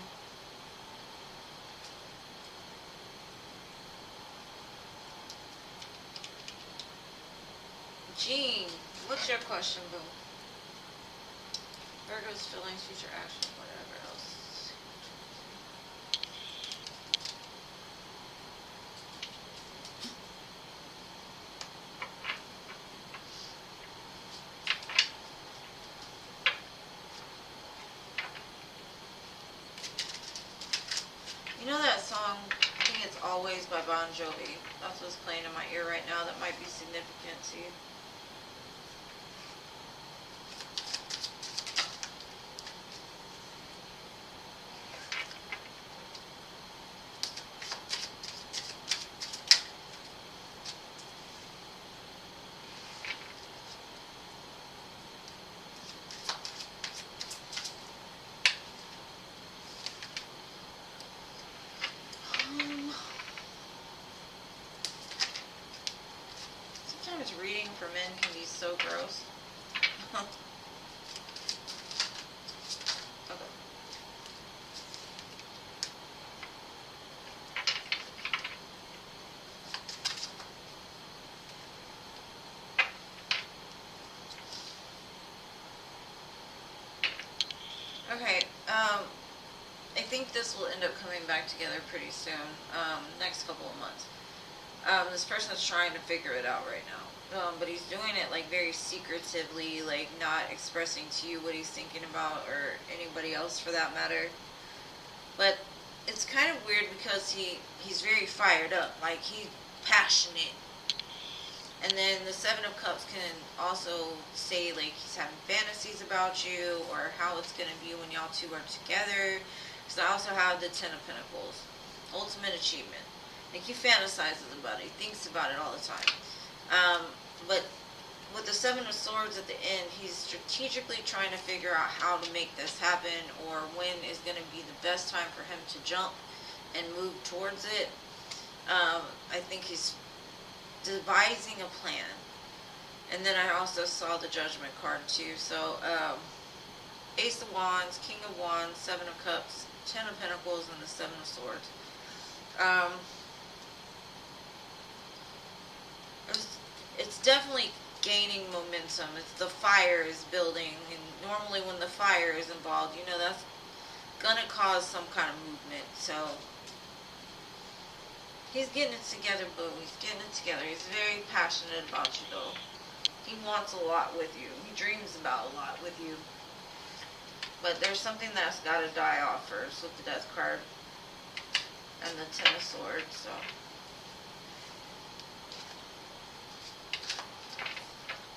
[SPEAKER 1] Jean, what's your question, boo? Virgo's feelings, future action, whatever else. You know that song, I think it's Always by Bon Jovi. That's what's playing in my ear right now. That might be significant to you. Sometimes reading for men can be so gross. Okay, I think this will end up coming back together pretty soon, next couple of months. This person is trying to figure it out right now, but he's doing it like very secretively, like not expressing to you what he's thinking about, or anybody else for that matter. But it's kind of weird because he's very fired up, like he's passionate. And then the Seven of Cups can also say like he's having fantasies about you, or how it's going to be when y'all two are together. Because I also have the Ten of Pentacles, ultimate achievement. Like he fantasizes about it, he thinks about it all the time. But with the Seven of Swords at the end, he's strategically trying to figure out how to make this happen, or when is going to be the best time for him to jump and move towards it. I think he's devising a plan. And then I also saw the Judgment card too. So Ace of Wands, King of Wands, Seven of Cups, Ten of Pentacles, and the Seven of Swords. It's definitely gaining momentum. It's the fire is building, and normally when the fire is involved, you know, that's gonna cause some kind of movement. So he's getting it together, boo. He's getting it together. He's very passionate about you, though. He wants a lot with you. He dreams about a lot with you. But there's something that's got to die off first with the Death card and the Ten of Swords. So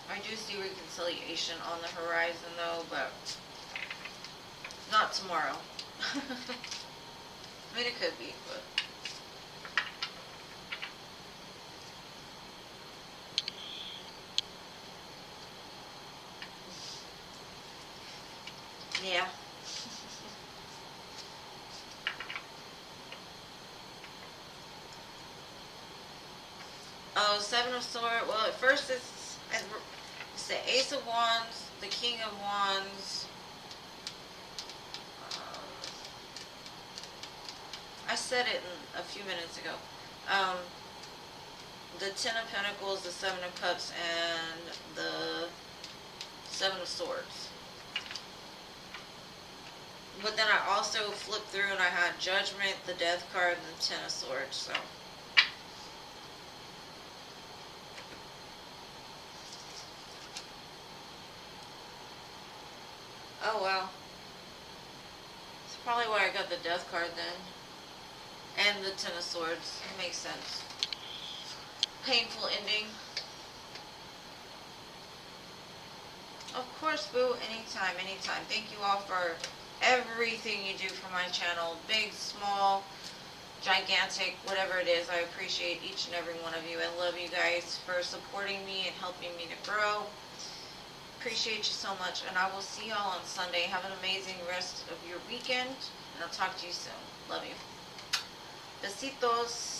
[SPEAKER 1] I do see reconciliation on the horizon, though, but Not tomorrow. I mean, it could be, but. Yeah. Oh, Seven of Swords. Well, at first it's the Ace of Wands, the King of Wands. Um, I said it a few minutes ago. Um, the Ten of Pentacles, the Seven of Cups, and the Seven of Swords. But then I also flipped through and I had Judgment, the Death card, and the Ten of Swords. So. Oh, wow. That's probably why I got the Death card then. And the Ten of Swords. It makes sense. Painful ending. Of course, boo. Anytime, anytime. Thank you all for everything you do for my channel. Big, small, gigantic, whatever it is. I appreciate each and every one of you. I love you guys for supporting me and helping me to grow. Appreciate you so much, and I will see y'all on Sunday. Have an amazing rest of your weekend, and I'll talk to you soon. Love you. Besitos.